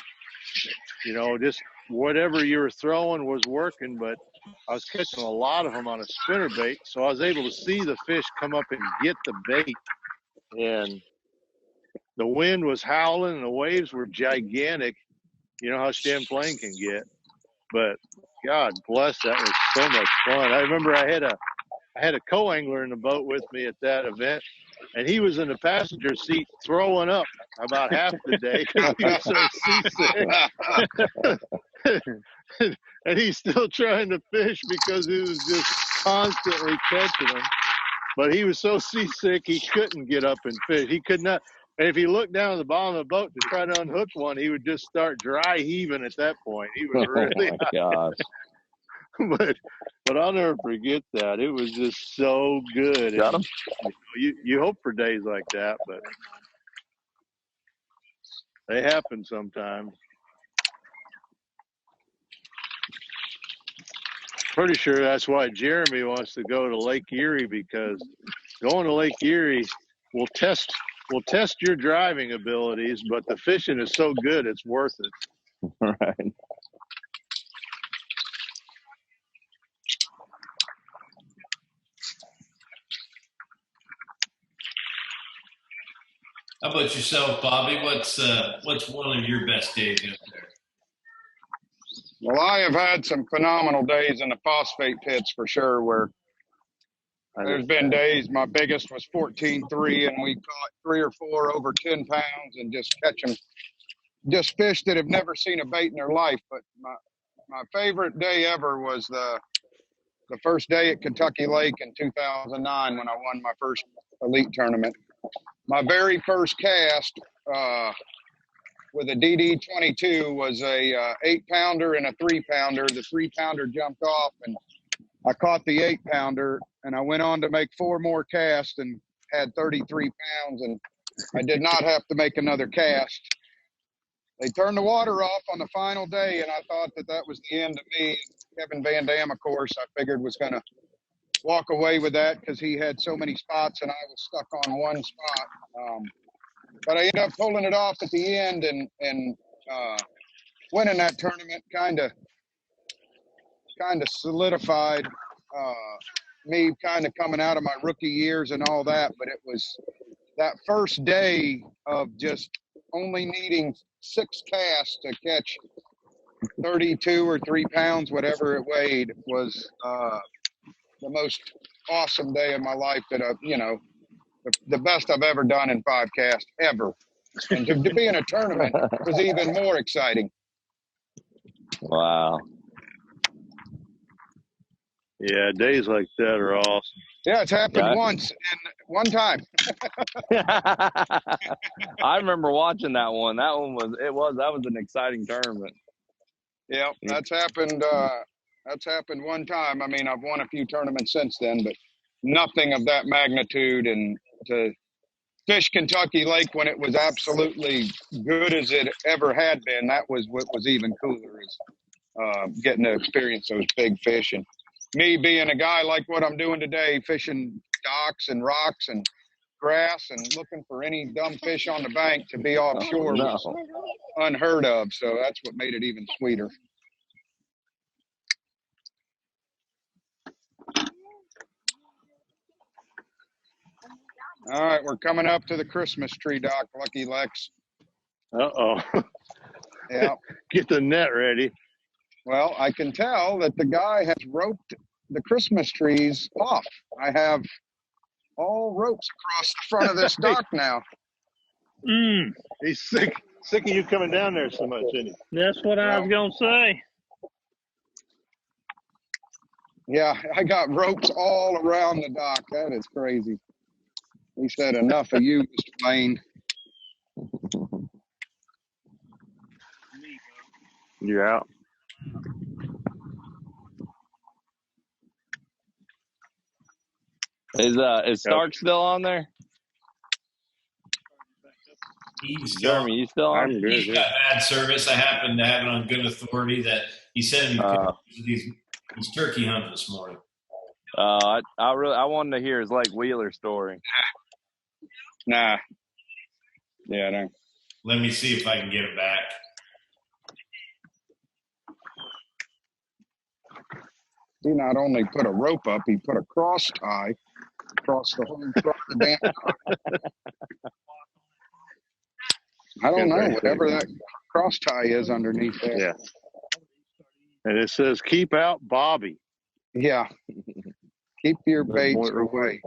you know, just whatever you were throwing was working, but I was catching a lot of them on a spinnerbait, so I was able to see the fish come up and get the bait. And the wind was howling, and the waves were gigantic. You know how Champlain can get. But God bless, that was so much fun. I remember I had a co-angler in the boat with me at that event, and he was in the passenger seat throwing up about half the day because he was so seasick. And he's still trying to fish because he was just constantly catching them. But he was so seasick he couldn't get up and fish. He could not. And if he looked down at the bottom of the boat to try to unhook one, he would just start dry heaving at that point. He was really gosh. But I'll never forget that. It was just so good. Got him? You hope for days like that, but they happen sometimes. Pretty sure that's why Jeremy wants to go to Lake Erie, because going to Lake Erie will test your driving abilities, but the fishing is so good it's worth it. Right. How about yourself, Bobby? What's one of your best days out there? Well, I have had some phenomenal days in the phosphate pits for sure, where There's been days, my biggest was 14.3, and we caught 3 or 4 over 10 pounds and just catch them. Just fish that have never seen a bait in their life. But my favorite day ever was the first day at Kentucky Lake in 2009 when I won my first elite tournament. My very first cast with a DD22 was a 8-pounder and a 3-pounder. The 3-pounder jumped off, and I caught the 8-pounder, and I went on to make 4 more casts and had 33 pounds, and I did not have to make another cast. They turned the water off on the final day, and I thought that was the end of me. Kevin Van Dam, of course, I figured was going to walk away with that because he had so many spots, and I was stuck on one spot. But I ended up pulling it off at the end and winning that tournament. Kind of solidified me kind of coming out of my rookie years and all that. But it was that first day of just only needing 6 casts to catch 32 or 3 pounds, whatever it weighed, was the most awesome day of my life. That the best I've ever done in 5 casts ever. And to be in a tournament was even more exciting. Wow. Yeah, days like that are awesome. Yeah, it's happened once and one time. I remember watching that one. That was an exciting tournament. Yeah, that's happened. That's happened one time. I mean, I've won a few tournaments since then, but nothing of that magnitude. And to fish Kentucky Lake when it was absolutely good as it ever had been, that was what was even cooler, is getting to experience those big fish. And me being a guy like what I'm doing today, fishing docks and rocks and grass and looking for any dumb fish on the bank, to be offshore was unheard of. So that's what made it even sweeter. All right, we're coming up to the Christmas tree dock, Lucky Lex. Uh-oh. Yeah. Get the net ready. Well, I can tell that the guy has roped the Christmas trees off. I have all ropes across the front of this dock now. He's sick of you coming down there so much, isn't he? That's what I was going to say. Yeah, I got ropes all around the dock. That is crazy. He said, enough of you, Mr. Lane. You're out. Is Stark still on there? Jeremy, you still on? He's got bad service. I happen to have it on good authority that he sent me pictures of these turkey hunts this morning. I wanted to hear his Lake Wheeler story. Nah. Yeah, I don't. Let me see if I can get it back. He not only put a rope up, he put a cross tie across the whole front of the damn dock. I don't know, whatever that cross tie is underneath there. Yeah. And it says, keep out Bobby. Yeah. Keep your baits away.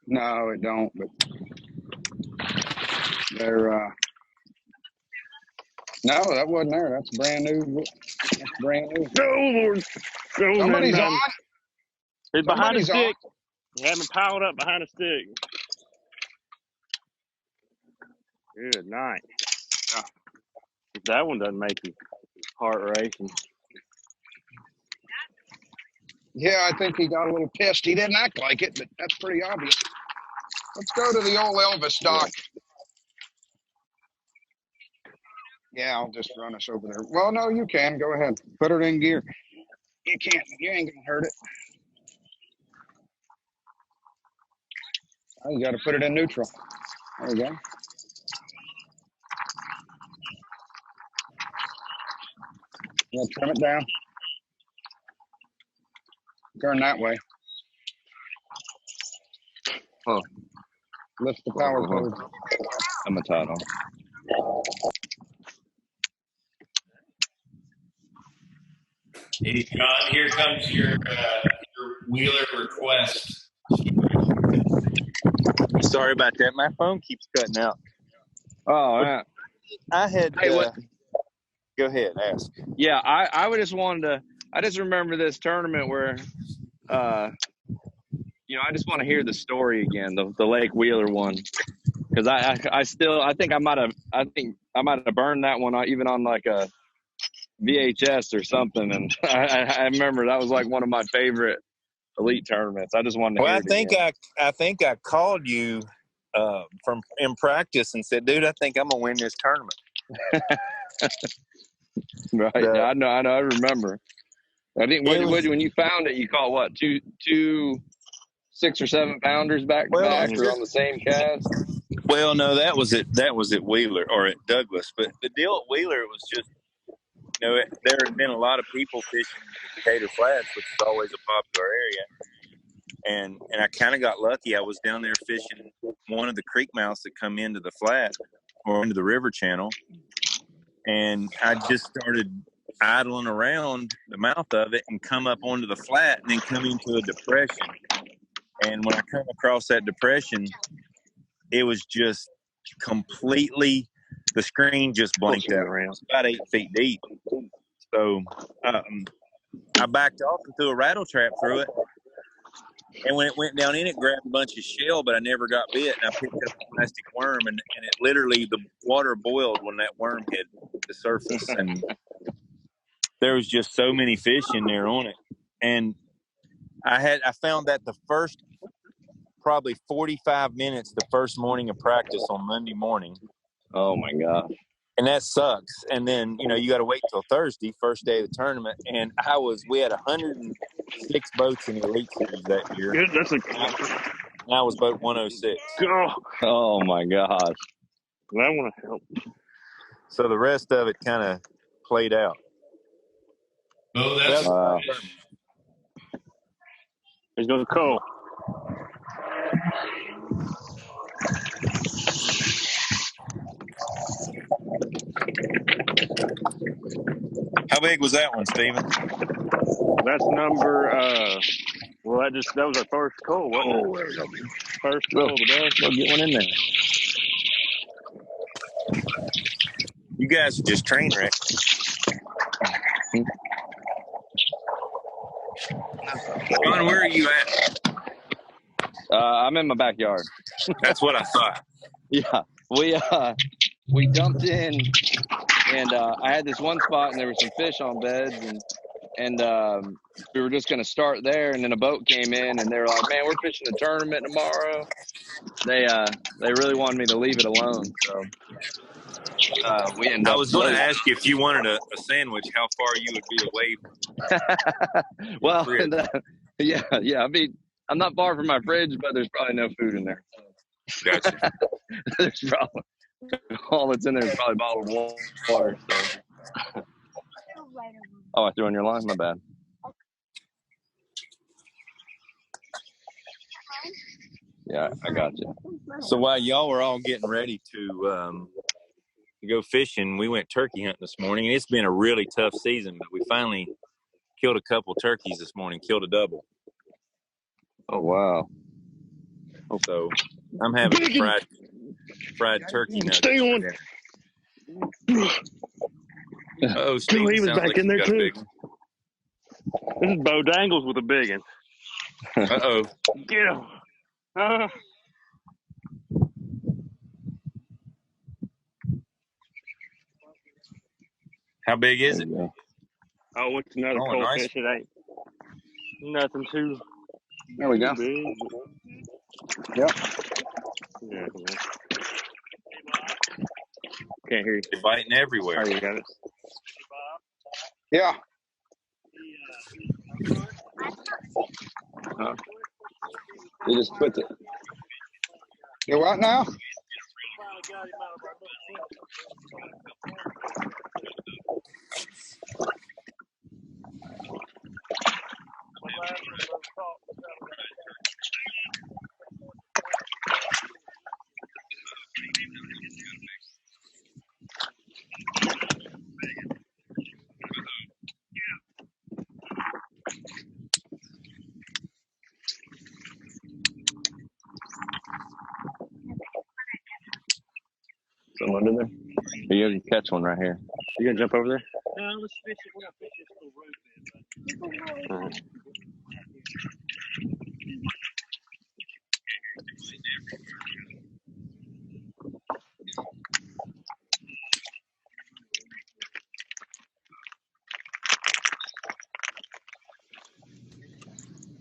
No, it don't, but they're no, that wasn't there. That's brand new. That's brand new. Somebody's on. It's behind a stick. You have him piled up behind a stick. Good night. Yeah. If that one doesn't make you heart racing. Yeah, I think he got a little pissed. He didn't act like it, but that's pretty obvious. Let's go to the old Elvis dock. Yeah, I'll just run us over there. Well, no, you can. Go ahead. Put it in gear. You can't. You ain't going to hurt it. Oh, you got to put it in neutral. There you go. Yeah, trim it down. Turn that way. Oh. Lift the power cord. I'm a title. Hey, John, here comes your Wheeler request. Sorry about that. My phone keeps cutting out. Oh, yeah. I had. Hey, what? Go ahead. Ask. Yeah, I would just wanted to. I just remember this tournament where, I just want to hear the story again, the Lake Wheeler one, because I think I might have burned that one even on like a VHS or something, and I remember that was like one of my favorite elite tournaments. I just wanted to Well, hear it again. I think I called you from in practice and said, "Dude, I think I'm gonna win this tournament." Right? Yeah, I know. I remember. I think when you found it, you caught what, two 6 or 7 pounders back to back, or on the same cast. Well, no, that was at Wheeler or at Douglas. But the deal at Wheeler was just, there had been a lot of people fishing the Decatur Flats, which is always a popular area. And I kind of got lucky. I was down there fishing one of the creek mouths that come into the flat or into the river channel. And I just started idling around the mouth of it and come up onto the flat and then come into a depression. And when I come across that depression, it was just completely, the screen just blanked out. It was about 8 feet deep. So I backed off and threw a rattle trap through it. And when it went down in, it grabbed a bunch of shell, but I never got bit. And I picked up a plastic worm, and it literally, the water boiled when that worm hit the surface. And there was just so many fish in there on it. And I found that the first probably 45 minutes the first morning of practice on Monday morning. Oh my gosh. And that sucks. And then, you got to wait till Thursday, first day of the tournament. And we had 106 boats in the Elite Series that year. Good. That's and I was boat 106. Oh my gosh. That want to help. So the rest of it kind of played out. Oh, that's He's going to call. How big was that one, Steven? That's number. That was our first call. First call of the day. We'll get one in there. You guys are just train wrecked. John, where are you at? I'm in my backyard. That's what I thought. Yeah, we dumped in, and I had this one spot, and there were some fish on beds, and we were just going to start there, and then a boat came in, and they were like, "Man, we're fishing a tournament tomorrow." They really wanted me to leave it alone, so we ended up. I was going to ask you if you wanted a sandwich, how far you would be away. Well, yeah. I mean, I'm not far from my fridge, but there's probably no food in there. Gotcha. There's probably all that's in there is probably bottled water. So. Oh, I threw on your line. My bad. Yeah, I got you. So while y'all were all getting ready to go fishing, we went turkey hunting this morning, and it's been a really tough season, but we finally killed a couple turkeys this morning, killed a double. Oh, wow. So I'm having fried turkey nuggets. Stay on. Oh, Steve, he was back like in there too. This is Beau Dangles with a big one. Uh-oh. Get him. How big is it? Oh, it's another cold nice. fish. It ain't nothing too. There we go. Big. Yep. Yeah. Can't hear you. They're biting everywhere. Oh, you got it. Yeah. You just quit it. You what now? Something under there? You can catch one right here. You gonna jump over there? No, let's fish it. We're gonna fish this little road bed. All right.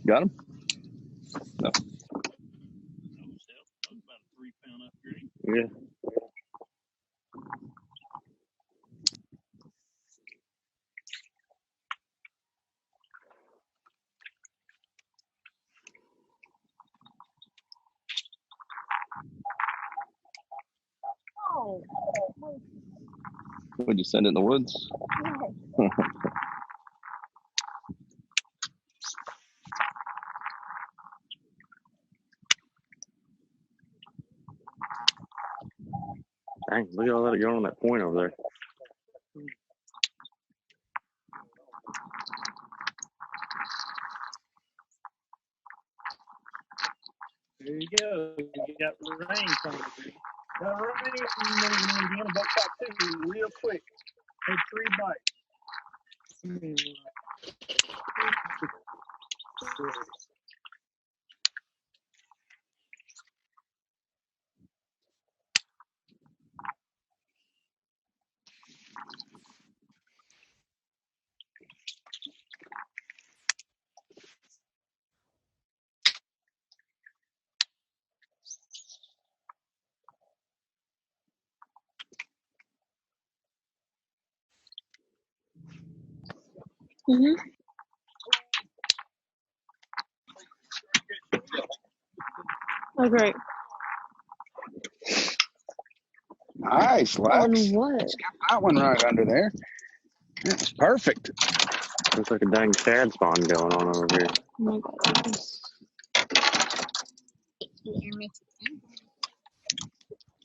Got him? No. That was about a 3-pound upgrade. Yeah. Oh, Would you send it in the woods? no. Dang, look at all that going on that point over there. There you go. You got rain coming. Got rain and you want to buck out too real quick. Take 3 bites. Mm-hmm. Oh, great. Nice, Lex. On what? Let's get that one right under there. That's perfect. Looks like a dang shad spawn going on over here. Oh my goodness.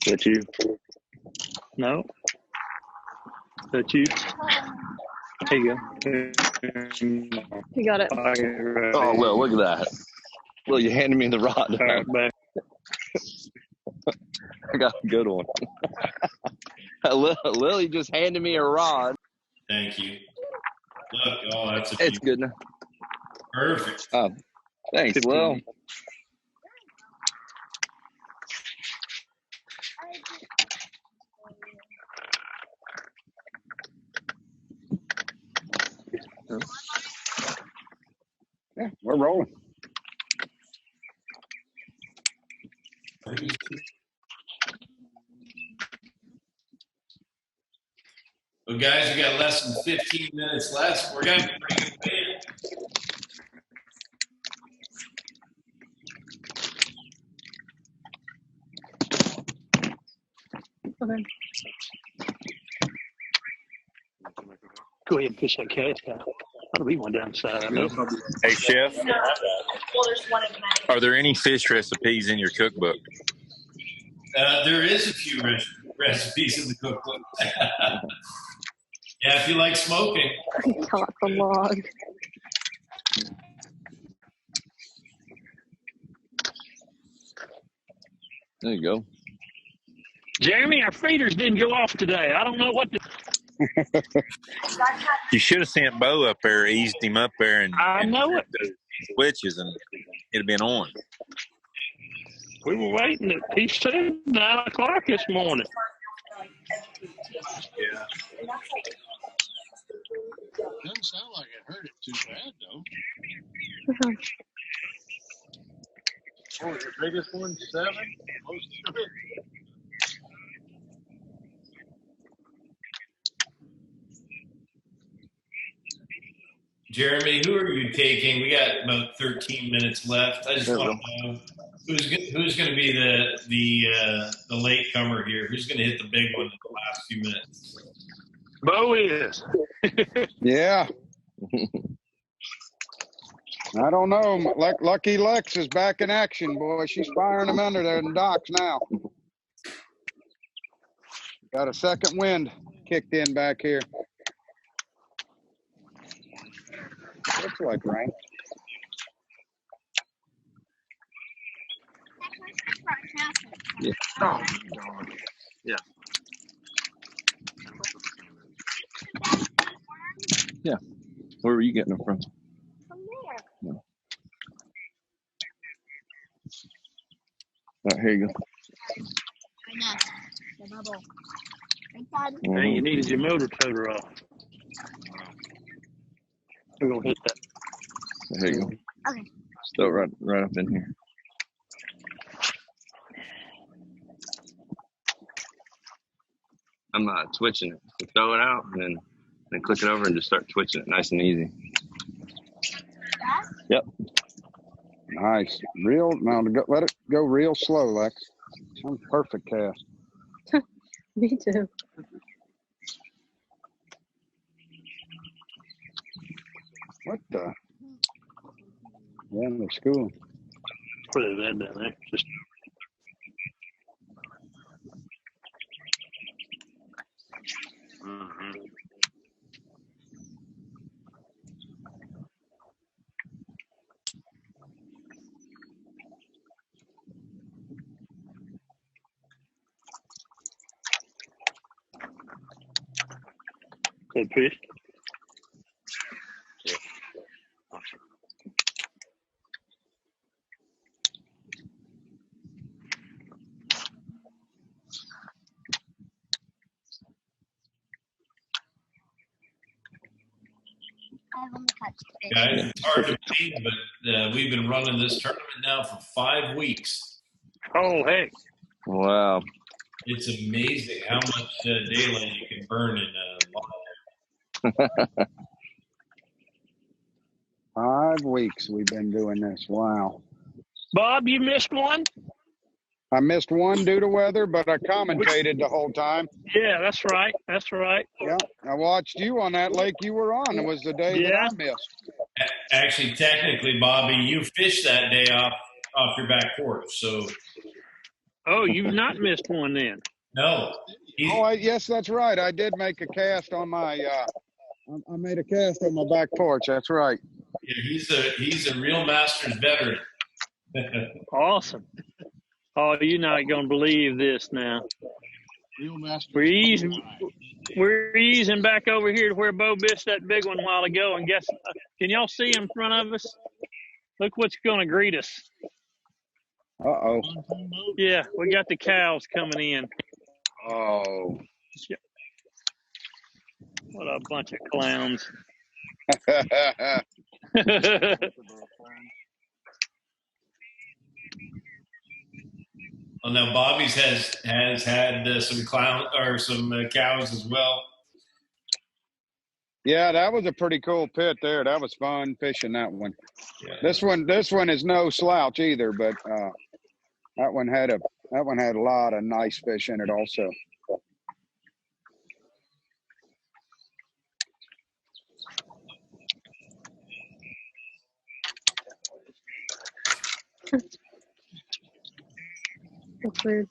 That you? No. That you? There you go. You got it. Oh, well, look at that. Well, you handed me the rod. All right, back. I got a good one. Lily just handed me a rod. Thank you. Look, oh, that's a It's good now. Perfect. Oh, thanks, Lil. Yeah, we're rolling. Well, guys, we got less than 15 minutes left. We're going to bring it in. Okay. Go ahead and fish that cast out. That'll be one down the side. I know. Hey, Chef, are there any fish recipes in your cookbook? There is a few recipes in the cookbook. Yeah, if you like smoking. I caught the log. There you go. Jeremy, our feeders didn't go off today. I don't know what to. You should have sent Beau up there, eased him up there, and I know it. Switches, and it'd have been on. We were waiting. He said 9 o'clock this morning. Yeah. Doesn't sound like it hurt it too bad, though. Oh, the biggest one, 7? Most of it. Jeremy, who are you taking? We got about 13 minutes left. I just want to know who's going to be the late comer here. Who's going to hit the big one in the last few minutes? Beau is. Yeah. I don't know. Lucky Lex is back in action, boy. She's firing them under there in the docks now. Got a second wind kicked in back here. Looks like rain. Yeah. Oh, yeah. Yeah. Where were you getting them from? From there. No. Oh, here you go. I know. The bubble. Right, Dad? Hey, you needed your motor toter off. We're gonna hit that. Here you go. Okay. Still right up in here. I'm twitching it. So throw it out and then click it over and just start twitching it, nice and easy. Yep. Nice. Real. Now let it go real slow, Lex. Sounds perfect cast. Me too. What the? Yeah, they're schooling. Put that down there. Just good fish. I've only touched fish. Guys, it's hard to believe, but we've been running this tournament now for 5 weeks. Oh, hey. Wow. It's amazing how much daylight you can burn in a lot. 5 weeks we've been doing this. Wow. Bob, you missed one? I missed one due to weather, but I commentated the whole time. Yeah, that's right. That's right. Yeah, I watched you on that lake you were on. It was the day that I missed. Actually, technically, Bobby, you fished that day off your back porch. So, oh, you've not missed one then? No. Yes, that's right. I did make a cast on my. I made a cast on my back porch. That's right. Yeah, he's a real Masters veteran. Awesome. Oh, you're not gonna believe this now. Real Masters. We're easing back over here to where Beau missed that big one a while ago, and guess, can y'all see in front of us? Look what's gonna greet us. Uh-oh. Yeah, we got the cows coming in. Oh. What a bunch of clowns. Well, now Bobby's has had some cows as well. Yeah, that was a pretty cool pit there. That was fun fishing that one. Yeah. This one is no slouch either, but that one had a lot of nice fish in it also. That's weird.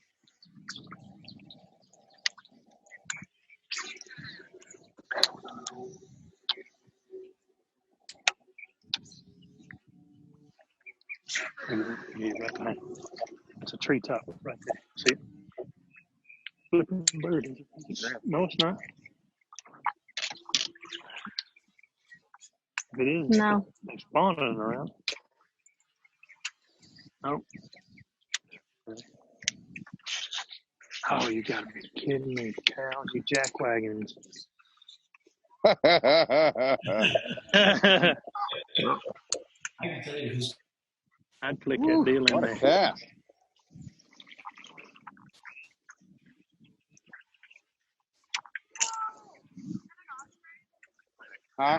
Yeah, right behind. It's a treetop right there. See it? Flipping bird. No, it's not. If it is, No. they're spawning around. Nope. Oh, you gotta be kidding me. Cows, you jackwagons. I can tell you who's. I'd flick that deal in What there. a cast. Huh?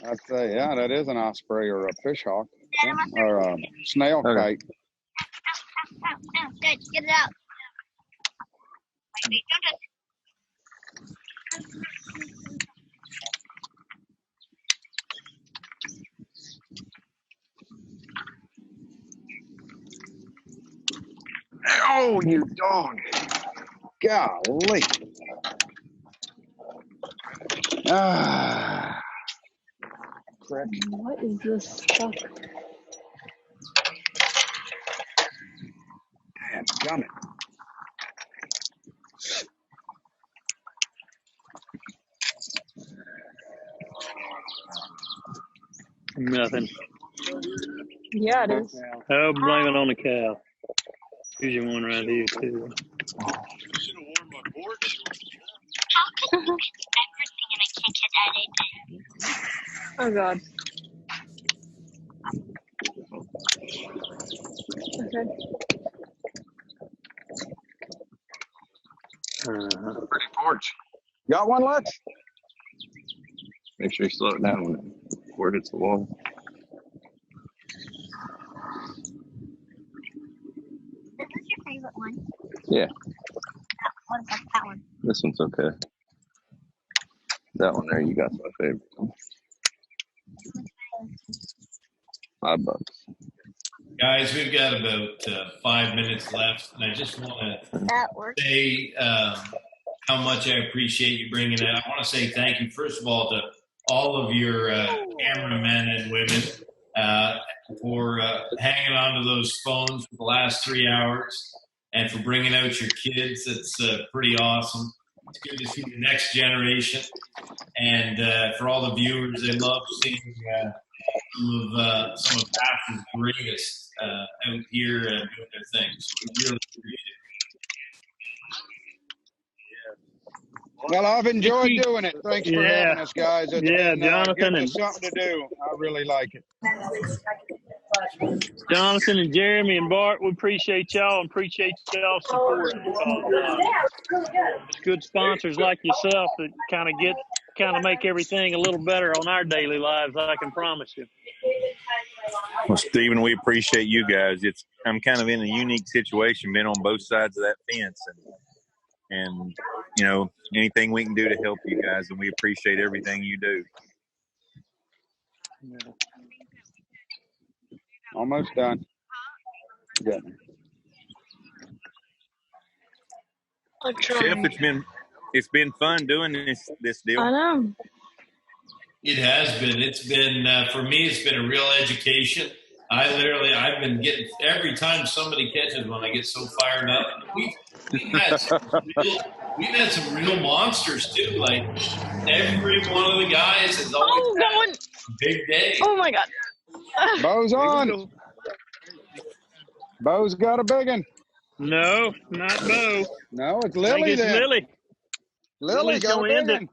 I'd say, yeah, that is an osprey or a fish hawk or a snail kite. Good, get it out. Wait, don't touch Oh, you dog. Golly. Ah. Crick. What is this stuff? Damn, gummit. Nothing. Yeah, it is. Oh, blame it on the cow. Here's your one right here, too. Oh, God. Okay. Pretty porch. Got one, Lex? Make sure you slow it down when it hits the wall. Is this your favorite one? Yeah, What about that one? this one's okay. That one there, you got my favorite one. $5. Guys, we've got about 5 minutes left, and I just want That to works. say how much I appreciate you bringing it. I want to say thank you, first of all, to all of your cameramen and women for hanging on to those phones for the last 3 hours and for bringing out your kids. It's pretty awesome. It's good to see the next generation. And for all the viewers, they love seeing some of Pat's greatest out here doing their thing. So we really appreciate it. Well, I've enjoyed doing it. Thanks for having us, guys. It's been Jonathan giving and us something to do. I really like it. Jonathan and Jeremy and Bart, we appreciate y'all and appreciate y'all support. It's good sponsors like yourself that kind of make everything a little better on our daily lives. I can promise you. Well, Stephen, we appreciate you guys. I'm kind of in a unique situation, being on both sides of that fence, and you know, anything we can do to help you guys, and we appreciate everything you do. Yeah. Almost done. Good. Chef, it's been fun doing this deal. I know. It has been. It's been for me. It's been a real education. I've been getting every time somebody catches one, I get so fired up. We've had some real monsters too. Like every one of the guys has always had a big day. Oh my God. Beau's on. Beau's got a big one. No, not Beau. No, it's I think Lily it's then. Lily. Lily Lily's got a gonna big end it. one.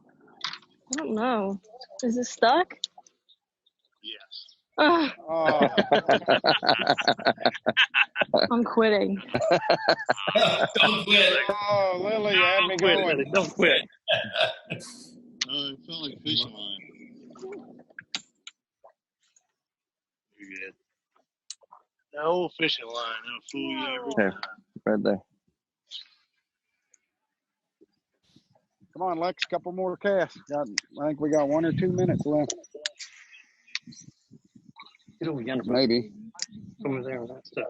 I don't know. Is it stuck? Yes. Oh. I'm quitting. Don't quit. Oh, Lily had me Quit, going. Lily. Don't quit. It felt like fishing line. You're good. That old fishing line, it'll fool you every Here, time. right there. Come on, Lex, couple more casts. I think we got 1 or 2 minutes left. Maybe. Over there with that stuff.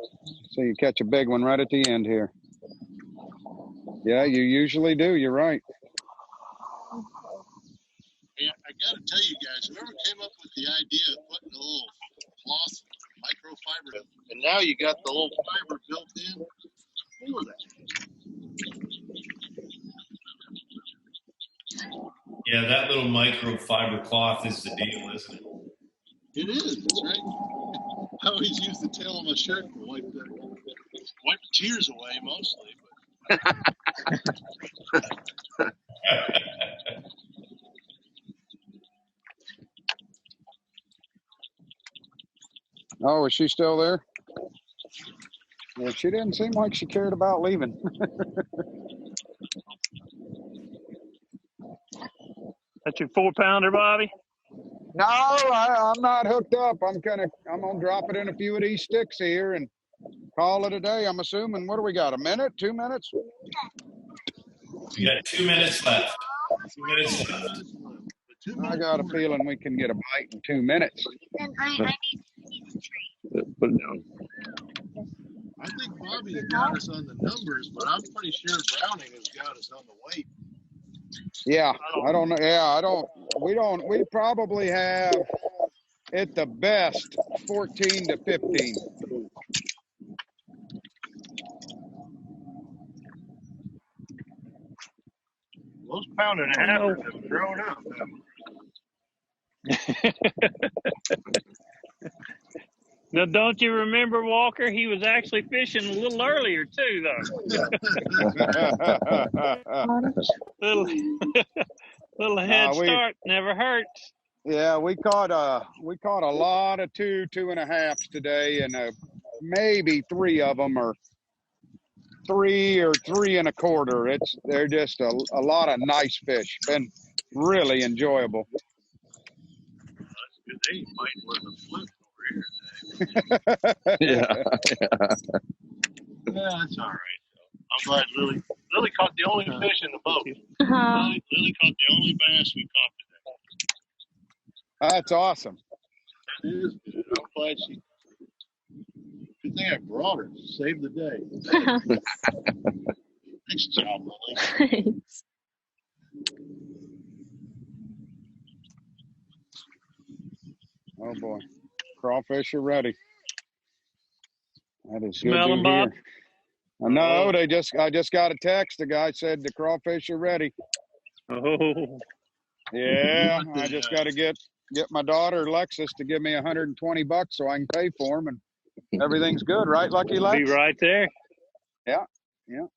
So you catch a big one right at the end here. Yeah, you usually do. You're right. Yeah, I got to tell you guys, whoever came up with the idea of putting a little cloth microfiber, and now you got the little fiber built in. Look at that. Yeah, that little microfiber cloth is the deal, isn't it? It is. That's right. I always use the tail of my shirt to wipe the tears away, mostly. But Oh, is she still there? Yeah, she didn't seem like she cared about leaving. That's your 4-pounder, Bobby? No, I'm not hooked up. I'm gonna drop it in a few of these sticks here and call it a day. I'm assuming. What do we got? A minute? 2 minutes? We got 2 minutes left. 2 minutes left. I got a feeling we can get a bite in 2 minutes. Then I need to Put it down. I think Bobby got us on the numbers, but I'm pretty sure Browning has got us on the weight. Yeah, I don't know. Yeah, we probably have at the best 14 to 15. Those pound and a halfers have grown up. Now, don't you remember, Walker? He was actually fishing a little earlier too, though. little head start never hurts. Yeah, we caught a lot of 2.5s today, and maybe 3 of them are 3 or 3 1/4. They're just a lot of nice fish. Been really enjoyable. That's good. They might want to flip over here. Yeah. Yeah, that's all right. I'm glad Lily caught the only fish in the boat. Lily caught the only bass we caught today. That's awesome. It is good. I'm glad she. Good thing I brought her. Saved the day. Nice job, Lily. Thanks. Oh boy, crawfish are ready. That is Smell good them, to Bob? hear. No, I just got a text. The guy said the crawfish are ready. Oh. Yeah, I just got to get my daughter Lexus to give me $120 so I can pay for them, and everything's good, right, Lucky Lex? Be right there. Yeah. I'm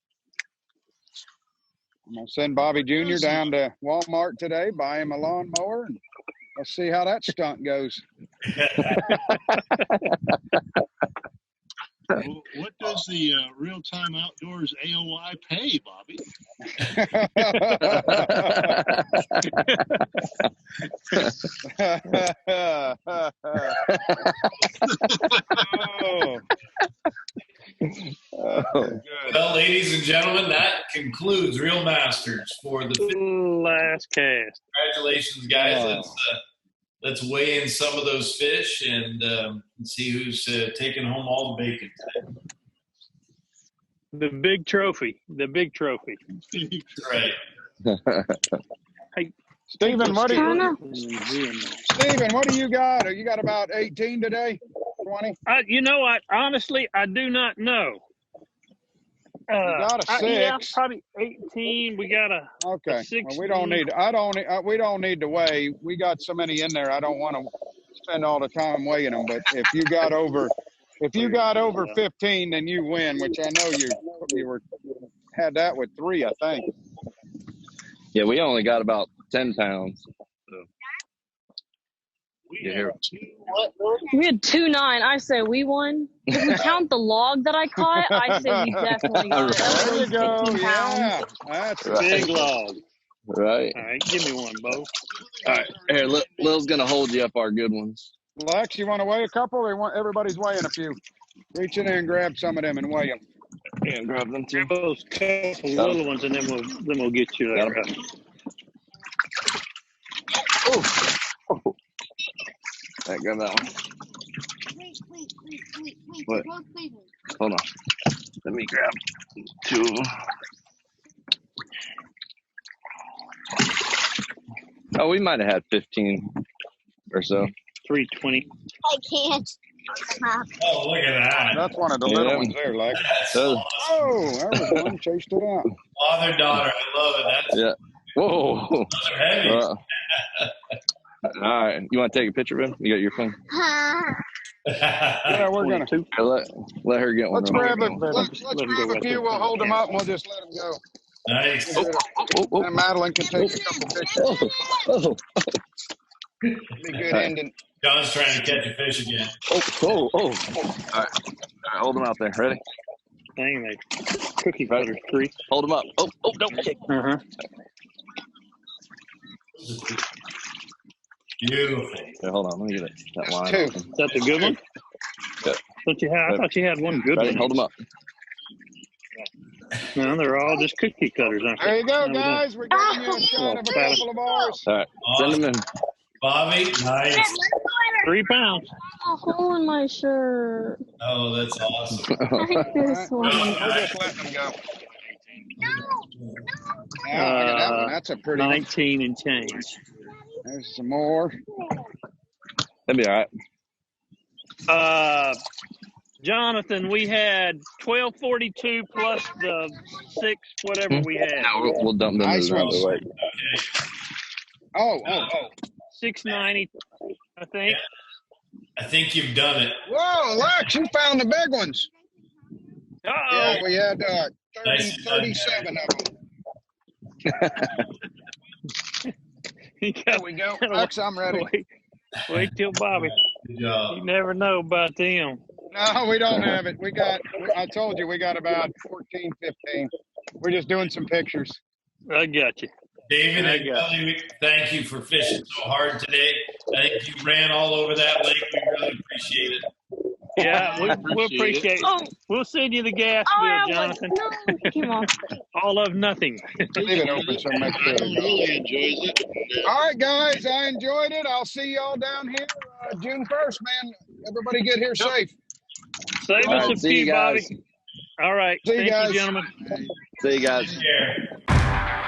gonna send Bobby Jr. down to Walmart today, buy him a lawnmower, and let's see how that stunt goes. What does the Real Time Outdoors AOI pay, Bobby? Well, ladies and gentlemen, that concludes Reel Masters for the last cast. Congratulations, guys. Let's weigh in some of those fish and see who's taking home all the bacon today. The big trophy. Right. Hey, Stephen, what do you got? You got about 18 today? 20? You know what? Honestly, I do not know. You got a 6. Yeah, probably 18. We got a okay. 16. Well, we don't need to weigh. We got so many in there. I don't want to spend all the time weighing them. But if you got over 15, then you win. Which I know you had that with 3, I think. Yeah, we only got about 10 pounds. So. We had 2.9. I say we won. If we count the log that I caught, I say we definitely got it. There you go. 15 pounds. Yeah, that's right. Big log. Right. All right, give me one, Beau. All right, here, Lil's gonna hold you up our good ones. Lex, you want to weigh a couple? Everybody's weighing a few. Reach in there and grab some of them and weigh them. Yeah, grab them too. Those couple little ones, and then we'll get you that. Oh. Right, grab that one. What? Hold on. Let me grab 2 of them. Oh, we might have had 15 or so. 320. I can't. Oh, look at that. That's one of the little ones there, Lex. Awesome. Oh, there was one. Chased it out. Father-daughter. I love it. That's Whoa. Those are heavy. All right. You want to take a picture of him? You got your phone? Yeah, we're going to. Let her get one. Let's grab a few. We'll hold them up and we'll just let them go. Nice. And Madeline can take a couple pictures. Be good ending. John's trying to catch a fish again. All right, hold them out there. Ready? Dang, they cookie cutter 3. Hold them up. Oh, don't kick. Beautiful. Okay, hold on, let me get that line. 2. Is that the good one? Yeah. I thought you had one good Ready? one. Hold them up. No, they're all just cookie cutters, aren't they? There you go, guys. We're giving you a shot of a couple of ours. All right, send them in. Bobby, nice. 3 pounds. A hole in my shirt. Oh, that's awesome. I like this one. We'll just let them go. Yeah, look at that one. That's a pretty 19 and change. There's some more. That'd be all right. Jonathan, we had 1242 plus the 6 whatever we had. No, we'll dump them Nice around ones. the way. Oh. 690, I think. I think you've done it. Whoa, Lex, you found the big ones. Uh-oh. Yeah, we had 37 of them. There we go. Lex, I'm ready. Wait till Bobby. Good job. You never know about them. No, we don't have it. I told you, we got about 14, 15. We're just doing some pictures. I got you. David and Kelly, thank you for fishing so hard today. I think you ran all over that lake. We really appreciate it. Yeah, we'll appreciate it. Oh. We'll send you the gas bill, Jonathan. No, come on. All of nothing. Leave it open so much better. Really enjoys it. All right, guys, I enjoyed it. I'll see y'all down here June 1st, man. Everybody get here safe. Save us a few, Bobby. All right. See you Thank guys. you, gentlemen. See you guys. Take care.